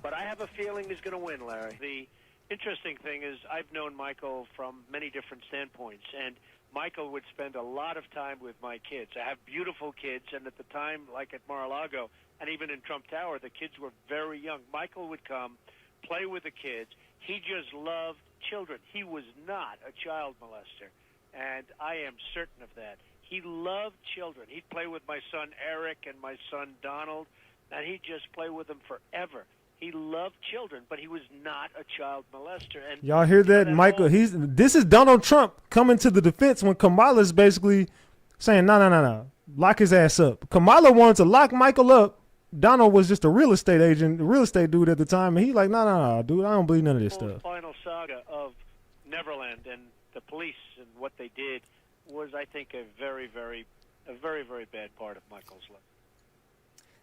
Speaker 19: but I have a feeling he's going to win, Larry. The interesting thing is I've known Michael from many different standpoints, and Michael would spend a lot of time with my kids. I have beautiful kids, and at the time, like at Mar-a-Lago, and even in Trump Tower, the kids were very young. Michael would come, play with the kids. He just loved children. He was not a child molester, and I am certain of that. He loved children. He'd play with my son Eric and my son Donald, and he'd just play with them forever. He loved children, but he was not a child molester. And
Speaker 1: y'all hear that, Michael? This is Donald Trump coming to the defense when Kamala's basically saying, no, lock his ass up. Kamala wanted to lock Michael up. Donald was just a real estate agent, a real estate dude at the time, and he's like, no, dude, I don't believe none of this stuff.
Speaker 19: The final saga of Neverland and the police and what they did was, I think, a very, very bad part of Michael's life.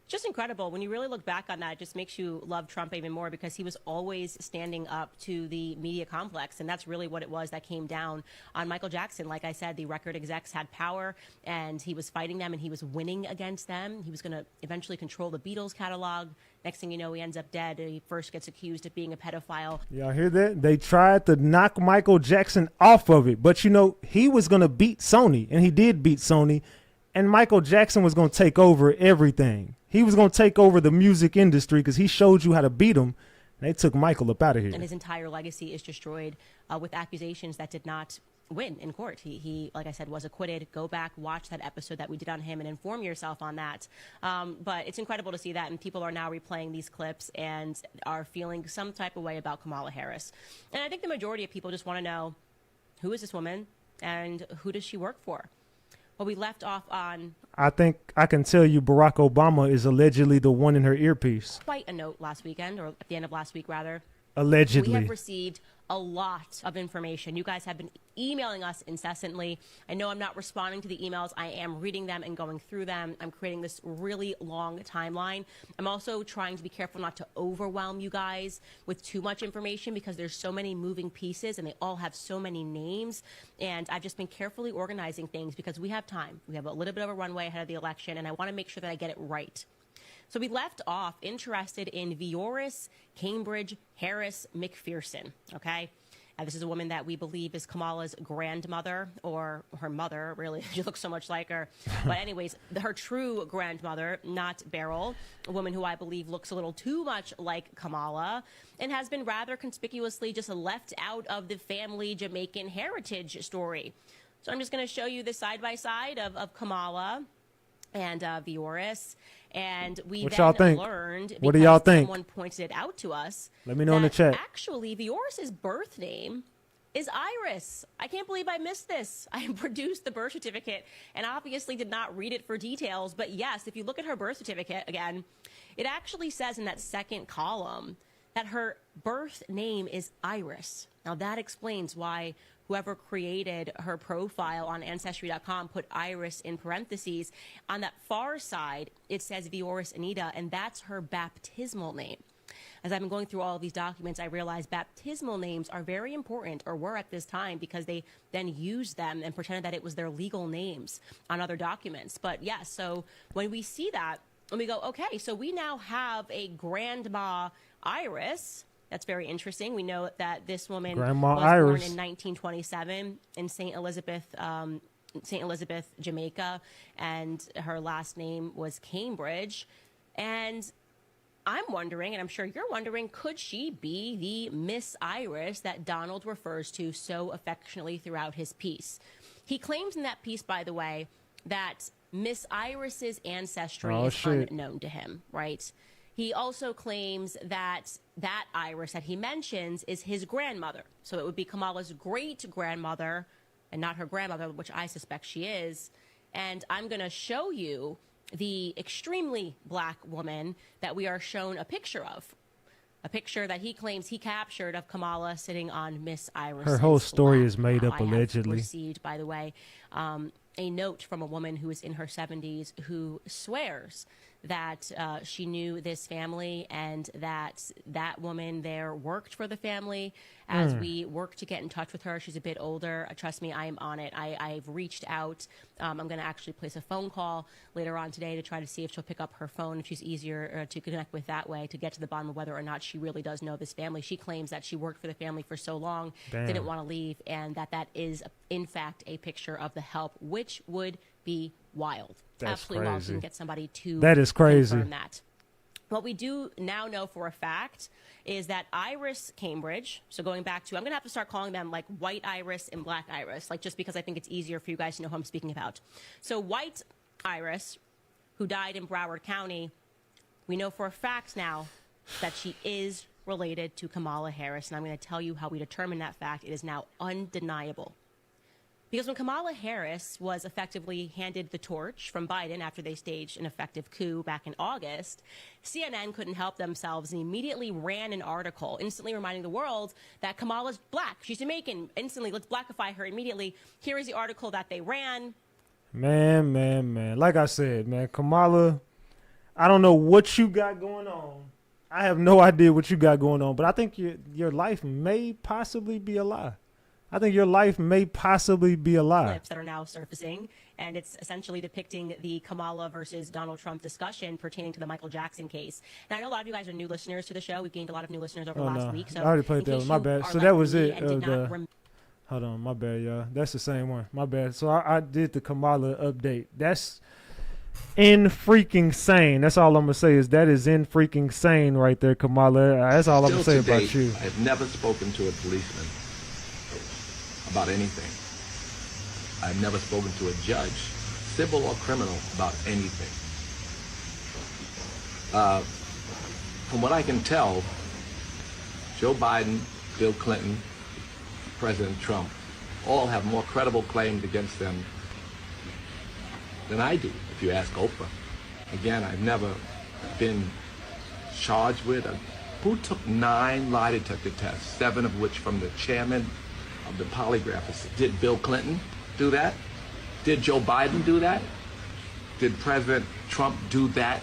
Speaker 4: Just incredible. When you really look back on that, it just makes you love Trump even more because he was always standing up to the media complex. And that's really what it was that came down on Michael Jackson. Like I said, the record execs had power and he was fighting them and he was winning against them. He was going to eventually control the Beatles catalog. Next thing you know, he ends up dead. He first gets accused of being a pedophile.
Speaker 1: Y'all hear that? They tried to knock Michael Jackson off of it. But, you know, he was going to beat Sony, and he did beat Sony. And Michael Jackson was going to take over everything. He was going to take over the music industry because he showed you how to beat him. They took Michael up out of here.
Speaker 4: And his entire legacy is destroyed with accusations that did not win in court. He, like I said, was acquitted. Go back, watch that episode that we did on him and inform yourself on that. But it's incredible to see that, and people are now replaying these clips and are feeling some type of way about Kamala Harris. And I think the majority of people just want to know, who is this woman and who does she work for? Well, we left off on...
Speaker 1: I think I can tell you Barack Obama is allegedly the one in her earpiece.
Speaker 4: Quite a note last weekend, or at the end of last week, rather.
Speaker 1: Allegedly.
Speaker 4: We have received a lot of information. You guys have been emailing us incessantly. I know I'm not responding to the emails. I am reading them and going through them. I'm creating this really long timeline. I'm also trying to be careful not to overwhelm you guys with too much information because there's so many moving pieces and they all have so many names. And I've just been carefully organizing things because we have time. We have a little bit of a runway ahead of the election, and I want to make sure that I get it right. So we left off interested in Vioris Cambridge Harris McPherson, okay? This is a woman that we believe is Kamala's grandmother, or her mother, really. She looks so much like her. But anyways, her true grandmother, not Beryl, a woman who I believe looks a little too much like Kamala and has been rather conspicuously just left out of the family Jamaican heritage story. So I'm just going to show you the side-by-side of Kamala and Vioris. And we
Speaker 1: what
Speaker 4: then
Speaker 1: y'all think?
Speaker 4: learned,
Speaker 1: What do y'all
Speaker 4: because
Speaker 1: think?
Speaker 4: someone pointed it out to us,
Speaker 1: Let me know in the
Speaker 4: that
Speaker 1: chat.
Speaker 4: actually Vioris's birth name is Iris. I can't believe I missed this. I produced the birth certificate and obviously did not read it for details. But yes, if you look at her birth certificate again, it actually says in that second column that her birth name is Iris. Now that explains why whoever created her profile on Ancestry.com put Iris in parentheses. On that far side, it says Vioris Anita, and that's her baptismal name. As I've been going through all of these documents, I realized baptismal names are very important, or were at this time, because they then used them and pretended that it was their legal names on other documents. But yeah, so when we see that, and we go, okay, so we now have a grandma Iris. That's very interesting. We know that this woman
Speaker 1: Grandma
Speaker 4: was
Speaker 1: Iris.
Speaker 4: born in 1927 in St. Elizabeth, Jamaica, and her last name was Cambridge. And I'm wondering, and I'm sure you're wondering, could she be the Miss Iris that Donald refers to so affectionately throughout his piece? He claims in that piece, by the way, that Miss Iris's ancestry is unknown to him, right? He also claims that that Iris that he mentions is his grandmother. So it would be Kamala's great-grandmother and not her grandmother, which I suspect she is. And I'm going to show you the extremely black woman that we are shown a picture of. A picture that he claims he captured of Kamala sitting on Miss Iris.
Speaker 1: Her whole story is made up,
Speaker 4: I
Speaker 1: allegedly.
Speaker 4: have received, by the way, a note from a woman who is in her 70s who swears that she knew this family and that that woman there worked for the family. As we work to get in touch with her, she's a bit older. Trust me, I am on it. I've reached out. I'm going to actually place a phone call later on today to try to see if she'll pick up her phone, if she's easier to connect with that way, to get to the bottom of whether or not she really does know this family. She claims that she worked for the family for so long, didn't want to leave, and that is, in fact, a picture of the help, which would be wild.
Speaker 1: That's
Speaker 4: absolutely wild.
Speaker 1: crazy.
Speaker 4: You can get somebody to
Speaker 1: That is crazy.
Speaker 4: confirm that. What we do now know for a fact is that Iris Cambridge, so going back to, I'm going to have to start calling them like White Iris and Black Iris, like just because I think it's easier for you guys to know who I'm speaking about. So White Iris, who died in Broward County, we know for a fact now that she is related to Kamala Harris, and I'm going to tell you how we determine that fact. It is now undeniable. Because when Kamala Harris was effectively handed the torch from Biden after they staged an effective coup back in August, CNN couldn't help themselves and immediately ran an article, instantly reminding the world that Kamala's black. She's Jamaican. Instantly, let's blackify her immediately. Here is the article that they ran.
Speaker 1: Man. Like I said, man, Kamala, I don't know what you got going on. I have no idea what you got going on, but I think your life may possibly be a lie. I think your life may possibly be a lie.
Speaker 4: Clips that are now surfacing, and it's essentially depicting the Kamala versus Donald Trump discussion pertaining to the Michael Jackson case. And I know a lot of you guys are new listeners to the show. We've gained a lot of new listeners over the last week. So
Speaker 1: I already played that one. My bad. So that was it. Hold on, my bad, y'all. That's the same one. My bad. So I did the Kamala update. in freaking sane. That's all I'm gonna say is that is in freaking sane right there, Kamala. That's all I'm gonna say about you.
Speaker 21: I've never spoken to a policeman about anything. I've never spoken to a judge, civil or criminal, about anything. From what I can tell, Joe Biden, Bill Clinton, President Trump, all have more credible claims against them than I do, if you ask Oprah. Again, I've never been charged with. Who took 9 lie detector tests, 7 of which from the chairman of the polygraph? Did Bill Clinton do that? Did Joe Biden do that? Did President Trump do that?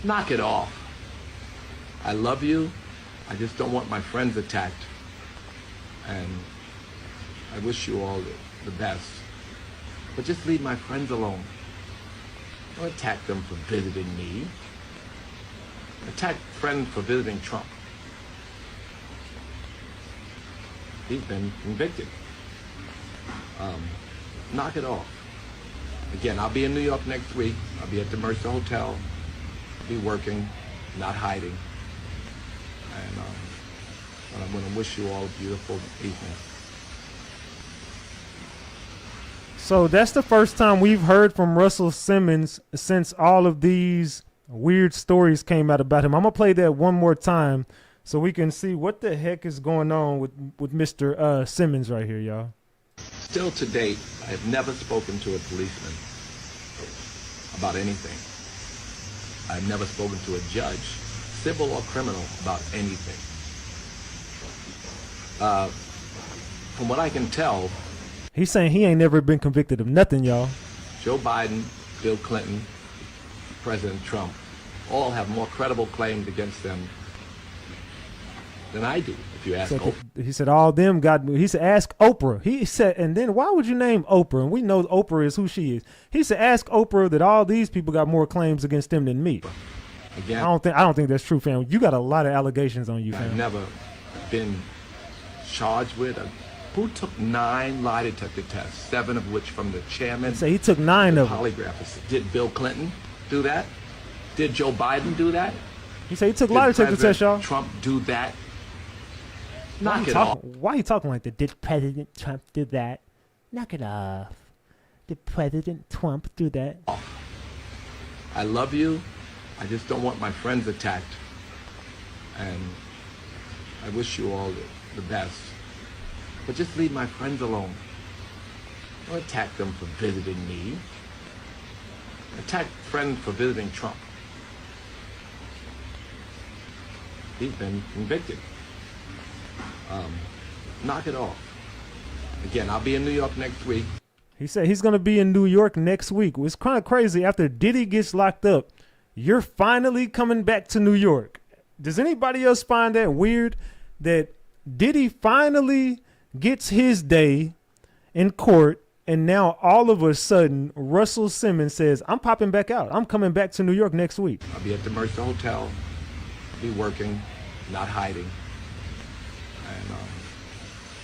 Speaker 21: Knock it off. I love you. I just don't want my friends attacked. And I wish you all the best. But just leave my friends alone. Don't attack them for visiting me. Attack friends for visiting Trump. He's been convicted. Knock it off. Again, I'll be in New York next week. I'll be at the Mercer Hotel. I'll be working, not hiding. And I'm going to wish you all a beautiful evening.
Speaker 1: So that's the first time we've heard from Russell Simmons since all of these weird stories came out about him. I'm going to play that one more time so we can see what the heck is going on with Mr. Simmons right here, y'all.
Speaker 21: Still to date, I have never spoken to a policeman about anything. I've never spoken to a judge, civil or criminal, about anything. From what I can tell,
Speaker 1: he's saying he ain't never been convicted of nothing, y'all.
Speaker 21: Joe Biden, Bill Clinton, President Trump, all have more credible claims against them than I do, if you ask Oprah.
Speaker 1: He said all them got, he said ask Oprah. He said, and then why would you name Oprah? And we know Oprah is who she is. He said ask Oprah that all these people got more claims against them than me.
Speaker 21: Again,
Speaker 1: I don't think that's true, fam. You got a lot of allegations on you, fam.
Speaker 21: I've never been charged with. Who took 9 lie detector tests, 7 of which from the chairman?
Speaker 1: Say he took 9 of them.
Speaker 21: Polygraph. Did Bill Clinton do that? Did Joe Biden do that?
Speaker 1: He said he took lie detector tests, y'all.
Speaker 21: Trump do that? Knock it
Speaker 1: off.
Speaker 21: off.
Speaker 1: Why are you talking like that? Did President Trump do that? Knock it off. Did President Trump do that?
Speaker 21: I love you. I just don't want my friends attacked. And I wish you all the best. But just leave my friends alone. Don't attack them for visiting me. Attack friends for visiting Trump. He's been convicted. Knock it off. Again, I'll be in New York next week.
Speaker 1: He said he's going to be in New York next week. It's kind of crazy. After Diddy gets locked up, you're finally coming back to New York. Does anybody else find that weird that Diddy finally gets his day in court, and now all of a sudden Russell Simmons says, I'm popping back out. I'm coming back to New York next week.
Speaker 21: I'll be at the Mercer Hotel. I'll be working, not hiding.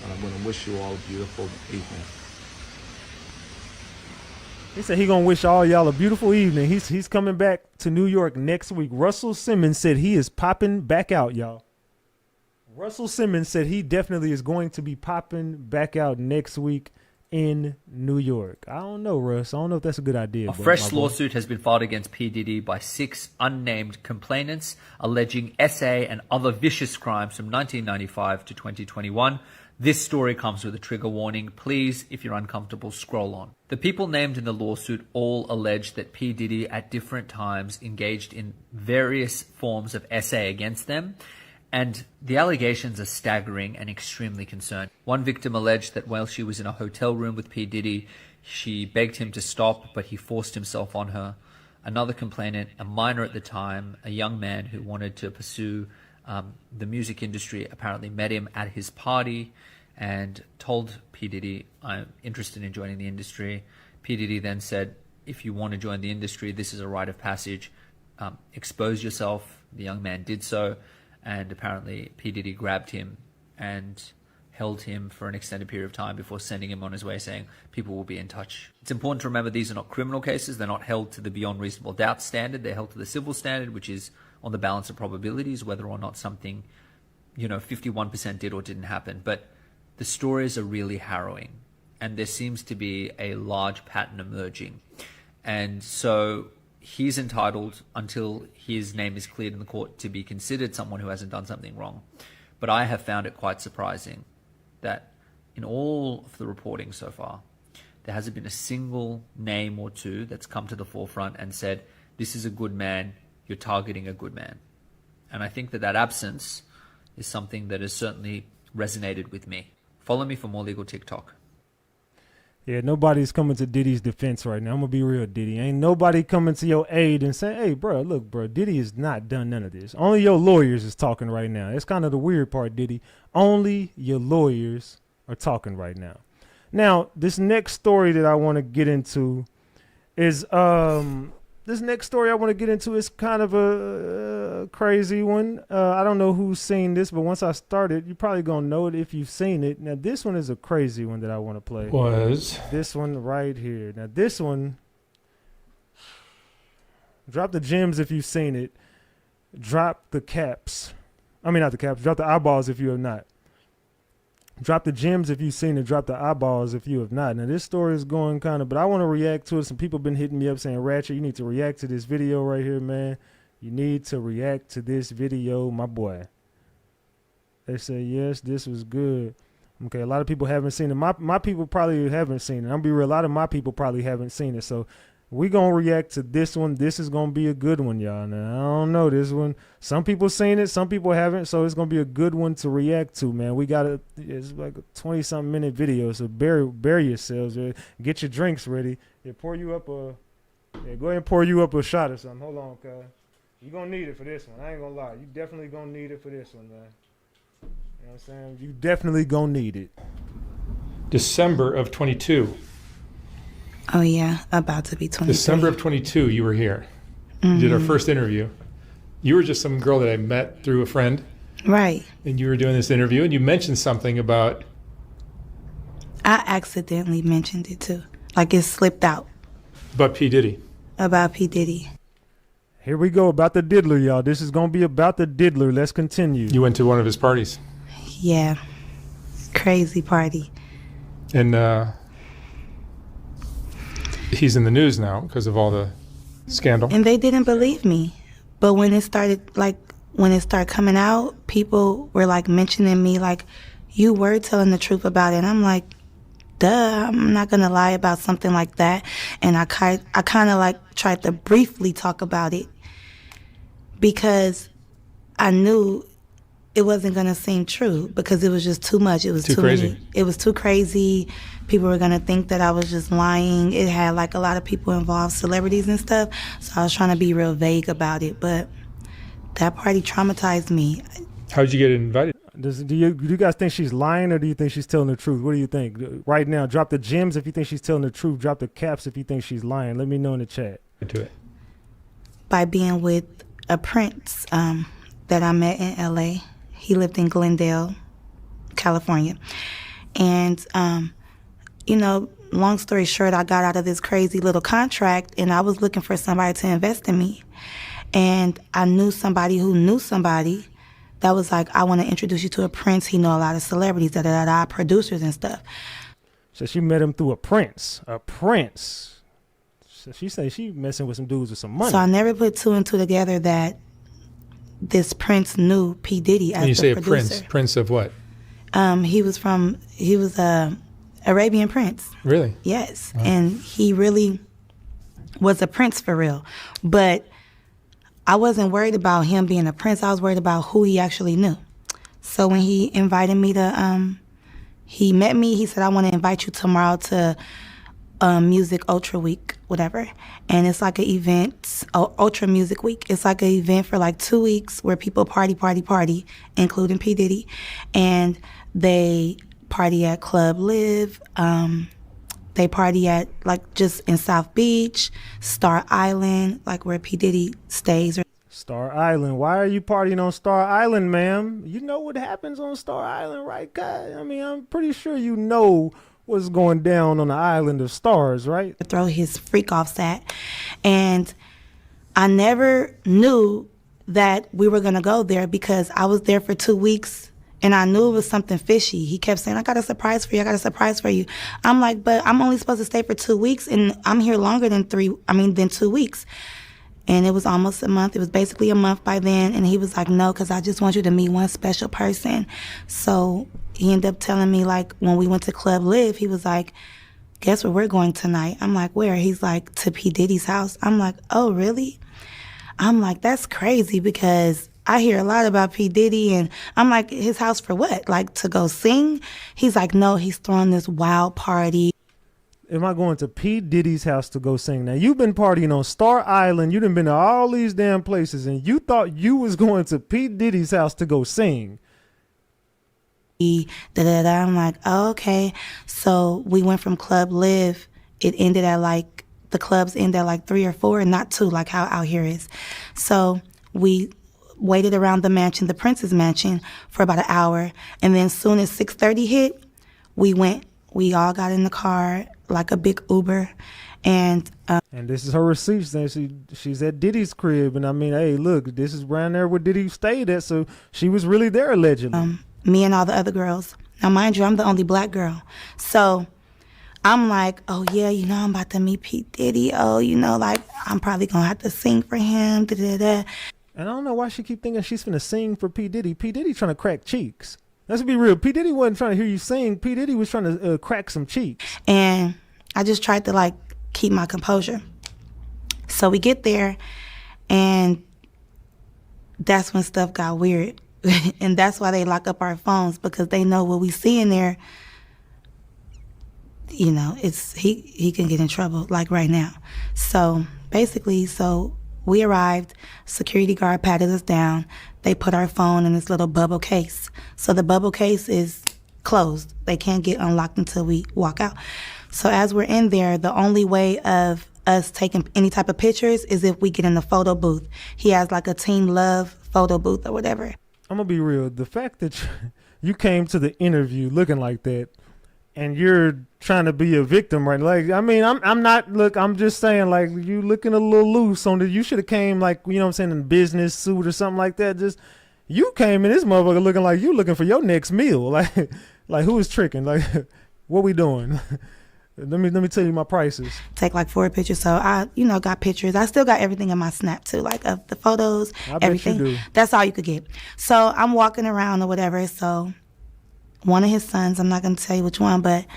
Speaker 21: And I'm going to wish you all a beautiful evening.
Speaker 1: He said he's going to wish all y'all a beautiful evening. He's coming back to New York next week. Russell Simmons said he is popping back out, y'all. Russell Simmons said he definitely is going to be popping back out next week in New York. I don't know, Russ. I don't know if that's a good idea.
Speaker 22: A fresh lawsuit has been filed against P. Diddy by 6 unnamed complainants alleging SA and other vicious crimes from 1995 to 2021. This story comes with a trigger warning. Please, if you're uncomfortable, scroll on. The people named in the lawsuit all allege that P. Diddy at different times engaged in various forms of SA against them, and the allegations are staggering and extremely concerning. One victim alleged that while she was in a hotel room with P. Diddy, she begged him to stop, but he forced himself on her. Another complainant, a minor at the time, a young man who wanted to pursue the music industry, apparently met him at his party and told P. Diddy, I'm interested in joining the industry. P. Diddy then said, if you want to join the industry, this is a rite of passage. Expose yourself. The young man did so. And apparently P. Diddy grabbed him and held him for an extended period of time before sending him on his way, saying people will be in touch. It's important to remember these are not criminal cases. They're not held to the beyond reasonable doubt standard. They're held to the civil standard, which is on the balance of probabilities, whether or not something, 51% did or didn't happen. But the stories are really harrowing, and there seems to be a large pattern emerging. And so he's entitled, until his name is cleared in the court, to be considered someone who hasn't done something wrong. But I have found it quite surprising that in all of the reporting so far, there hasn't been a single name or two that's come to the forefront and said, this is a good man, you're targeting a good man. And I think that that absence is something that has certainly resonated with me. Follow me for more legal TikTok.
Speaker 1: Yeah, nobody's coming to Diddy's defense right now. I'm going to be real, Diddy. Ain't nobody coming to your aid and saying, hey, bro, look, bro, Diddy has not done none of this. Only your lawyers is talking right now. It's kind of the weird part, Diddy. Only your lawyers are talking right now. Now, this next story that I want to get into is kind of a crazy one. I don't know who's seen this, but once I start it, you're probably going to know it if you've seen it. Now, this one is a crazy one that I want to play. This one right here. Now, this one, drop the gems if you've seen it. Drop the caps. I mean, not the caps. Drop the eyeballs if you have not. Drop the gems if you've seen it. Drop the eyeballs if you have not. Now, this story is going kind of, but I want to react to it. Some people have been hitting me up saying, Ratchet, you need to react to this video right here, man. You need to react to this video, my boy. They say, yes, this was good. Okay, a lot of people haven't seen it. My people probably haven't seen it. I'm going to be real. A lot of my people probably haven't seen it. So we're going to react to this one. This is going to be a good one, y'all. Now, I don't know this one. Some people seen it. Some people haven't. So it's going to be a good one to react to, man. It's like a 20-something minute video. So bear yourselves. Get your drinks ready. Go ahead and pour you up a shot or something. Hold on, cuz. You're going to need it for this one. I ain't going to lie. You definitely going to need it for this one, man. You know what I'm saying? You definitely going to need it.
Speaker 2: December of 22.
Speaker 3: Oh, yeah, about to be 23.
Speaker 2: December of 22, you were here. You did our first interview. You were just some girl that I met through a friend.
Speaker 3: Right.
Speaker 2: And you were doing this interview, and you mentioned something about...
Speaker 3: I accidentally mentioned it, too. Like, it slipped out.
Speaker 2: About P. Diddy.
Speaker 3: About P. Diddy.
Speaker 1: Here we go, about the diddler, y'all. This is going to be about the diddler. Let's continue.
Speaker 2: You went to one of his parties.
Speaker 3: Yeah. Crazy party.
Speaker 2: And, he's in the news now because of all the scandal.
Speaker 3: And they didn't believe me. But when it started coming out, people were like mentioning me like, you were telling the truth about it. And I'm like, duh, I'm not going to lie about something like that. And I kind of like tried to briefly talk about it because I knew it wasn't going to seem true because it was just too much. It was too crazy. It was too crazy. People were going to think that I was just lying. It had like a lot of people involved, celebrities and stuff. So I was trying to be real vague about it. But that party traumatized me.
Speaker 2: How'd you get invited?
Speaker 1: Do you guys think she's lying or do you think she's telling the truth? What do you think? Right now, drop the gems if you think she's telling the truth. Drop the caps if you think she's lying. Let me know in the chat.
Speaker 2: Do it.
Speaker 3: By being with a prince that I met in L.A. He lived in Glendale, California. And, long story short, I got out of this crazy little contract and I was looking for somebody to invest in me. And I knew somebody who knew somebody that was like, I want to introduce you to a prince. He know a lot of celebrities, producers and stuff.
Speaker 1: So she met him through a prince. A prince. So she say she messing with some dudes with some money.
Speaker 3: So I never put two and two together that this prince knew P. Diddy as the producer.
Speaker 2: And you say a prince of what?
Speaker 3: He was a Arabian prince.
Speaker 2: Really?
Speaker 3: Yes.
Speaker 2: Wow.
Speaker 3: And he really was a prince for real. But I wasn't worried about him being a prince. I was worried about who he actually knew. So when he invited me to, he met me, he said, I want to invite you tomorrow to Music Ultra Week, whatever. And it's like an event, Ultra Music Week. It's like an event for like 2 weeks where people party, including P. Diddy. And they party at Club Live. They party at like just in South Beach, Star Island, like where P. Diddy stays.
Speaker 1: Star Island. Why are you partying on Star Island, ma'am? You know what happens on Star Island, right, guy? I mean, I'm pretty sure you know what's going down on the island of stars, right?
Speaker 3: Throw his freak offs at. And I never knew that we were going to go there because I was there for 2 weeks and I knew it was something fishy. He kept saying, I got a surprise for you. I got a surprise for you. I'm like, but I'm only supposed to stay for 2 weeks and I'm here longer than 2 weeks. And it was almost a month. It was basically a month by then. And he was like, no, because I just want you to meet one special person. So he ended up telling me, like, when we went to Club Live, he was like, guess where we're going tonight? I'm like, where? He's like, to P. Diddy's house. I'm like, oh, really? I'm like, that's crazy because I hear a lot about P. Diddy. And I'm like, his house for what? Like, to go sing? He's like, no, he's throwing this wild party.
Speaker 1: Am I going to P. Diddy's house to go sing? Now, you've been partying on Star Island. You done been to all these damn places, and you thought you was going to P. Diddy's house to go sing.
Speaker 3: I'm like, oh, okay. So we went from Club Live. It ended at like, the clubs end at like 3 or 4 and not 2, like how out here is. So we waited around the mansion, the Prince's mansion, for about an hour. And then as soon as 6:30 hit, we went. We all got in the car, like a big Uber. And
Speaker 1: this is her receipt saying she's at Diddy's crib. And I mean, hey, look, this is around there where Diddy stayed at. So she was really there allegedly.
Speaker 3: Me and all the other girls. Now, mind you, I'm the only black girl. So I'm like, oh, yeah, you know, I'm about to meet P. Diddy. Oh, you know, like, I'm probably going to have to sing for him. Da-da-da.
Speaker 1: And I don't know why she keep thinking she's finna sing for P. Diddy. P. Diddy trying to crack cheeks. Let's be real. P. Diddy wasn't trying to hear you sing. P. Diddy was trying to crack some cheeks.
Speaker 3: And I just tried to, like, keep my composure. So we get there, and that's when stuff got weird. And that's why they lock up our phones, because they know what we see in there, you know, it's he can get in trouble, like right now. So basically, we arrived, security guard patted us down. They put our phone in this little bubble case. So the bubble case is closed. They can't get unlocked until we walk out. So as we're in there, the only way of us taking any type of pictures is if we get in the photo booth. He has like a Teen Love photo booth or whatever.
Speaker 1: I'm gonna be real. The fact that you came to the interview looking like that, and you're trying to be a victim, right? Like, I mean, I'm not. Look, I'm just saying, like, you looking a little loose on the. You should have came like, you know what I'm saying, in a business suit or something like that. Just you came in this motherfucker looking like you looking for your next meal. Like who is tricking? Like, what we doing? Let me tell you my prices.
Speaker 3: Take like 4 pictures. So I, you know, got pictures. I still got everything in my Snap too, like of the photos, everything.
Speaker 1: Bet you do.
Speaker 3: That's all you could get. So I'm walking around or whatever. So one of his sons, I'm not going to tell you which one, but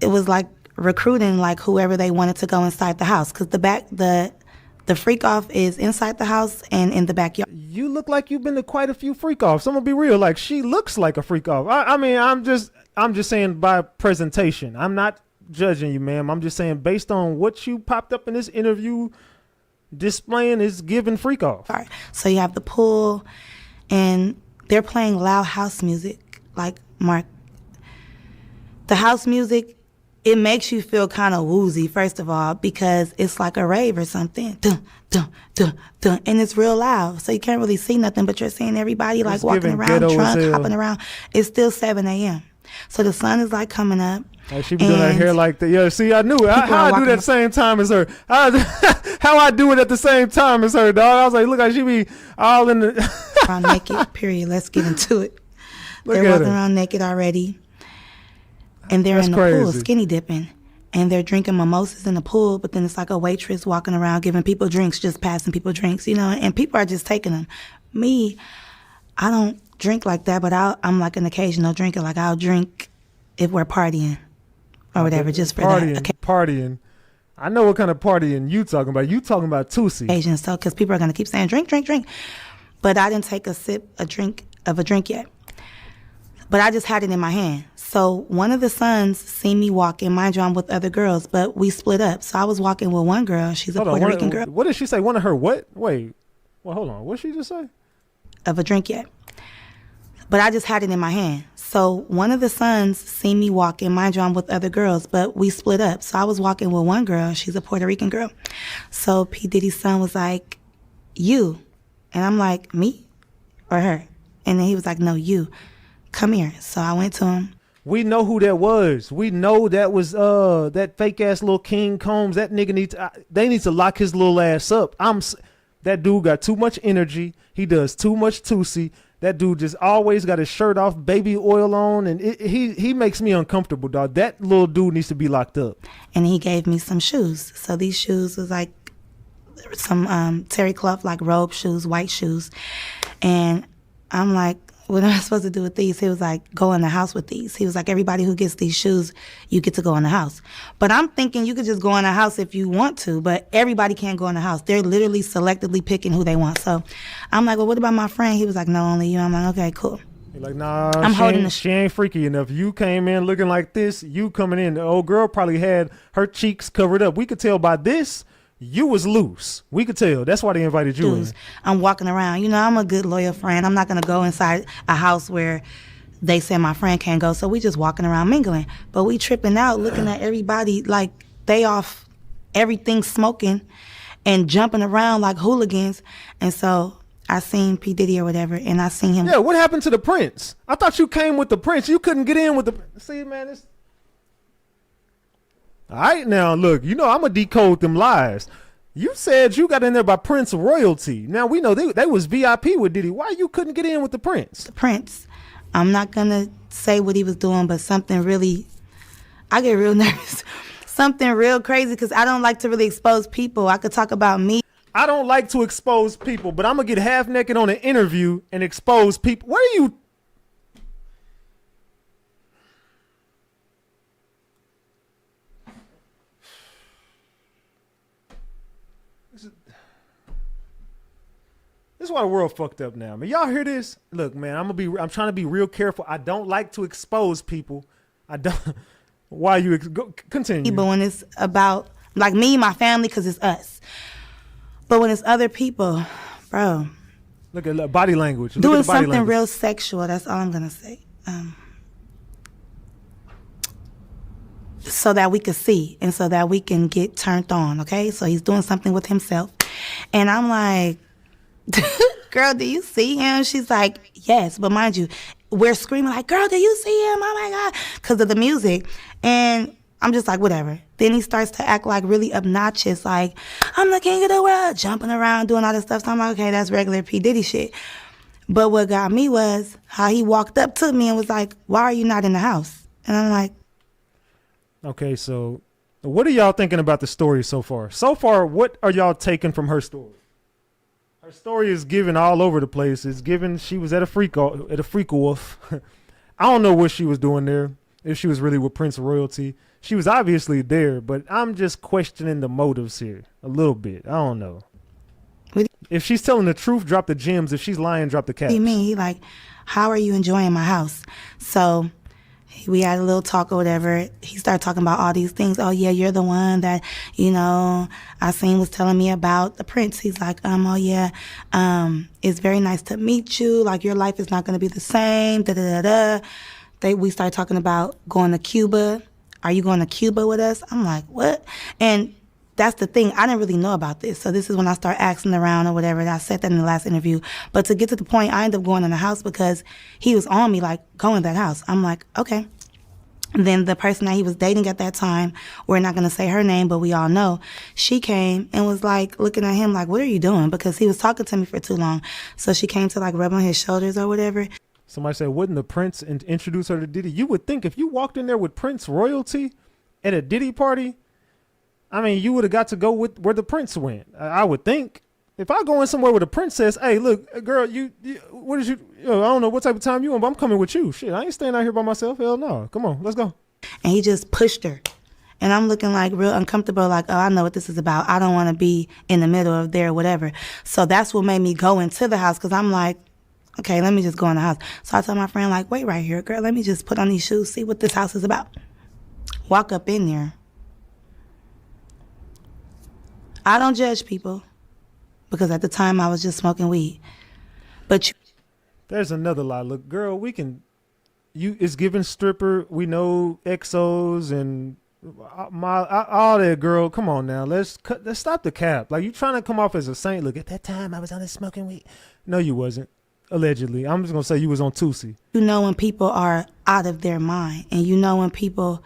Speaker 3: it was like recruiting like whoever they wanted to go inside the house, because the freak off is inside the house and in the backyard.
Speaker 1: You look like you've been to quite a few freak offs. I'm gonna be real. Like, she looks like a freak off. I mean, I'm just saying by presentation. I'm not judging you, ma'am. I'm just saying based on what you popped up in this interview displaying is giving freak off.
Speaker 3: All right. So you have the pool and they're playing loud house music. Like, Mark, the house music, it makes you feel kind of woozy, first of all, because it's like a rave or something. Dun, dun, dun, dun, and it's real loud. So you can't really see nothing, but you're seeing everybody like
Speaker 1: It's
Speaker 3: walking around,
Speaker 1: ghetto
Speaker 3: drunk,
Speaker 1: as hell.
Speaker 3: hopping around. It's still 7 a.m. So the sun is like coming up.
Speaker 1: Like, she be doing her hair like that. Yeah, see, I knew it. How I do that at the same time as her. How I do it at the same time as her, dog. I was like, look, like she be all in the...
Speaker 3: around naked, period. Let's get into it.
Speaker 1: Look
Speaker 3: They're
Speaker 1: at
Speaker 3: walking
Speaker 1: her.
Speaker 3: around naked already. And they're
Speaker 1: That's
Speaker 3: in the pool,
Speaker 1: crazy.
Speaker 3: skinny dipping. And they're drinking mimosas in the pool, but then it's like a waitress walking around giving people drinks, just passing people drinks, you know, and people are just taking them. Me, I don't drink like that, but I'm like an occasional drinker. Like, I'll drink if we're partying or whatever, just for
Speaker 1: partying,
Speaker 3: that
Speaker 1: partying. I know what kind of partying you talking about. You talking about Tootsie.
Speaker 3: occasion. So, because people are going to keep saying, drink, drink, drink. But I didn't take a drink yet. But I just had it in my hand. So one of the sons seen me walking. Mind you, I'm with other girls, but we split up. So I was walking with one girl. She's a
Speaker 1: Hold on,
Speaker 3: Puerto Rican girl.
Speaker 1: What did she say? One of her what? Wait. Well, hold on. What did she just say?
Speaker 3: Of a drink yet. But I just had it in my hand. So one of the sons seen me walking. Mind you, I'm with other girls, but we split up. So I was walking with one girl. She's a Puerto Rican girl. So P. Diddy's son was like, you. And I'm like, me or her? And then he was like, no, you. Come here. So I went to him.
Speaker 1: We know who that was. We know that was that fake ass little King Combs. That nigga needs. They need to lock his little ass up. That dude got too much energy. He does too much Tootsie. That dude just always got his shirt off, baby oil on, and he makes me uncomfortable, dog. That little dude needs to be locked up.
Speaker 3: And he gave me some shoes. So these shoes was like some terry cloth, like robe shoes, white shoes. And I'm like, what am I supposed to do with these? He was like, go in the house with these. He was like, everybody who gets these shoes, you get to go in the house. But I'm thinking you could just go in the house if you want to, but everybody can't go in the house. They're literally selectively picking who they want. So I'm like, well, what about my friend? He was like, no, only you. I'm like, okay, cool.
Speaker 1: You're like, nah, she ain't freaky enough. You came in looking like this. You coming in. The old girl probably had her cheeks covered up. We could tell by this. You was loose. We could tell. That's why they invited you in.
Speaker 3: I'm walking around. You know, I'm a good loyal friend. I'm not going to go inside a house where they say my friend can't go. So we just walking around mingling. But we tripping out, looking at everybody like they off everything smoking and jumping around like hooligans. And so I seen P. Diddy or whatever, and I seen him.
Speaker 1: Yeah, what happened to the prince? I thought you came with the prince. You couldn't get in with the... See, man, this... All right, now, look, you know I'm going to decode them lies. You said you got in there by Prince royalty. Now, we know they was VIP with Diddy. Why you couldn't get in with the prince?
Speaker 3: The prince. I'm not going to say what he was doing, but something really... I get real nervous. Something real crazy, because I don't like to really expose people. I could talk about me.
Speaker 1: I don't like to expose people, but I'm going to get half naked on an interview and expose people. What are you... This is why the world fucked up now, man. Y'all hear this? Look, man, I'm trying to be real careful. I don't like to expose people. I don't. Why you continue?
Speaker 3: But when it's about like me, my family, because it's us. But when it's other people, bro.
Speaker 1: Look at body language.
Speaker 3: Doing something real sexual. That's all I'm gonna say. So that we could see and so that we can get turned on. Okay, so he's doing something with himself, and I'm like, girl, do you see him? She's like, yes. But mind you, we're screaming like, girl, do you see him? Oh my God. Because of the music. And I'm just like, whatever. Then he starts to act like really obnoxious, like, I'm the king of the world, jumping around, doing all this stuff. So I'm like, okay, that's regular P. Diddy shit. But what got me was how he walked up to me and was like, why are you not in the house? And I'm like,
Speaker 1: okay, so what are y'all thinking about the story so far? So far, what are y'all taking from her story? Her story is given all over the place. It's given she was at a freak off. I don't know what she was doing there. If she was really with Prince royalty, she was obviously there. But I'm just questioning the motives here a little bit. I don't know. If she's telling the truth, drop the gems. If she's lying, drop the caps.
Speaker 3: What do you mean? He like, how are you enjoying my house? So we had a little talk or whatever. He started talking about all these things. Oh yeah, you're the one that, you know, I seen was telling me about the prince. He's like, oh yeah, it's very nice to meet you. Like your life is not going to be the same. Da da da da. We started talking about going to Cuba. Are you going to Cuba with us? I'm like, what? And that's the thing. I didn't really know about this. So this is when I start asking around or whatever. And I said that in the last interview. But to get to the point, I ended up going in the house because he was on me like, go in that house. I'm like, okay. And then the person that he was dating at that time, we're not going to say her name, but we all know, she came and was like looking at him like, what are you doing? Because he was talking to me for too long. So she came to like rub on his shoulders or whatever.
Speaker 1: Somebody said, wouldn't the prince introduce her to Diddy? You would think if you walked in there with Prince royalty at a Diddy party, I mean, you would have got to go with where the prince went. I would think. If I go in somewhere where the prince says, hey, look, girl, what is you know, I don't know what type of time you on, but I'm coming with you. Shit, I ain't staying out here by myself. Hell no. Come on, let's go.
Speaker 3: And he just pushed her. And I'm looking like real uncomfortable, like, oh, I know what this is about. I don't want to be in the middle of there, whatever. So that's what made me go into the house, because I'm like, okay, let me just go in the house. So I told my friend, like, wait right here, girl, let me just put on these shoes, see what this house is about. Walk up in there. I don't judge people because at the time I was just smoking weed. But
Speaker 1: there's another lie. Look, girl, it's giving stripper. We know exos and All that, girl. Come on now. Let's stop the cap. Like, you trying to come off as a saint. Look, at that time I was on this smoking weed. No, you wasn't. Allegedly. I'm just gonna say you was on Tusi.
Speaker 3: You know when people are out of their mind, and you know when people,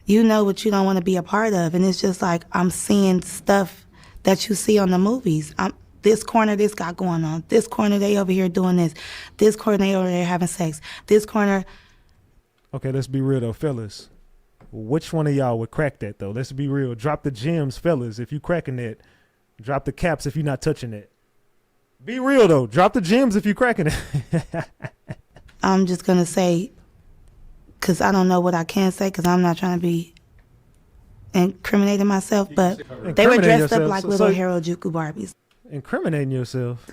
Speaker 3: you know what you don't want to be a part of, and it's just like I'm seeing stuff that you see on the movies. This corner, this got going on. This corner, they over here doing this. This corner, they over there having sex. This corner.
Speaker 1: Okay, let's be real though, fellas. Which one of y'all would crack that though? Let's be real. Drop the gems, fellas. If you cracking that, drop the caps if you're not touching it. Be real though. Drop the gems if you cracking it.
Speaker 3: I'm just gonna say, cause I don't know what I can say, cause I'm not trying to be incriminating myself, but they were dressed up like little Harajuku Barbies.
Speaker 1: Incriminating yourself.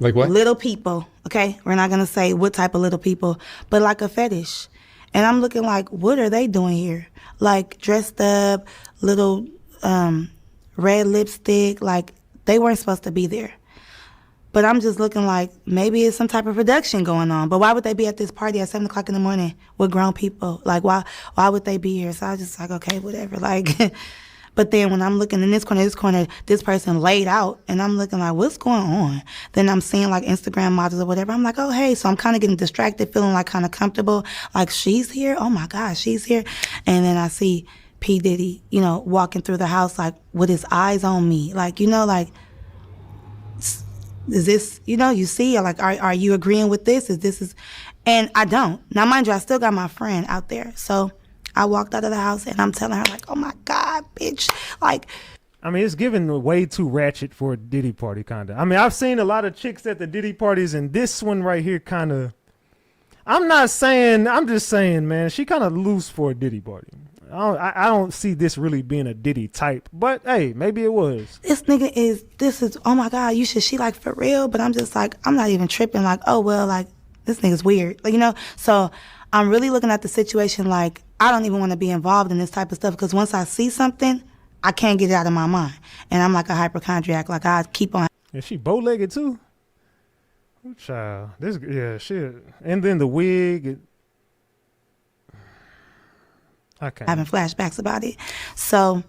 Speaker 2: Like what?
Speaker 3: Little people. Okay, we're not gonna say what type of little people, but like a fetish. And I'm looking like, what are they doing here? Like dressed up, little red lipstick, like they weren't supposed to be there. But I'm just looking like maybe it's some type of production going on. But why would they be at this party at 7 o'clock in the morning with grown people? Like, why would they be here? So I was just like, okay, whatever. Like, but then when I'm looking in this corner, this person laid out, and I'm looking like, what's going on? Then I'm seeing like Instagram models or whatever. I'm like, oh, hey. So I'm kind of getting distracted, feeling like kind of comfortable. Like, she's here? Oh my gosh, she's here. And then I see P. Diddy, you know, walking through the house like with his eyes on me. Like, you know, like, is this, you know, you see, like, are you agreeing with this? And I don't. Now, mind you, I still got my friend out there. So I walked out of the house and I'm telling her like, oh my God, bitch. Like,
Speaker 1: I mean, it's giving way too ratchet for a Diddy party, kind of. I mean, I've seen a lot of chicks at the Diddy parties, and this one right here kind of, I'm just saying, man, she kind of loose for a Diddy party. I don't see this really being a Diddy type, but hey, maybe it was.
Speaker 3: This is, oh my God, she like for real? But I'm just like, I'm not even tripping like, oh, well, like, this nigga's weird. Like, you know, so I'm really looking at the situation like, I don't even want to be involved in this type of stuff, because once I see something, I can't get it out of my mind. And I'm like a hypochondriac. Like, I keep on.
Speaker 1: And she bow-legged too? Oh, child. Shit. And then the wig. I can't.
Speaker 3: Having flashbacks about it. So,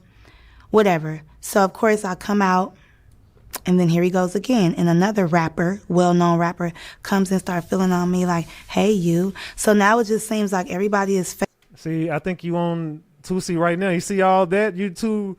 Speaker 3: whatever. So, of course, I come out, and then here he goes again. And another rapper, well-known rapper, comes and starts feeling on me like, hey, you. So now it just seems like everybody is
Speaker 1: See, I think you on Tusi right now. You see all that? You too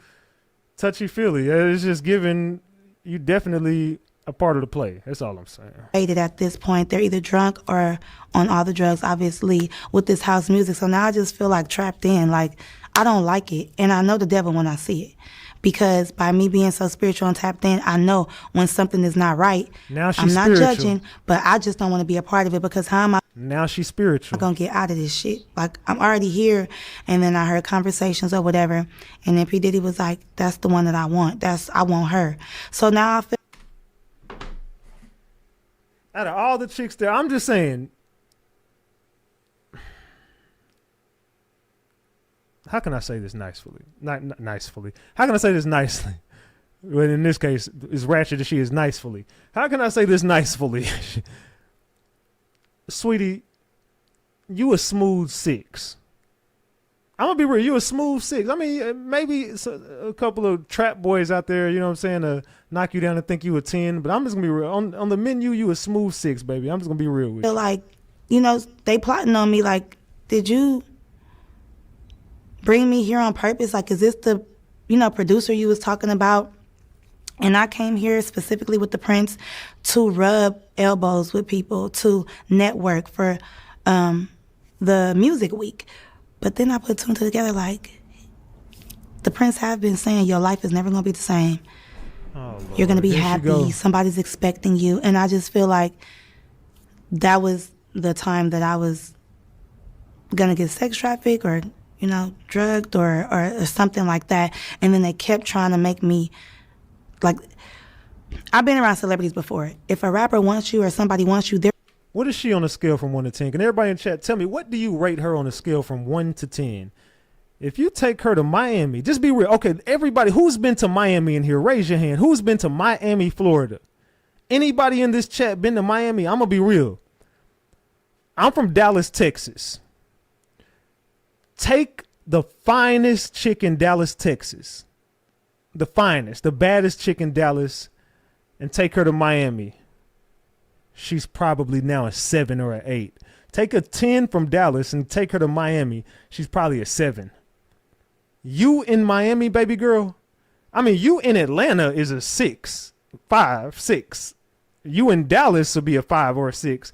Speaker 1: touchy-feely. It's just giving you definitely a part of the play. That's all I'm saying.
Speaker 3: Rated at this point. They're either drunk or on all the drugs, obviously, with this house music. So now I just feel like trapped in. Like, I don't like it. And I know the devil when I see it. Because by me being so spiritual and tapped in, I know when something is not right.
Speaker 1: Now she's
Speaker 3: I'm not
Speaker 1: spiritual.
Speaker 3: judging, but I just don't want to be a part of it, because how am I?
Speaker 1: Now she's spiritual.
Speaker 3: I'm going to get out of this shit. Like, I'm already here. And then I heard conversations or whatever. And then P. Diddy was like, that's the one that I want. I want her. So now I feel.
Speaker 1: Out of all the chicks there, I'm just saying. How can I say this nicely? Not nicely. How can I say this nicely? Well, in this case, it's ratchet that she is nicely. How can I say this nicely? Sweetie, you a smooth 6. I'm gonna be real. You a smooth 6. I mean, maybe it's a couple of trap boys out there, you know what I'm saying, to knock you down and think you a 10. But I'm just gonna be real. On the menu, you a smooth 6, baby. I'm just gonna be real with you.
Speaker 3: Like, you know, they plotting on me. Like, did you bring me here on purpose? Like, is this the, you know, producer you was talking about? And I came here specifically with the Prince to rub elbows with people, to network for the music week. But then I put two and two together, like, the Prince have been saying your life is never going to be the same.
Speaker 1: Oh,
Speaker 3: you're going to be
Speaker 1: Here she
Speaker 3: happy.
Speaker 1: go.
Speaker 3: Somebody's expecting you. And I just feel like that was the time that I was going to get sex trafficked or, you know, drugged or something like that. And then they kept trying to make me, like, I've been around celebrities before. If a rapper wants you or somebody wants you, they're.
Speaker 1: What is she on a scale from 1 to 10? Can everybody in chat tell me, what do you rate her on a scale from 1 to 10? If you take her to Miami, just be real. Okay, everybody who's been to Miami in here, raise your hand. Who's been to Miami, Florida? Anybody in this chat been to Miami? I'm going to be real. I'm from Dallas, Texas. Take the finest chick in Dallas, Texas, the finest, the baddest chick in Dallas, and take her to Miami, she's probably now a 7 or an 8. Take a 10 from Dallas and take her to Miami, she's probably a 7. You in Miami, baby girl, I mean, you in Atlanta is a 6, 5, 6. You in Dallas will be a 5 or a 6.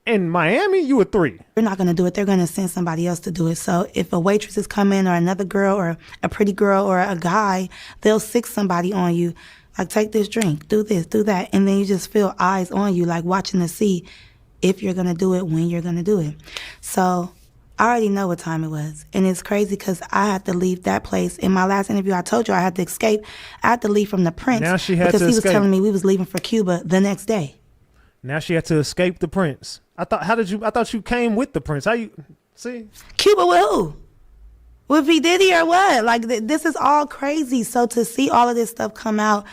Speaker 1: In Miami, you a 3.
Speaker 3: They're not going to do it. They're going to send somebody else to do it. So if a waitress is coming or another girl or a pretty girl or a guy, they'll sick somebody on you. Like, take this drink, do this, do that. And then you just feel eyes on you, like watching to see if you're going to do it, when you're going to do it. So I already know what time it was. And it's crazy because I had to leave that place. In my last interview, I told you I had to escape. I had to leave from the Prince.
Speaker 1: Now she had
Speaker 3: because
Speaker 1: to
Speaker 3: he was
Speaker 1: escape.
Speaker 3: telling me we was leaving for Cuba the next day.
Speaker 1: Now she had to escape the Prince. I thought you came with the Prince. How you see?
Speaker 3: Cuba with who? With P. Diddy or what? Like, this is all crazy. So to see all of this stuff come out,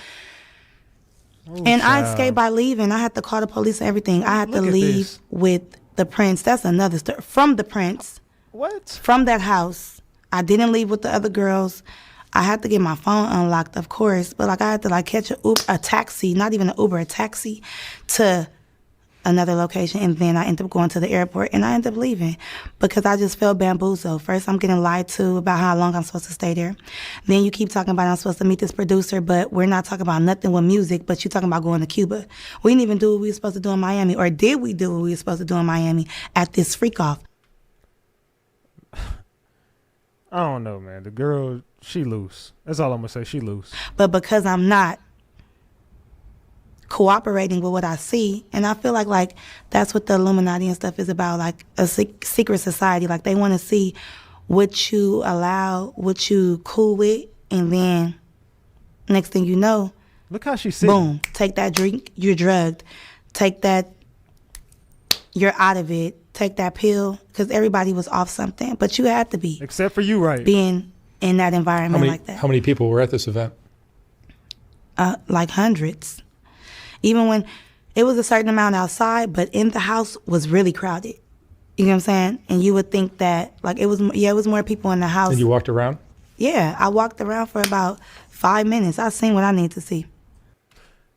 Speaker 3: and I escaped by leaving. I had to call the police and everything. I had to leave with the Prince. That's another story. From the Prince.
Speaker 1: What?
Speaker 3: From that house. I didn't leave with the other girls. I had to get my phone unlocked, of course. But like, I had to like catch a taxi, not even an Uber, a taxi to another location, and then I ended up going to the airport, and I ended up leaving because I just felt bamboozled. First, I'm getting lied to about how long I'm supposed to stay there. Then you keep talking about I'm supposed to meet this producer, but we're not talking about nothing with music, but you're talking about going to Cuba. We didn't even do what we were supposed to do in Miami, or did we do what we were supposed to do in Miami at this freak-off?
Speaker 1: I don't know, man. The girl, she loose. That's all I'm going to say. She loose.
Speaker 3: But because I'm not cooperating with what I see, and I feel like that's what the Illuminati and stuff is about, like a secret society. Like, they want to see what you allow, what you cool with, and then next thing you know,
Speaker 1: look how she's sitting.
Speaker 3: Boom, take that drink, you're drugged. Take that, you're out of it. Take that pill, because everybody was off something, but you had to be.
Speaker 1: Except for you, right?
Speaker 3: Being in that environment like that.
Speaker 2: How many people were at this event?
Speaker 3: Like hundreds. Even when it was a certain amount outside, but in the house was really crowded. You know what I'm saying? And you would think that, like, it was more people in the house.
Speaker 2: And you walked around?
Speaker 3: Yeah, I walked around for about 5 minutes. I seen what I need to see.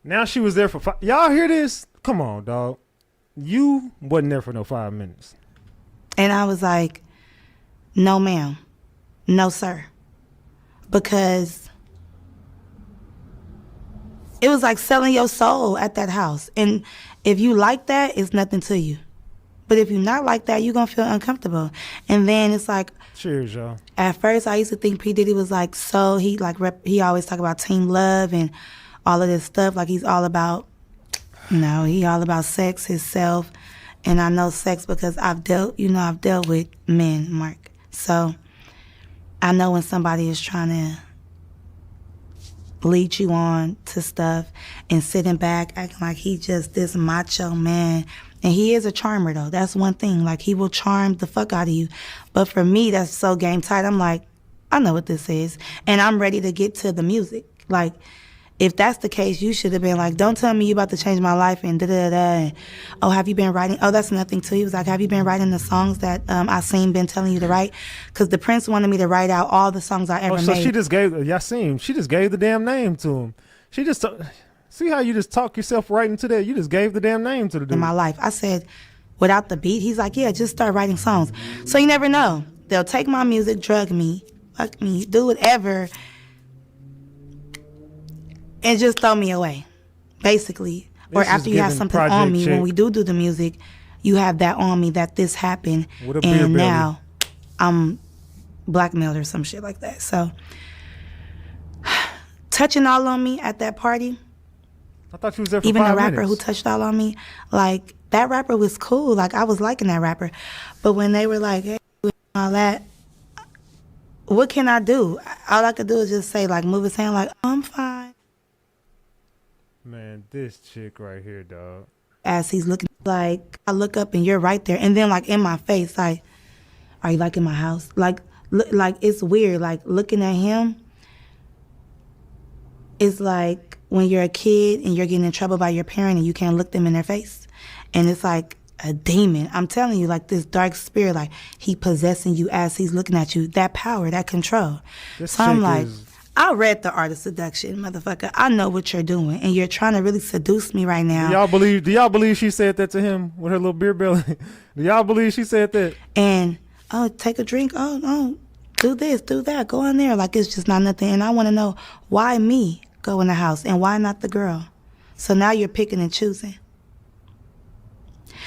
Speaker 1: Now she was there for 5. Y'all hear this? Come on, dog. You wasn't there for no 5 minutes.
Speaker 3: And I was like, no, ma'am. No, sir. Because it was like selling your soul at that house. And if you like that, it's nothing to you. But if you're not like that, you're going to feel uncomfortable. And then it's like,
Speaker 1: cheers, y'all. At
Speaker 3: first, I used to think P. Diddy was like, so he always talk about team love and all of this stuff. Like, he's all about, he all about sex, himself. And I know sex because I've dealt with men, Mark. So I know when somebody is trying to lead you on to stuff and sitting back acting like he just this macho man. And he is a charmer, though. That's one thing. Like, he will charm the fuck out of you. But for me, that's so game tight. I'm like, I know what this is. And I'm ready to get to the music. Like, if that's the case, you should have been like, don't tell me you about to change my life and da-da-da. And, oh, have you been writing? Oh, that's nothing, too. He was like, have you been writing the songs that been telling you to write? Because the Prince wanted me to write out all the songs I ever made.
Speaker 1: So she just gave, Yasim, she just gave the damn name to him. She just, see how you just talk yourself right into that? You just gave the damn name to the dude.
Speaker 3: In my life. I said, without the beat? He's like, yeah, just start writing songs. So you never know. They'll take my music, drug me, fuck me, do whatever, and just throw me away, basically. Or after you have something on me, when we do the music, you have that on me that this happened, and now I'm blackmailed or some shit like that. So touching all on me at that party.
Speaker 1: I thought you was there for
Speaker 3: even
Speaker 1: 5
Speaker 3: the rapper
Speaker 1: minutes.
Speaker 3: who touched all on me, like, that rapper was cool. Like, I was liking that rapper. But when they were like, hey, all that, what can I do? All I could do is just say, like, move his hand, like, oh, I'm fine.
Speaker 1: Man, this chick right here, dog.
Speaker 3: As he's looking, like, I look up and you're right there. And then, like, in my face, like, are you, like, in my house? Like, it's weird. Like, looking at him, it's like when you're a kid and you're getting in trouble by your parent and you can't look them in their face. And it's like a demon. I'm telling you, like this dark spirit, like he possessing you as he's looking at you. That power, that control. So I'm like, I read The Art of Seduction, motherfucker. I know what you're doing, and you're trying to really seduce me right now.
Speaker 1: Do y'all believe she said that to him with her little beer belly? Do y'all believe she said that?
Speaker 3: And take a drink. Oh, do this, do that. Go in there. Like it's just not nothing. And I want to know why me go in the house and why not the girl. So now you're picking and choosing.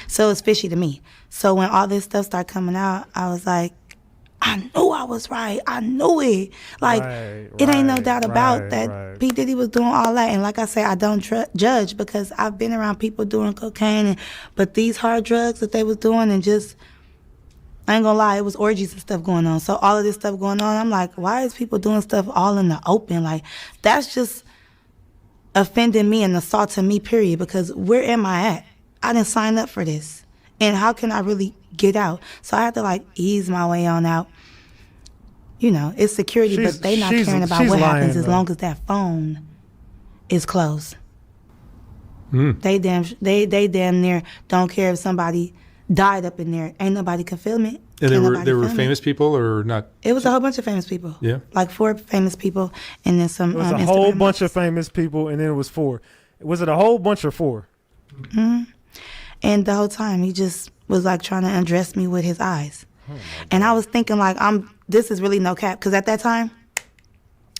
Speaker 3: So it's fishy to me. So when all this stuff started coming out, I was like, I knew I was right. I knew it. Like, it ain't no doubt about that. P. Diddy was doing all that. And like I say, I don't judge because I've been around people doing cocaine. But these hard drugs that they was doing and just, I ain't gonna lie, it was orgies and stuff going on. So all of this stuff going on, I'm like, why is people doing stuff all in the open? Like, that's just offending me and assaulting me, period. Because where am I at? I didn't sign up for this. And how can I really get out? So I had to like ease my way on out. You know, it's security, but they not caring about what happens as long as that phone is closed. They damn near don't care if somebody died up in there. Ain't nobody can film it.
Speaker 2: And there were famous people or not?
Speaker 3: It was a whole bunch of famous people.
Speaker 2: Yeah.
Speaker 3: Like 4 famous people and then some
Speaker 1: It was a whole bunch of famous people and then it was 4. Was it a whole bunch or 4?
Speaker 3: And the whole time he just was like trying to undress me with his eyes. And I was thinking like, this is really no cap. Because at that time,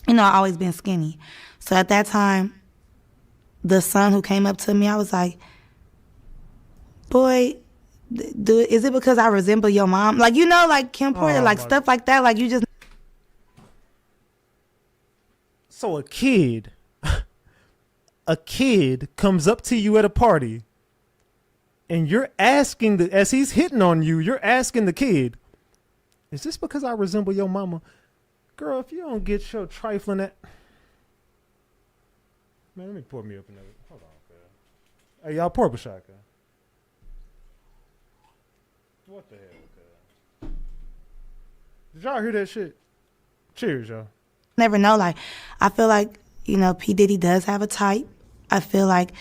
Speaker 3: you know, I always been skinny. So at that time, the son who came up to me, I was like, boy, is it because I resemble your mom? Like, you know, like Kim Porter, like stuff like that. Like you just.
Speaker 1: So a kid comes up to you at a party and you're asking, as he's hitting on you, you're asking the kid, is this because I resemble your mama? Girl, if you don't get your trifling at... Man, let me pour me up another. Hold on, cuz. Hey, y'all pour up a shot, cuz. What the hell, cuz? Did y'all hear that shit? Cheers, y'all.
Speaker 3: Never know. Like, I feel like, you know, P. Diddy does have a type. I feel like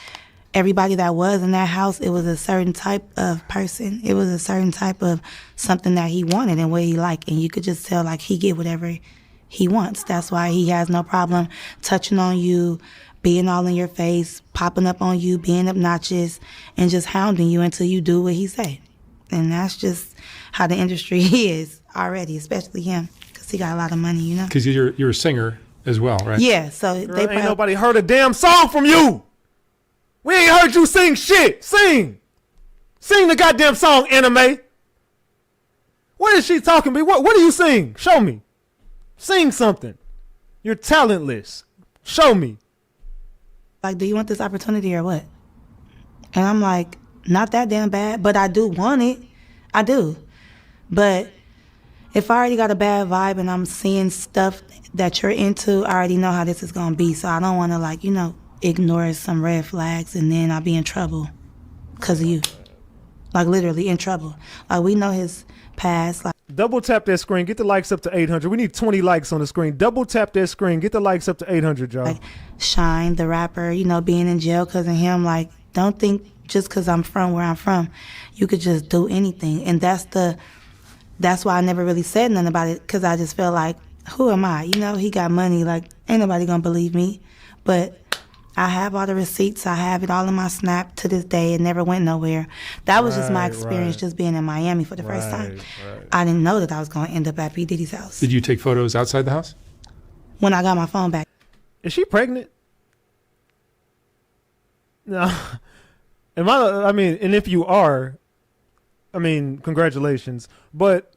Speaker 3: everybody that was in that house, it was a certain type of person. It was a certain type of something that he wanted and what he liked. And you could just tell, like, he get whatever he wants. That's why he has no problem touching on you, being all in your face, popping up on you, being obnoxious, and just hounding you until you do what he said. And that's just how the industry is already, especially him, because he got a lot of money, you know?
Speaker 2: Because you're a singer as well, right?
Speaker 3: Yeah, so
Speaker 1: Girl, ain't nobody heard a damn song from you. We ain't heard you sing shit. Sing the goddamn song, Anime. What is she talking to me? What do you sing? Show me. Sing something. You're talentless. Show me.
Speaker 3: Like, do you want this opportunity or what? And I'm like, not that damn bad, but I do want it. I do. But if I already got a bad vibe and I'm seeing stuff that you're into, I already know how this is going to be. So I don't want to, like, you know, ignore some red flags and then I'll be in trouble because of you. Like, literally in trouble. Like, we know his past. Like,
Speaker 1: double tap that screen. Get the likes up to 800. We need 20 likes on the screen. Double tap that screen. Get the likes up to 800, y'all.
Speaker 3: Like, Shine, the rapper, you know, being in jail because of him. Like, don't think just because I'm from where I'm from, you could just do anything. And that's why I never really said nothing about it, because I just felt like, who am I? You know, he got money. Like, ain't nobody gonna believe me. But I have all the receipts. I have it all in my Snap to this day. It never went nowhere. That was just my experience just being in Miami for the first time. I didn't know that I was going to end up at P. Diddy's house.
Speaker 2: Did you take photos outside the house?
Speaker 3: When I got my phone back.
Speaker 1: Is she pregnant? No. I mean, and if you are, I mean, congratulations. But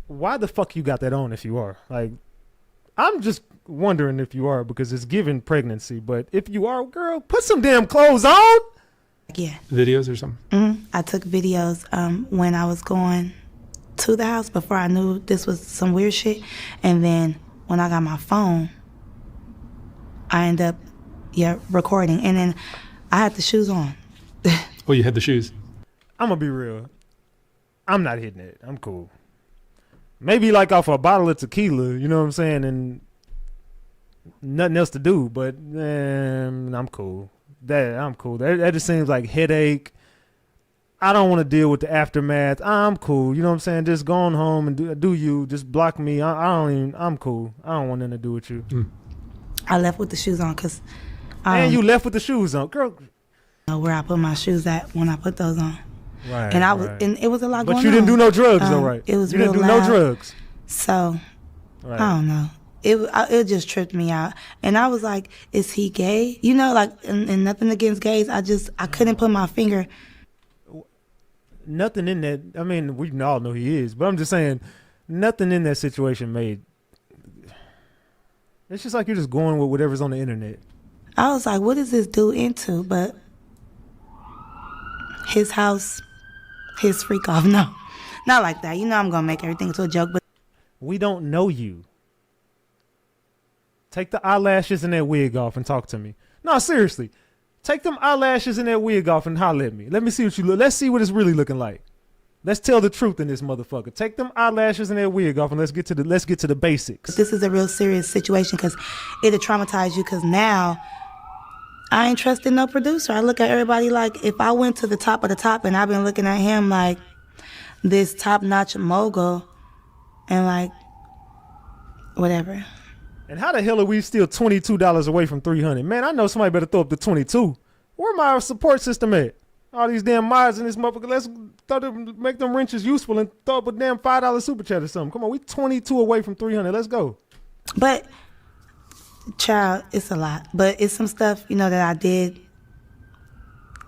Speaker 1: why the fuck you got that on if you are? Like, I'm just wondering if you are, because it's given pregnancy. But if you are, girl, put some damn clothes on.
Speaker 3: Yeah.
Speaker 2: Videos or something?
Speaker 3: I took videos when I was going to the house before I knew this was some weird shit. And then when I got my phone, I ended up, recording. And then I had the shoes on.
Speaker 2: Oh, you had the shoes?
Speaker 1: I'm going to be real. I'm not hitting it. I'm cool. Maybe like off a bottle of tequila, you know what I'm saying? And nothing else to do, but I'm cool. I'm cool. That just seems like headache, I don't want to deal with the aftermath. I'm cool. You know what I'm saying? Just go on home and do you. Just block me. I'm cool. I don't want nothing to do with you.
Speaker 3: I left with the shoes on because.
Speaker 1: And you left with the shoes on, girl.
Speaker 3: Where I put my shoes at when I put those on.
Speaker 1: Right.
Speaker 3: And and it was a lot going on.
Speaker 1: But you didn't do no drugs, though, right?
Speaker 3: It was
Speaker 1: you
Speaker 3: real
Speaker 1: didn't do
Speaker 3: loud.
Speaker 1: no drugs.
Speaker 3: So
Speaker 1: Right.
Speaker 3: I don't know. It just tripped me out, and I was like, "Is he gay?" You know, like, and nothing against gays. I couldn't put my finger.
Speaker 1: Nothing in that. I mean, we all know he is, but I'm just saying, nothing in that situation made. It's just like you're just going with whatever's on the internet.
Speaker 3: I was like, "What is this dude into?" But his house, his freak off. No, not like that. You know, I'm gonna make everything into a joke, but
Speaker 1: We don't know you. Take the eyelashes and that wig off and talk to me. No, seriously. Take them eyelashes and that wig off and holler at me. Let me see what you look. Let's see what it's really looking like. Let's tell the truth in this motherfucker. Take them eyelashes and that wig off and let's get to the basics.
Speaker 3: this is a real serious situation because it'll traumatize you. Because now I ain't trusting no producer. I look at everybody like if I went to the top of the top and I've been looking at him like this top-notch mogul and like whatever.
Speaker 1: And how the hell are we still $22 away from $300? Man, I know somebody better throw up the 22. Where my support system at? All these damn mods in this motherfucker. Let's make them wrenches useful and throw up a damn $5 super chat or something. Come on, we 22 away from 300. Let's go.
Speaker 3: But child, it's a lot. But it's some stuff, you know, that I did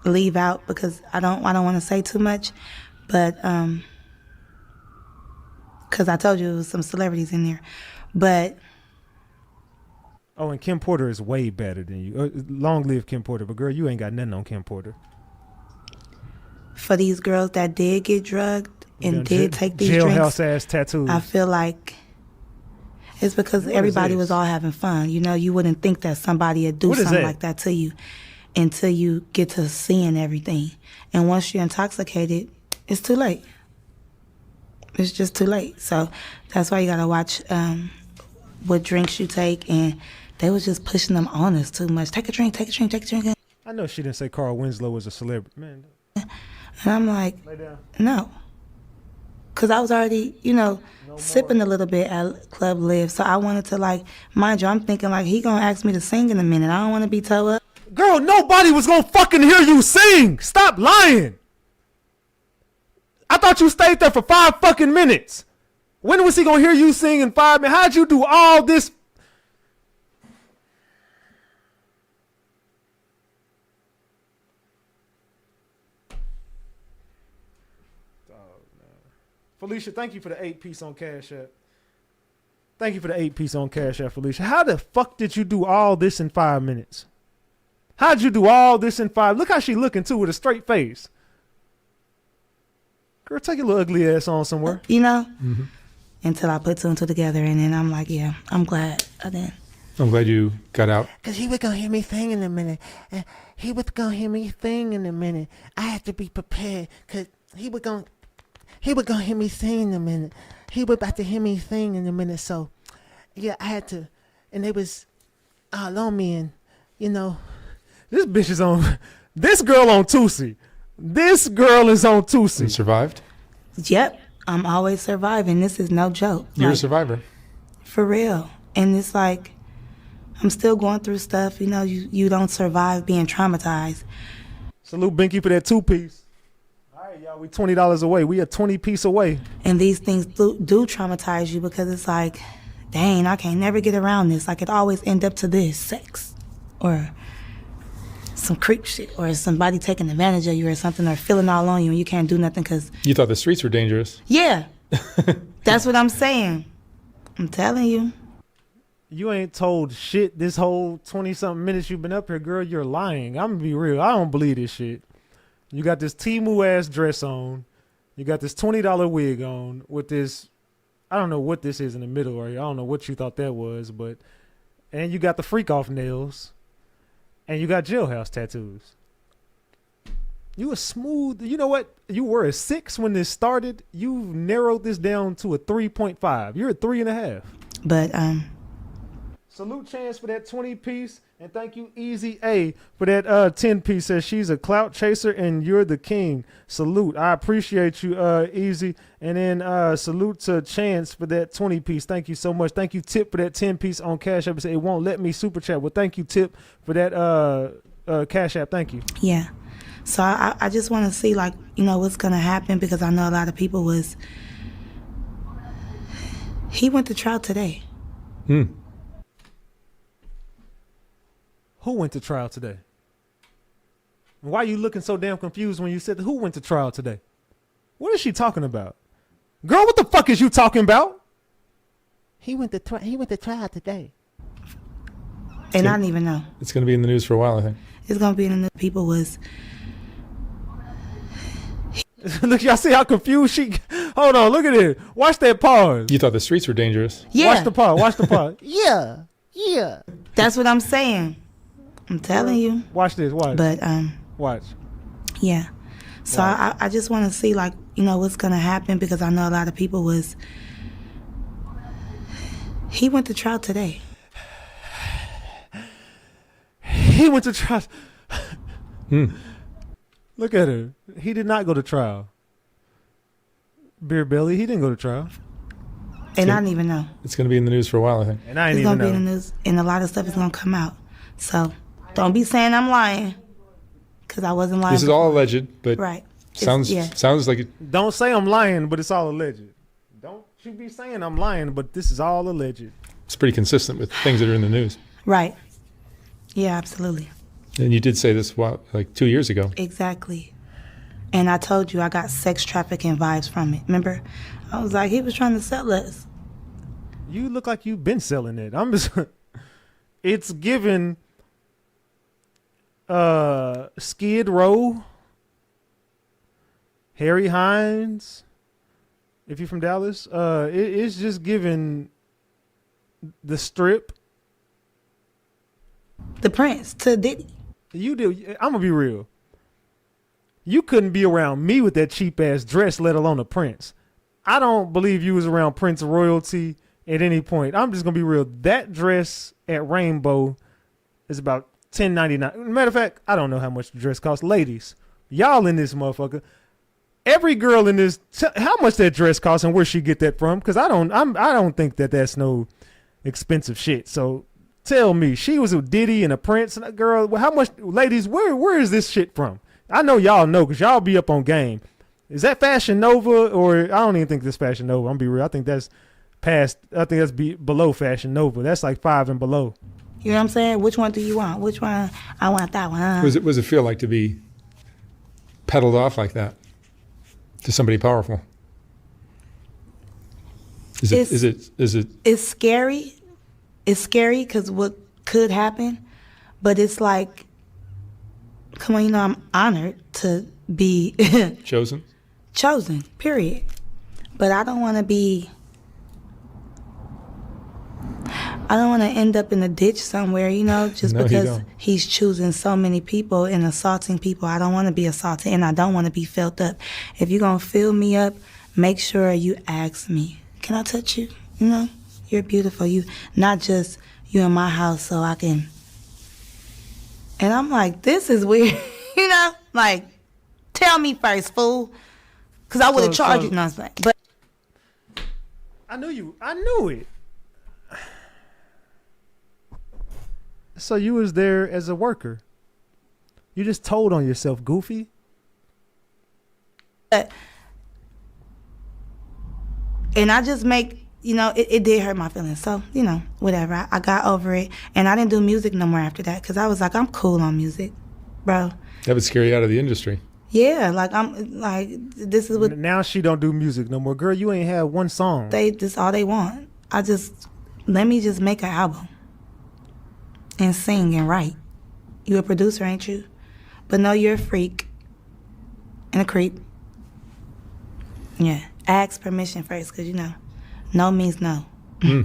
Speaker 3: leave out because I don't want to say too much. But because I told you it was some celebrities in there. But
Speaker 1: oh, and Kim Porter is way better than you. Long live Kim Porter. But girl, you ain't got nothing on Kim Porter.
Speaker 3: For these girls that did get drugged and did take these drinks,
Speaker 1: jailhouse ass tattoos.
Speaker 3: I feel like it's because everybody was all having fun. You know, you wouldn't think that somebody would do something like that to you until you get to seeing everything. And once you're intoxicated, it's too late. It's just too late. So that's why you gotta watch what drinks you take. And they was just pushing them on us too much. Take a drink, take a drink, take a drink.
Speaker 1: I know she didn't say Carl Winslow was a celebrity. Man.
Speaker 3: And I'm like, no. Because I was already, you know, sipping a little bit at Club Live. So I wanted to, like, mind you, I'm thinking, like, he going to ask me to sing in a minute. I don't want to be towed up.
Speaker 1: Girl, nobody was going to fucking hear you sing. Stop lying. I thought you stayed there for 5 fucking minutes. When was he going to hear you sing in 5 minutes? How'd you do all this? Felicia, thank you for the 8-piece on Cash App. Thank you for the 8-piece on Cash App, Felicia. How the fuck did you do all this in 5 minutes? How'd you do all this in 5? Look how she looking too with a straight face. Girl, take your little ugly ass on somewhere.
Speaker 3: You know? Mm-hmm. Until I put 2 and 2 together, and then I'm like, yeah, I'm glad I did.
Speaker 2: I'm glad you got out.
Speaker 5: Because he was going to hear me sing in a minute. He was going to hear me sing in a minute. I had to be prepared because he was going to hear me sing in a minute. He was about to hear me sing in a minute. So, yeah, I had to. And they was all on me. And, you know.
Speaker 1: This bitch is on. This girl on Tusi. This girl is on Tusi.
Speaker 2: You survived?
Speaker 3: Yep. I'm always surviving. This is no joke.
Speaker 2: You're a survivor. For
Speaker 3: real. And it's like, I'm still going through stuff. You know, you don't survive being traumatized.
Speaker 1: Salute Binky for that 2-piece. Y'all, we $20 away. We a 20-piece away.
Speaker 3: And these things do traumatize you because it's like, dang, I can't never get around this. Like, it always end up to this, sex. Or some creep shit. Or somebody taking advantage of you or something. Or feeling all on you and you can't do nothing because...
Speaker 2: You thought the streets were dangerous.
Speaker 3: Yeah. That's what I'm saying. I'm telling you.
Speaker 1: You ain't told shit this whole 20-something minutes you've been up here, girl. You're lying. I'm going to be real. I don't believe this shit. You got this Temu ass dress on. You got this $20 wig on with this, I don't know what this is in the middle, or I don't know what you thought that was, but, and you got the freak off nails, and you got jailhouse tattoos. You a smooth, you know what? You were a 6 when this started. You narrowed this down to a 3.5. You're a 3.5.
Speaker 3: But,
Speaker 1: Salute Chance for that 20-piece. And thank you, Easy A, for that 10-piece. Says she's a clout chaser and you're the king. Salute. I appreciate you, Easy. And then salute to Chance for that 20-piece. Thank you so much. Thank you, Tip, for that 10-piece on Cash App. It won't let me super chat. Well, thank you, Tip, for that Cash App. Thank you.
Speaker 3: Yeah. So I just want to see, like, you know, what's going to happen, because I know a lot of people was... He went to trial today.
Speaker 1: Who went to trial today? Why are you looking so damn confused when you said who went to trial today? What is she talking about? Girl, what the fuck is you talking about?
Speaker 5: He went to trial today.
Speaker 3: And I don't even know.
Speaker 2: It's going to be in the news for a while, I think.
Speaker 3: It's going to be in the news. People was...
Speaker 1: Look, y'all see how confused she... Hold on, look at it. Watch that pause.
Speaker 2: You thought the streets were dangerous.
Speaker 3: Yeah.
Speaker 1: Watch the pause. Watch the pause.
Speaker 5: Yeah.
Speaker 3: That's what I'm saying. I'm telling you.
Speaker 1: Watch this. Watch.
Speaker 3: But,
Speaker 1: watch.
Speaker 3: Yeah. So I just want to see, like, you know, what's going to happen, because I know a lot of people was... He went to trial today.
Speaker 1: He went to trial. Look at her. He did not go to trial. Beer Belly, he didn't go to trial.
Speaker 3: And I didn't even know.
Speaker 2: It's going to be in the news for a while, I think.
Speaker 1: And I
Speaker 3: It's
Speaker 1: didn't even
Speaker 3: going to
Speaker 1: know.
Speaker 3: be in the news, and a lot of stuff is going to come out. So don't be saying I'm lying, because I wasn't lying.
Speaker 2: This is all alleged, but
Speaker 3: Right.
Speaker 2: sounds like it.
Speaker 1: Don't say I'm lying, but it's all alleged. Don't you be saying I'm lying, but this is all alleged.
Speaker 2: It's pretty consistent with things that are in the news.
Speaker 3: Right. Yeah, absolutely.
Speaker 2: And you did say this, like 2 years ago.
Speaker 3: Exactly. And I told you I got sex trafficking vibes from it. Remember? I was like, he was trying to sell us.
Speaker 1: You look like you've been selling it. I'm just... It's given Skid Row, Harry Hines, if you're from Dallas. It's just given the Strip.
Speaker 3: The Prince to Diddy.
Speaker 1: You do. I'm going to be real. You couldn't be around me with that cheap ass dress, let alone a Prince. I don't believe you was around Prince royalty at any point. I'm just gonna be real. That dress at Rainbow is about $10.99. Matter of fact, I don't know how much the dress costs. Ladies, y'all in this motherfucker. Every girl in this, how much that dress costs and where she get that from? Because I don't think that's no expensive shit. So tell me, she was a Diddy and a Prince and a girl. How much, ladies? Where is this shit from? I know y'all know because y'all be up on game. Is that Fashion Nova, or I don't even think this Fashion Nova. I'm gonna be real. I think that's past. I think that's below Fashion Nova. That's like 5 and below.
Speaker 3: You know what I'm saying? Which one do you want? Which one? I want that one.
Speaker 2: What does it feel like to be peddled off like that to somebody powerful? Is it?
Speaker 3: It's scary. It's scary because what could happen, but it's like, come on, you know, I'm honored to be
Speaker 2: chosen.
Speaker 3: Chosen, period. But I don't want to be. I don't want to end up in a ditch somewhere, you know, just
Speaker 2: No, you
Speaker 3: because
Speaker 2: don't.
Speaker 3: he's choosing so many people and assaulting people. I don't want to be assaulted, and I don't want to be filled up. If you're going to fill me up, make sure you ask me, can I touch you? You know, you're beautiful. You, not just you in my house so I can. And I'm like, this is weird, you know, like, tell me first, fool, because I would have charged you. No, I'm saying, but
Speaker 1: I knew it. So you was there as a worker. You just told on yourself, goofy.
Speaker 3: and I just make, you know, it did hurt my feelings. So, you know, whatever. I got over it. And I didn't do music no more after that because I was like, I'm cool on music, bro.
Speaker 2: That would scare you out of the industry.
Speaker 3: Yeah, like, I'm like, this is what.
Speaker 1: Now she don't do music no more. Girl, you ain't had one song.
Speaker 3: This all they want. Let me just make an album and sing and write. You a producer, ain't you? But no, you're a freak and a creep. Yeah, ask permission first, because, you know, no means no.
Speaker 2: Well,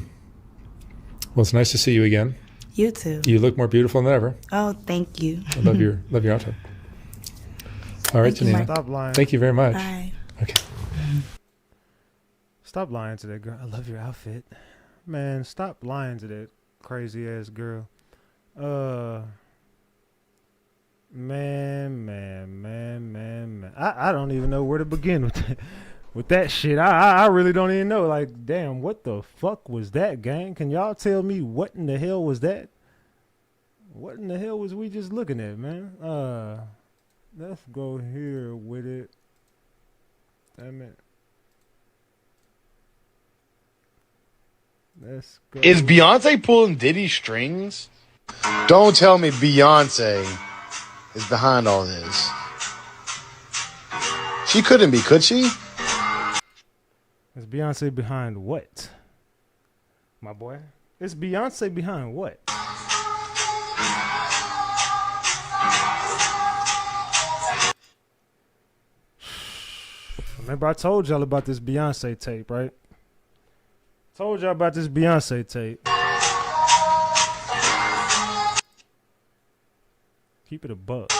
Speaker 2: it's nice to see you again.
Speaker 3: You too.
Speaker 2: You look more beautiful than ever.
Speaker 3: Oh, thank you.
Speaker 2: I love your outfit. All right,
Speaker 3: Thank you,
Speaker 2: Janina.
Speaker 1: Stop lying.
Speaker 2: Thank you very much.
Speaker 3: Bye.
Speaker 2: Okay.
Speaker 1: Stop lying to that girl. I love your outfit. Man, stop lying to that crazy ass girl. Man. I don't even know where to begin with that. With that shit. I really don't even know. Like, damn, what the fuck was that, gang? Can y'all tell me what in the hell was that? What in the hell was we just looking at, man? Let's go here with it. Damn it. Let's go.
Speaker 8: Is Beyonce pulling Diddy strings? Don't tell me Beyonce is behind all this. She couldn't be, could she?
Speaker 1: Is Beyonce behind what? My boy? Is Beyonce behind what? Remember I told y'all about this Beyonce tape, right? Told y'all about this Beyonce tape. Keep it a buck.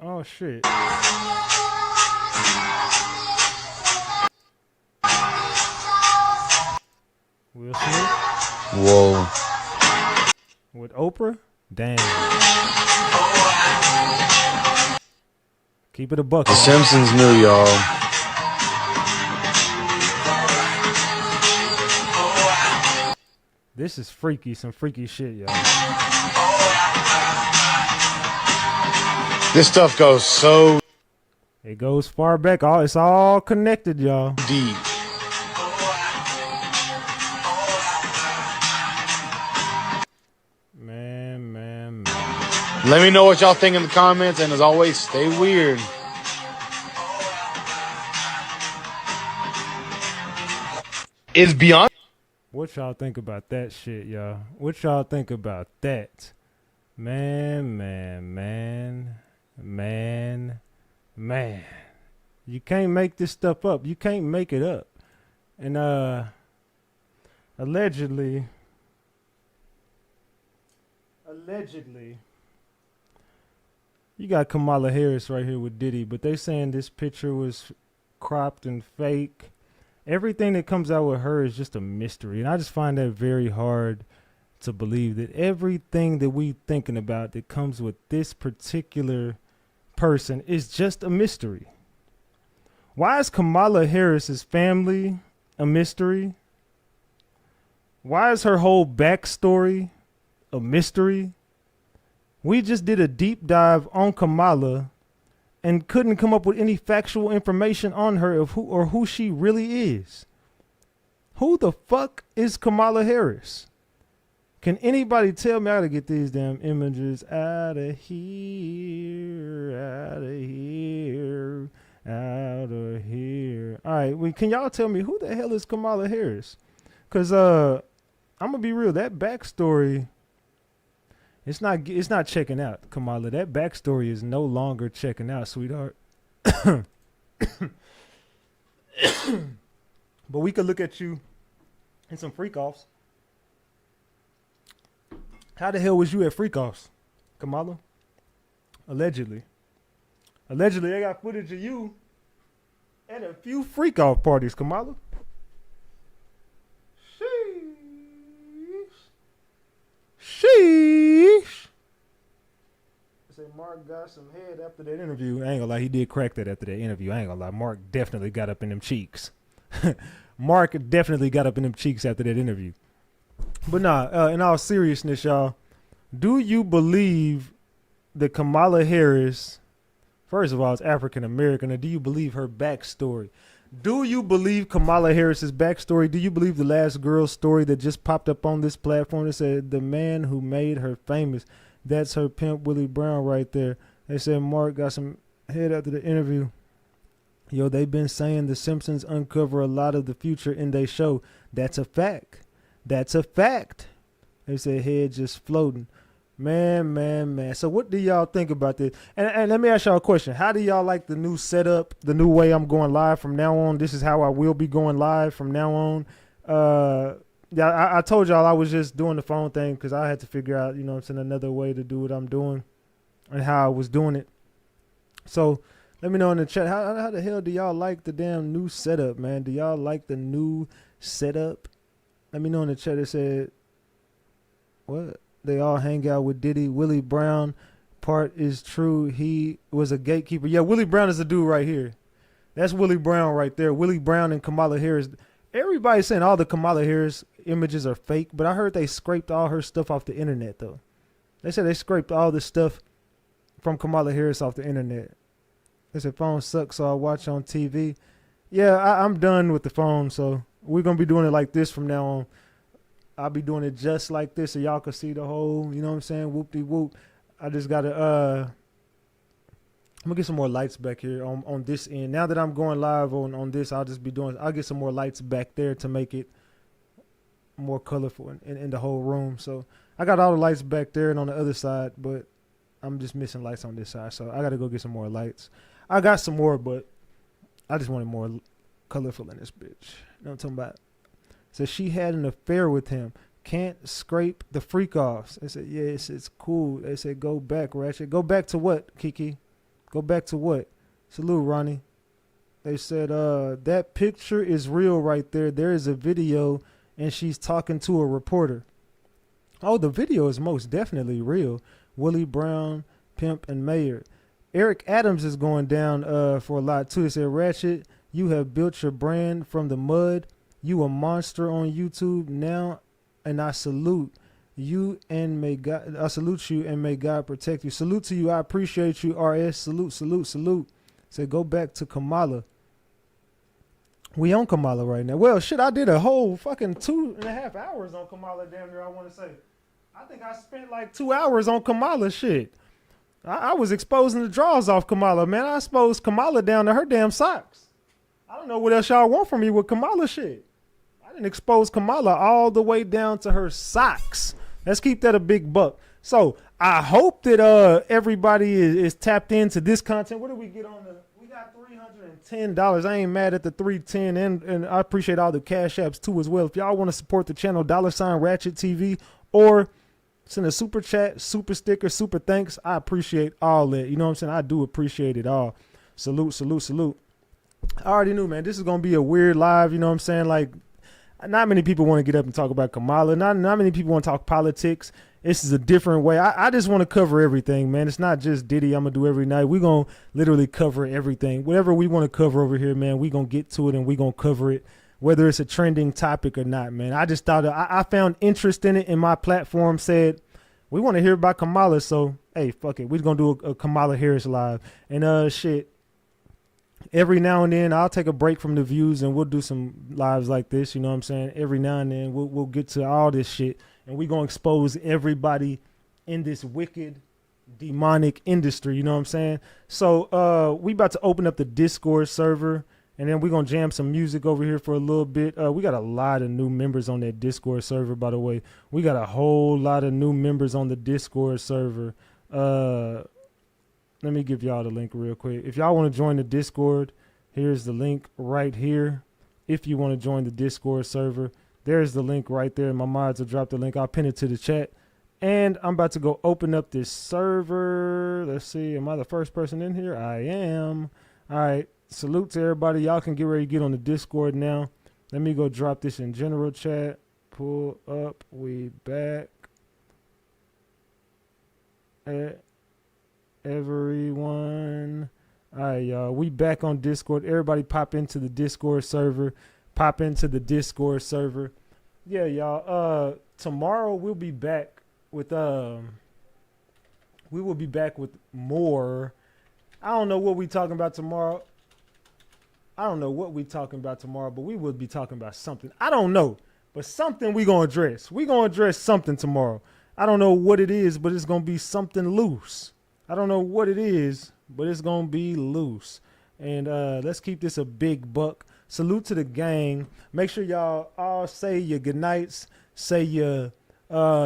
Speaker 1: Oh shit. Will Smith?
Speaker 8: Whoa.
Speaker 1: With Oprah? Damn. Keep it a buck.
Speaker 8: The Simpsons knew, y'all.
Speaker 1: This is freaky, some freaky shit, y'all.
Speaker 8: This stuff goes so
Speaker 1: It goes far back. It's all connected, y'all.
Speaker 8: deep.
Speaker 1: Man.
Speaker 8: Let me know what y'all think in the comments, and as always, stay weird. Is Beyonce?
Speaker 1: What y'all think about that shit, y'all? What y'all think about that? Man. You can't make this stuff up. You can't make it up. And allegedly, you got Kamala Harris right here with Diddy, but they saying this picture was cropped and fake. Everything that comes out with her is just a mystery, and I just find that very hard to believe that everything that we thinking about that comes with this particular person is just a mystery. Why is Kamala Harris's family a mystery? Why is her whole backstory a mystery? We just did a deep dive on Kamala and couldn't come up with any factual information on her of who she really is. Who the fuck is Kamala Harris? Can anybody tell me how to get these damn images out of here? All right, can y'all tell me who the hell is Kamala Harris? Because I'm gonna be real, that backstory, it's not checking out, Kamala. That backstory is no longer checking out, sweetheart. But we could look at you in some freak offs. How the hell was you at freak offs, Kamala? Allegedly, I got footage of you at a few freak off parties, Kamala. Sheesh. I say Mark got some head after that interview. I ain't gonna lie, he did crack that after that interview. I ain't gonna lie, Mark definitely got up in them cheeks. Mark definitely got up in them cheeks after that interview. But nah, in all seriousness, y'all, do you believe that Kamala Harris, first of all, is African American, and do you believe her backstory? Do you believe Kamala Harris's backstory? Do you believe the last girl's story that just popped up on this platform that said the man who made her famous? That's her pimp Willie Brown right there. They said Mark got some head after the interview. Yo, they've been saying the Simpsons uncover a lot of the future in their show. That's a fact. That's a fact. They said head just floating. Man. So what do y'all think about this? And let me ask y'all a question. How do y'all like the new setup, the new way I'm going live from now on? This is how I will be going live from now on. Yeah, I told y'all I was just doing the phone thing because I had to figure out, another way to do what I'm doing. and how I was doing it. So let me know in the chat, how the hell do y'all like the damn new setup, man? Do y'all like the new setup? Let me know in the chat. It said, what? They all hang out with Diddy. Willie Brown part is true. He was a gatekeeper. Yeah, Willie Brown is the dude right here. That's Willie Brown right there. Willie Brown and Kamala Harris. Everybody's saying all the Kamala Harris images are fake, but I heard they scraped all her stuff off the internet, though. They said they scraped all the stuff from Kamala Harris off the internet. They said phone sucks, so I'll watch on TV. Yeah, I'm done with the phone, so we're going to be doing it like this from now on. I'll be doing it just like this so y'all can see the whole, you know what I'm saying, whoop-de-whoop. I just got to, I'm going to get some more lights back here on this end. Now that I'm going live on this, I'll get some more lights back there to make it more colorful in the whole room. So I got all the lights back there and on the other side, but I'm just missing lights on this side. So I got to go get some more lights. I got some more, but I just wanted more colorful in this bitch. You know what I'm talking about? So she had an affair with him. Can't scrape the freak offs. They said, yes, it's cool. They said, go back, Ratchet. Go back to what, Kiki? Go back to what? Salute, Ronnie. They said, that picture is real right there. There is a video, and she's talking to a reporter. Oh, the video is most definitely real. Willie Brown, Pimp, and Mayor. Eric Adams is going down for a lot, too. They said, Ratchet, you have built your brand from the mud. You a monster on YouTube now, and I salute you and may God. I salute you and may God protect you. Salute to you. I appreciate you. RS. Salute, salute, salute. Say go back to Kamala. We on Kamala right now. Well, shit, I did a whole fucking 2.5 hours on Kamala. Damn near, I want to say. I think I spent like 2 hours on Kamala. Shit, I was exposing the draws off Kamala. Man, I exposed Kamala down to her damn socks. I don't know what else y'all want from me with Kamala shit. I didn't expose Kamala all the way down to her socks. Let's keep that a big buck. So I hope that everybody is tapped into this content. What did we get on the? We got $310. I ain't mad at the $310, and I appreciate all the cash apps too as well. If y'all want to support the channel, $RatchetTV, or send a super chat, super sticker, super thanks. I appreciate all that. You know what I'm saying? I do appreciate it all. Salute, salute, salute. I already knew, man, this is gonna be a weird live. You know what I'm saying? Like, not many people want to get up and talk about Kamala. Not many people want to talk politics. This is a different way. I just want to cover everything, man. It's not just Diddy I'm going to do every night. We're going to literally cover everything. Whatever we want to cover over here, man, we're going to get to it and we're going to cover it, whether it's a trending topic or not, man. I just thought I found interest in it, and my platform said, we want to hear about Kamala. So, hey, fuck it. We're going to do a Kamala Harris live. And shit. Every now and then I'll take a break from the views and we'll do some lives like this. You know what I'm saying? Every now and then we'll get to all this shit, and we're going to expose everybody in this wicked, demonic industry. You know what I'm saying? So we about to open up the Discord server, and then we're going to jam some music over here for a little bit. We got a lot of new members on that Discord server, by the way. We got a whole lot of new members on the Discord server. Let me give y'all the link real quick. If y'all want to join the Discord, here's the link right here. If you want to join the Discord server, there's the link right there. My mods will drop the link. I'll pin it to the chat. And I'm about to go open up this server. Let's see. Am I the first person in here? I am. All right. Salute to everybody. Y'all can get ready to get on the Discord now. Let me go drop this in general chat. Pull up. We back. Everyone. All right, y'all. We back on Discord. Everybody pop into the Discord server. Pop into the Discord server. Yeah, y'all. Tomorrow we'll be back with we will be back with more. I don't know what we talking about tomorrow. But we will be talking about something. I don't know, but something we gonna address. We gonna address something tomorrow. I don't know what it is, but it's gonna be something loose. I don't know what it is, but it's going to be loose. And let's keep this a big buck. Salute to the gang. Make sure y'all all say your good nights, say your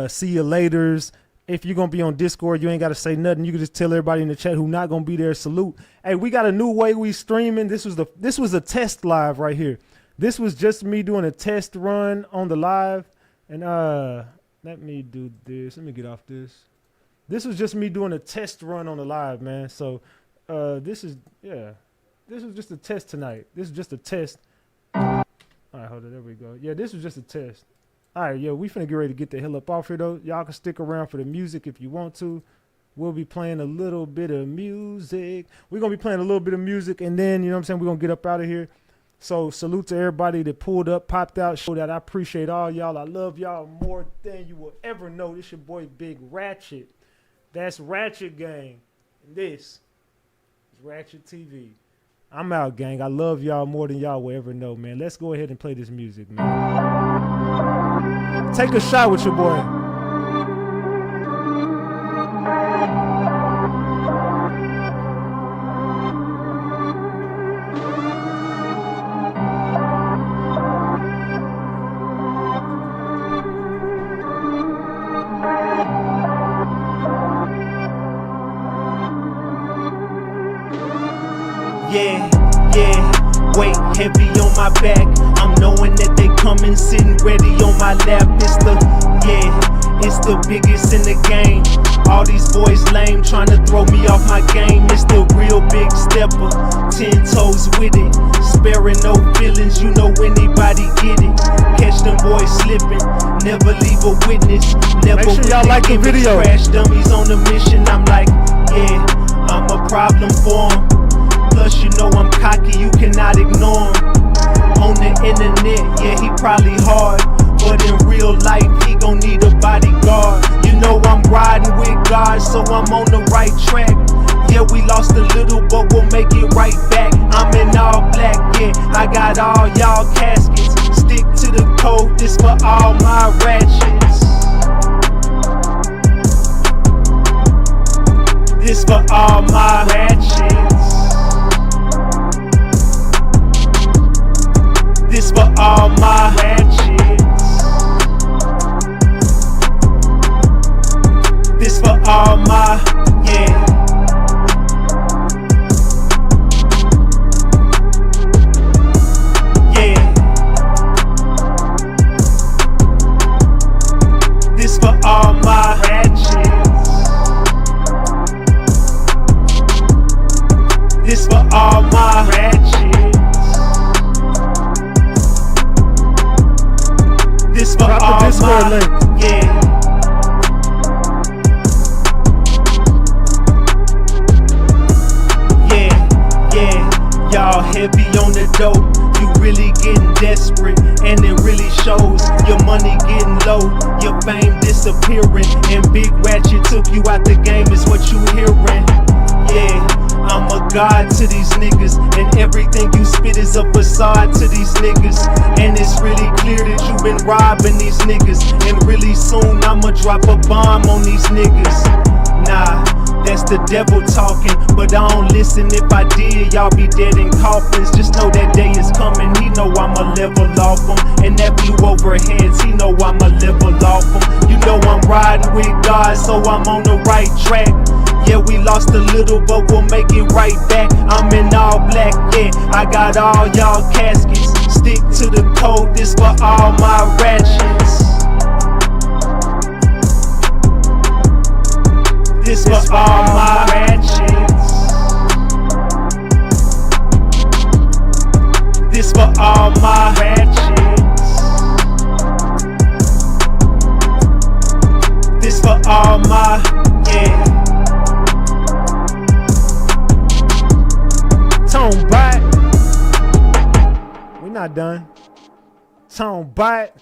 Speaker 1: see you laters. If you're going to be on Discord, you ain't got to say nothing. You can just tell everybody in the chat who not going to be there, salute. Hey, we got a new way we streaming. This was a test live right here. This was just me doing a test run on the live. And let me do this. Let me get off this. This was just me doing a test run on the live, man. So this is just a test tonight. This is just a test. All right, hold on. There we go. Yeah, this was just a test. All right, yeah, we finna get ready to get the hell up off here, though. Y'all can stick around for the music if you want to. We'll be playing a little bit of music. We're going to be playing a little bit of music, and then, you know what I'm saying, we're going to get up out of here. So salute to everybody that pulled up, popped out, showed that. I appreciate all y'all. I love y'all more than you will ever know. This your boy Big Ratchet. That's Ratchet Gang. And this is Ratchet TV. I'm out, gang. I love y'all more than y'all will ever know, man. Let's go ahead and play this music, man. Take a shot with your boy.
Speaker 9: Weight heavy on my back. I'm knowing that they coming, sitting ready on my lap. It's the biggest in the game. All these boys lame, trying to throw me off my game. It's the real big stepper, 10 toes with it. Sparing no feelings, you know anybody get it. Catch them boys slipping, never leave a witness. Never
Speaker 1: make sure y'all like the video.
Speaker 9: Crash dummies on a mission. I'm like, yeah, I'm a problem for 'em. Plus, you know I'm cocky, you cannot ignore him. On the internet, yeah, he probably hard. But in real life, he gon' need a bodyguard. You know I'm riding with God, so I'm on the right track. Yeah, we lost a little, but we'll make it right back. I'm in all black, yeah, I got all y'all caskets. Stick to the code, this for all my ratchets. This for all my ratchets. This for all my ratchets. This for all my, yeah. Yeah. This for all my ratchets. This for all my ratchets. This for
Speaker 1: drop
Speaker 9: all
Speaker 1: the Discord
Speaker 9: my,
Speaker 1: link.
Speaker 9: yeah. Y'all heavy on the dope. You really getting desperate, and it really shows. Your money getting low, your fame disappearing, and Big Ratchet took you out the game, is what you hearing. Yeah, I'm a god to these niggas, and everything you spit is a facade to these niggas. And it's really clear that you been robbing these niggas, and really soon I'ma drop a bomb on these niggas. Nah, that's the devil talking, but I don't listen. If I did, y'all be dead in coffins. Just know that day is coming. He know I'ma level off him, and that flew over heads. He know I'ma level off him. You know I'm riding with God, so I'm on the right track. Yeah, we lost a little, but we'll make it right back. I'm in all black, yeah, I got all y'all caskets. Stick to the code, this for all my ratchets. This for all my ratchets. This for all my ratchets. This for all my, yeah.
Speaker 1: Tone bite. We're not done. Tone bite.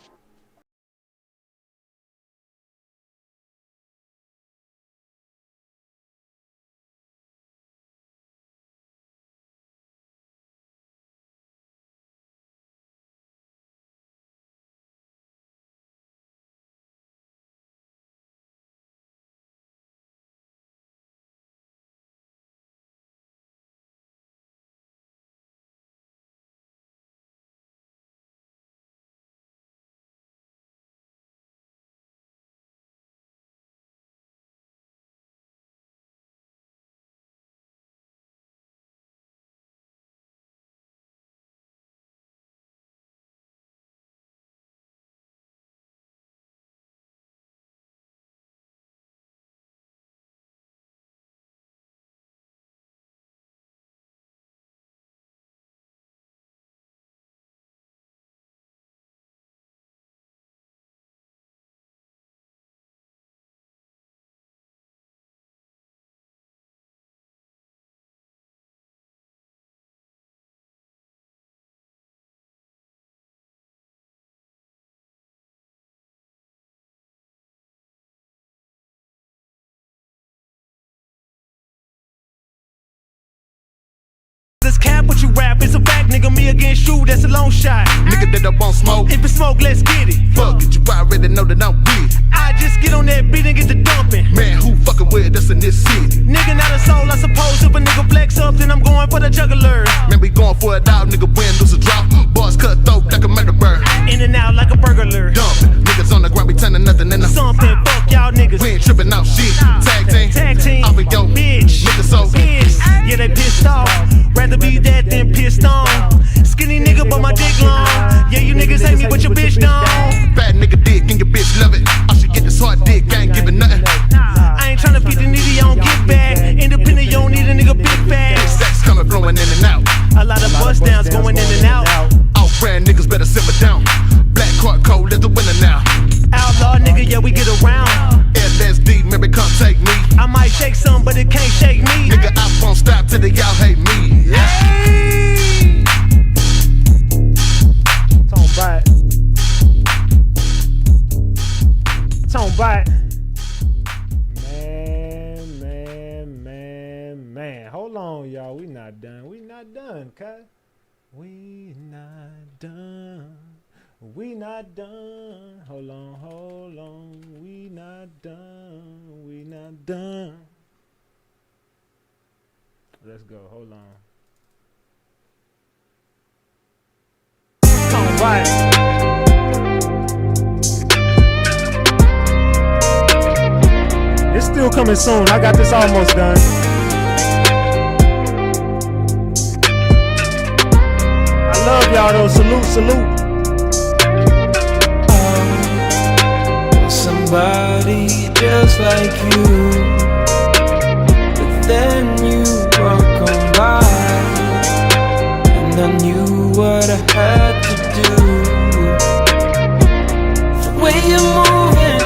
Speaker 9: This cap what you rap, it's a fact, nigga. Me against you, that's a long shot.
Speaker 11: Nigga that don't want smoke.
Speaker 9: If it's smoke, let's get it.
Speaker 11: Fuck it, you already know that I'm with it.
Speaker 9: I just get on that beat and get the dumping.
Speaker 11: Man, who fucking with us in this city?
Speaker 9: Nigga not a soul, I suppose. If a nigga flex up, then I'm going for the juggler.
Speaker 11: Man, we going for a dog, nigga, win, lose a drop. Boss cut throat like a murder bird.
Speaker 9: In and out like a burglar.
Speaker 11: Dumping, niggas on the ground, we turning nothing into
Speaker 9: something. Fuck y'all niggas.
Speaker 11: We ain't tripping out shit. Tag team. Off of yo
Speaker 9: bitch.
Speaker 11: Niggas so
Speaker 9: pissed. Yeah, they pissed off. Rather be that than pissed on. Skinny nigga, but my dick long. Yeah, you niggas hate me, but your bitch don't.
Speaker 11: Bad nigga dick, and your bitch love it. I should get this hard dick, I ain't giving nothing.
Speaker 9: I ain't tryna feed the needy, I don't get back. Independent, you don't need a nigga big bag.
Speaker 11: Sex coming, flowing in and out.
Speaker 9: A lot of bust downs going in and out.
Speaker 11: Off-brand niggas better simmer down. Black card code is the winner now.
Speaker 9: Outlaw nigga, yeah, we get around.
Speaker 11: LSD, maybe come take me.
Speaker 9: I might shake some, but it can't shake me.
Speaker 11: Nigga, I won't stop till y'all hate me.
Speaker 9: Hey. Tone bite. Tone bite. Man. Hold on, y'all. We not done. We not done, cuz. We not done. We not done. Hold on. We not done. We not done. Let's go. Hold on. All right. It's still coming soon. I got this almost done. I love y'all though. Salute.
Speaker 12: Somebody just like you, but then you walk on by, and I knew what I had to do. The way you're moving,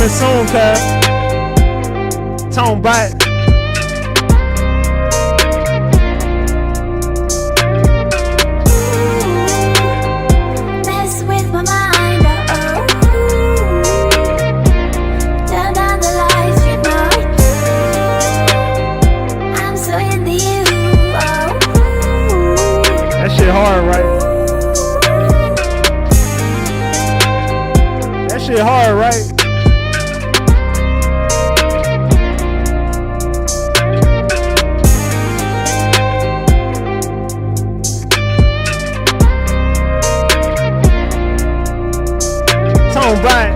Speaker 9: soon, cuz. Tone bite.
Speaker 23: Mess with my mind, oh. Turn down the lights, you know. I'm so into you, oh.
Speaker 9: That shit hard, right? That shit hard, right? Right.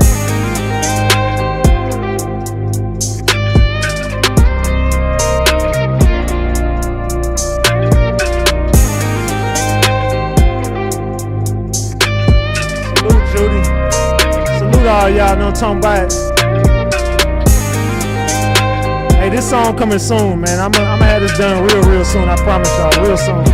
Speaker 9: Salute, Judy. Salute all y'all. No talking about. Hey, this song coming soon, man. I'm gonna have this done real soon. I promise y'all, real soon.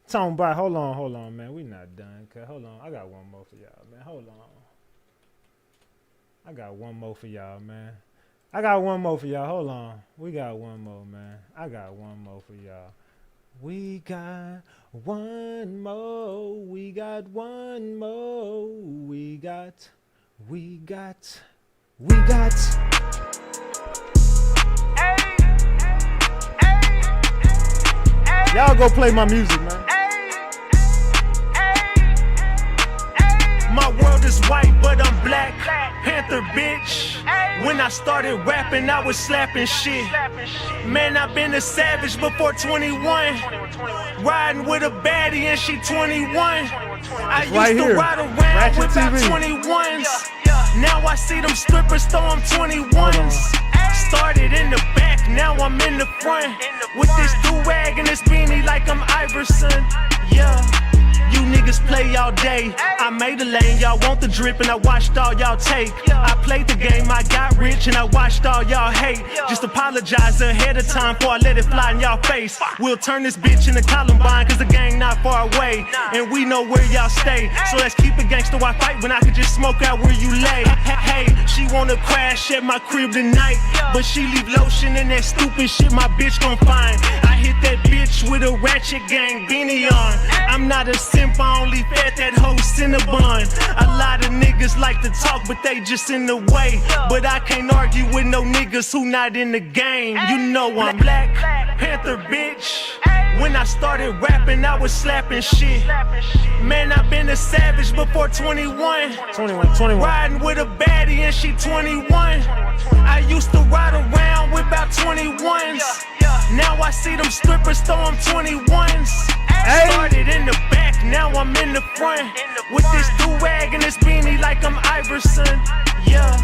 Speaker 9: Talking about, hold on, man. We not done. Cause hold on, I got one more for y'all, man. Hold on. I got one more for y'all, man. Hold on. We got one more, man. I got one more for y'all. We got one more. We got one more. We got. Y'all go play my music, man. My world is white, but I'm black. Panther, bitch. When I started rapping, I was slapping shit. Man, I've been a savage before 21. Riding with a baddie and she 21. I used to ride around with about 21s. Now I see them strippers throw them 21s. Started in the back, now I'm in the front. With this do-rag and this beanie like I'm Iverson. Yeah. You niggas play all day. I made a lane, y'all want the drip, and I watched all y'all take. I played the game, I got rich, and I watched all y'all hate. Just apologize ahead of time before I let it fly in y'all face. We'll turn this bitch into Columbine, cause the gang not far away. And we know where y'all stay. So let's keep it gangsta, why fight when I could just smoke out where you lay? Hey, she wanna crash at my crib tonight, but she leave lotion and that stupid shit my bitch gon' find. I hit that bitch with a ratchet gang beanie on. I'm not a simp, I only fed that hoe Cinnabon. A lot of niggas like to talk, but they just in the way. But I can't argue with no niggas who not in the game. You know I'm Black Panther, bitch. When I started rapping, I was slapping shit. Man, I've been a savage before 21.
Speaker 1: 21.
Speaker 9: Riding with a baddie and she 21. I used to ride around with about 21s. Now I see them strippers throw them 21s. Started in the back, now I'm in the front. With this do-rag and this beanie like I'm Iverson. Yeah.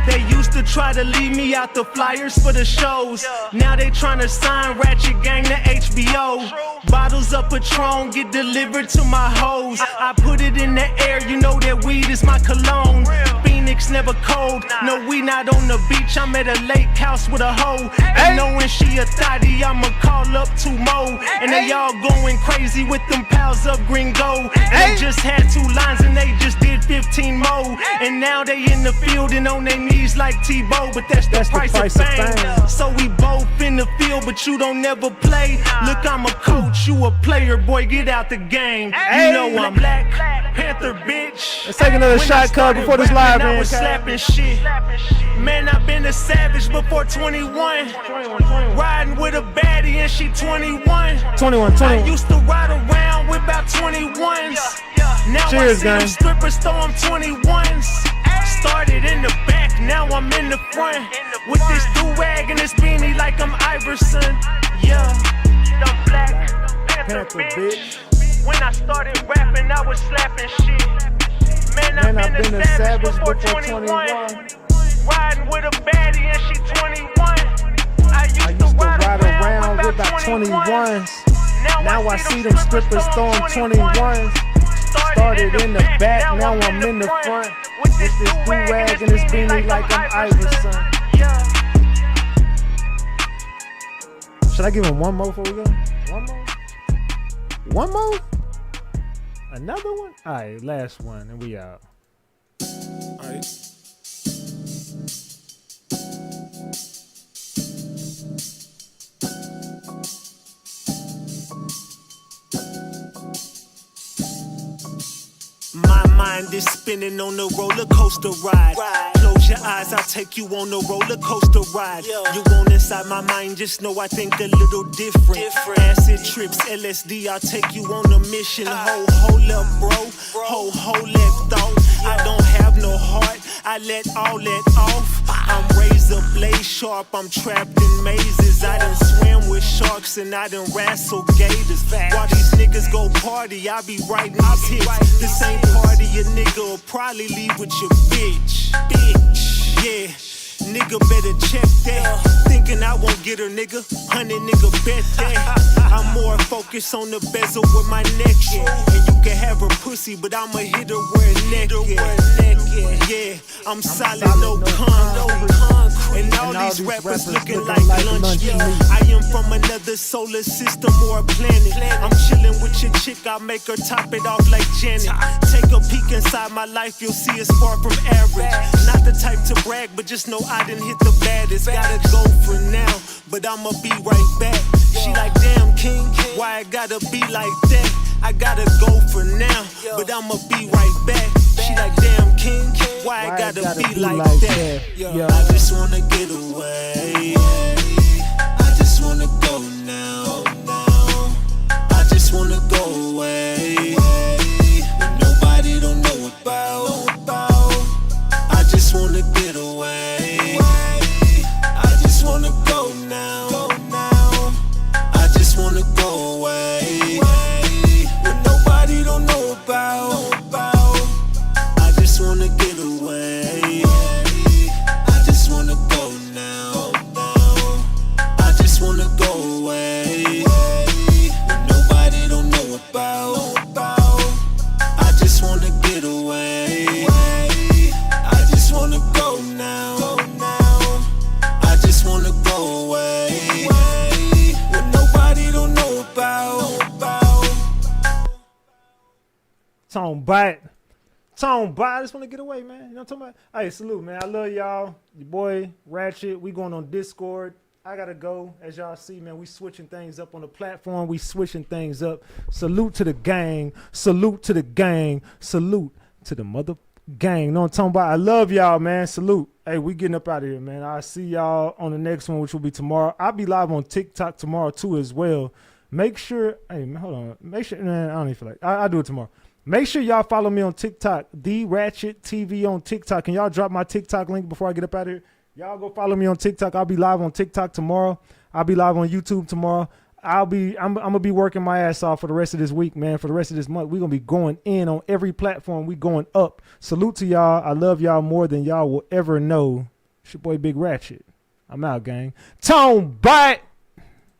Speaker 9: They used to try to leave me out the flyers for the shows. Now they tryna sign Ratchet Gang to HBO. Bottles of Patron get delivered to my hoes. I put it in the air, you know that weed is my cologne. Phoenix never cold, no we not on the beach. I'm at a lake house with a hoe. And knowing she a thotty, I'ma call up 2 more. And they all going crazy with them pals of green gold. They just had 2 lines and they just did 15 more. And now they in the field and on their knees like Tebow. But that's the price of fame. So we both in the field, but you don't never play. Look, I'm a coach, you a player, boy, get out the game. You know I'm Black Panther, bitch.
Speaker 1: Let's take another shot, cuz, before this live
Speaker 9: I
Speaker 1: ends.
Speaker 9: was slapping shit. Man, I've been a savage before 21. Riding with a baddie and she 21.
Speaker 1: 21.
Speaker 9: I used to ride around with about 21s. Now
Speaker 1: Cheers,
Speaker 9: I see
Speaker 1: gang.
Speaker 9: them strippers throw them 21s. Started in the back, now I'm in the front. With this do-rag and this beanie like I'm Iverson. Yeah, I'm Black Panther, bitch. When I started rapping, I was slapping shit. Man, I've been a savage before 21. Riding with a baddie and she 21. I used to ride around with about 21s. Now I see them strippers throwing 21s. Started in the back, now I'm in the front. With this do-rag and this beanie like I'm Iverson.
Speaker 1: Should I give him one more before we go? One more? One more? Another one? Alright, last one, and we out. Alright.
Speaker 9: My mind is spinning on the roller coaster ride. Close your eyes, I'll take you on the roller coaster ride. You want inside my mind, just know I think a little different. Acid trips, LSD, I'll take you on a mission. Hold up, bro. Hold that thought. I don't have no heart, I let all that off. I'm razor blade sharp, I'm trapped in mazes. I done swim with sharks and I done wrestled gators. While these niggas go party, I be writing these hits. This ain't party, a nigga will probably leave with your bitch. Yeah. Nigga better check that. Thinking I won't get her, nigga. 100 nigga bet that. I'm more focused on the bezel with my neck, yeah. And you can have her pussy, but I'ma hit her where her neck, yeah. I'm solid, no concrete. And all these rappers looking like lunch, yeah. I am from another solar system or a planet. I'm chilling with your chick, I'll make her top it off like Janet. Take a peek inside my life, you'll see it's far from average. Not the type to brag, but just know I done hit the baddest. Gotta go for now, but I'ma be right back. She like, damn, king, why I gotta be like that? I gotta go for now, but I'ma be right back. She like, damn, king, why I gotta be like that? I just wanna get away. I just wanna go now. I just wanna go away. But nobody don't know about. I just wanna get away. I just wanna go now. I just wanna go away. But nobody don't know about. I just wanna get away. I just wanna go now.
Speaker 1: Tone bite. I just want to get away, man. You know what I'm talking about? Hey, salute, man. I love y'all. Your boy, Ratchet. We going on Discord. I got to go. As y'all see, man, we switching things up on the platform. We switching things up. Salute to the gang. Salute to the gang. Salute to the mother gang. Know what I'm talking about? I love y'all, man. Salute. Hey, we getting up out of here, man. I'll see y'all on the next one, which will be tomorrow. I'll be live on TikTok tomorrow, too, as well. Make sure, hey, man, hold on. Make sure, man, I don't even feel like I'll do it tomorrow. Make sure y'all follow me on TikTok, the RatchetTV on TikTok. Can y'all drop my TikTok link before I get up out of here? Y'all go follow me on TikTok. I'll be live on TikTok tomorrow. I'll be live on YouTube tomorrow. I'm gonna be working my ass off for the rest of this week, man. For the rest of this month, we're gonna be going in on every platform. We going up. Salute to y'all. I love y'all more than y'all will ever know. It's your boy Big Ratchet. I'm out, gang. Tone bite.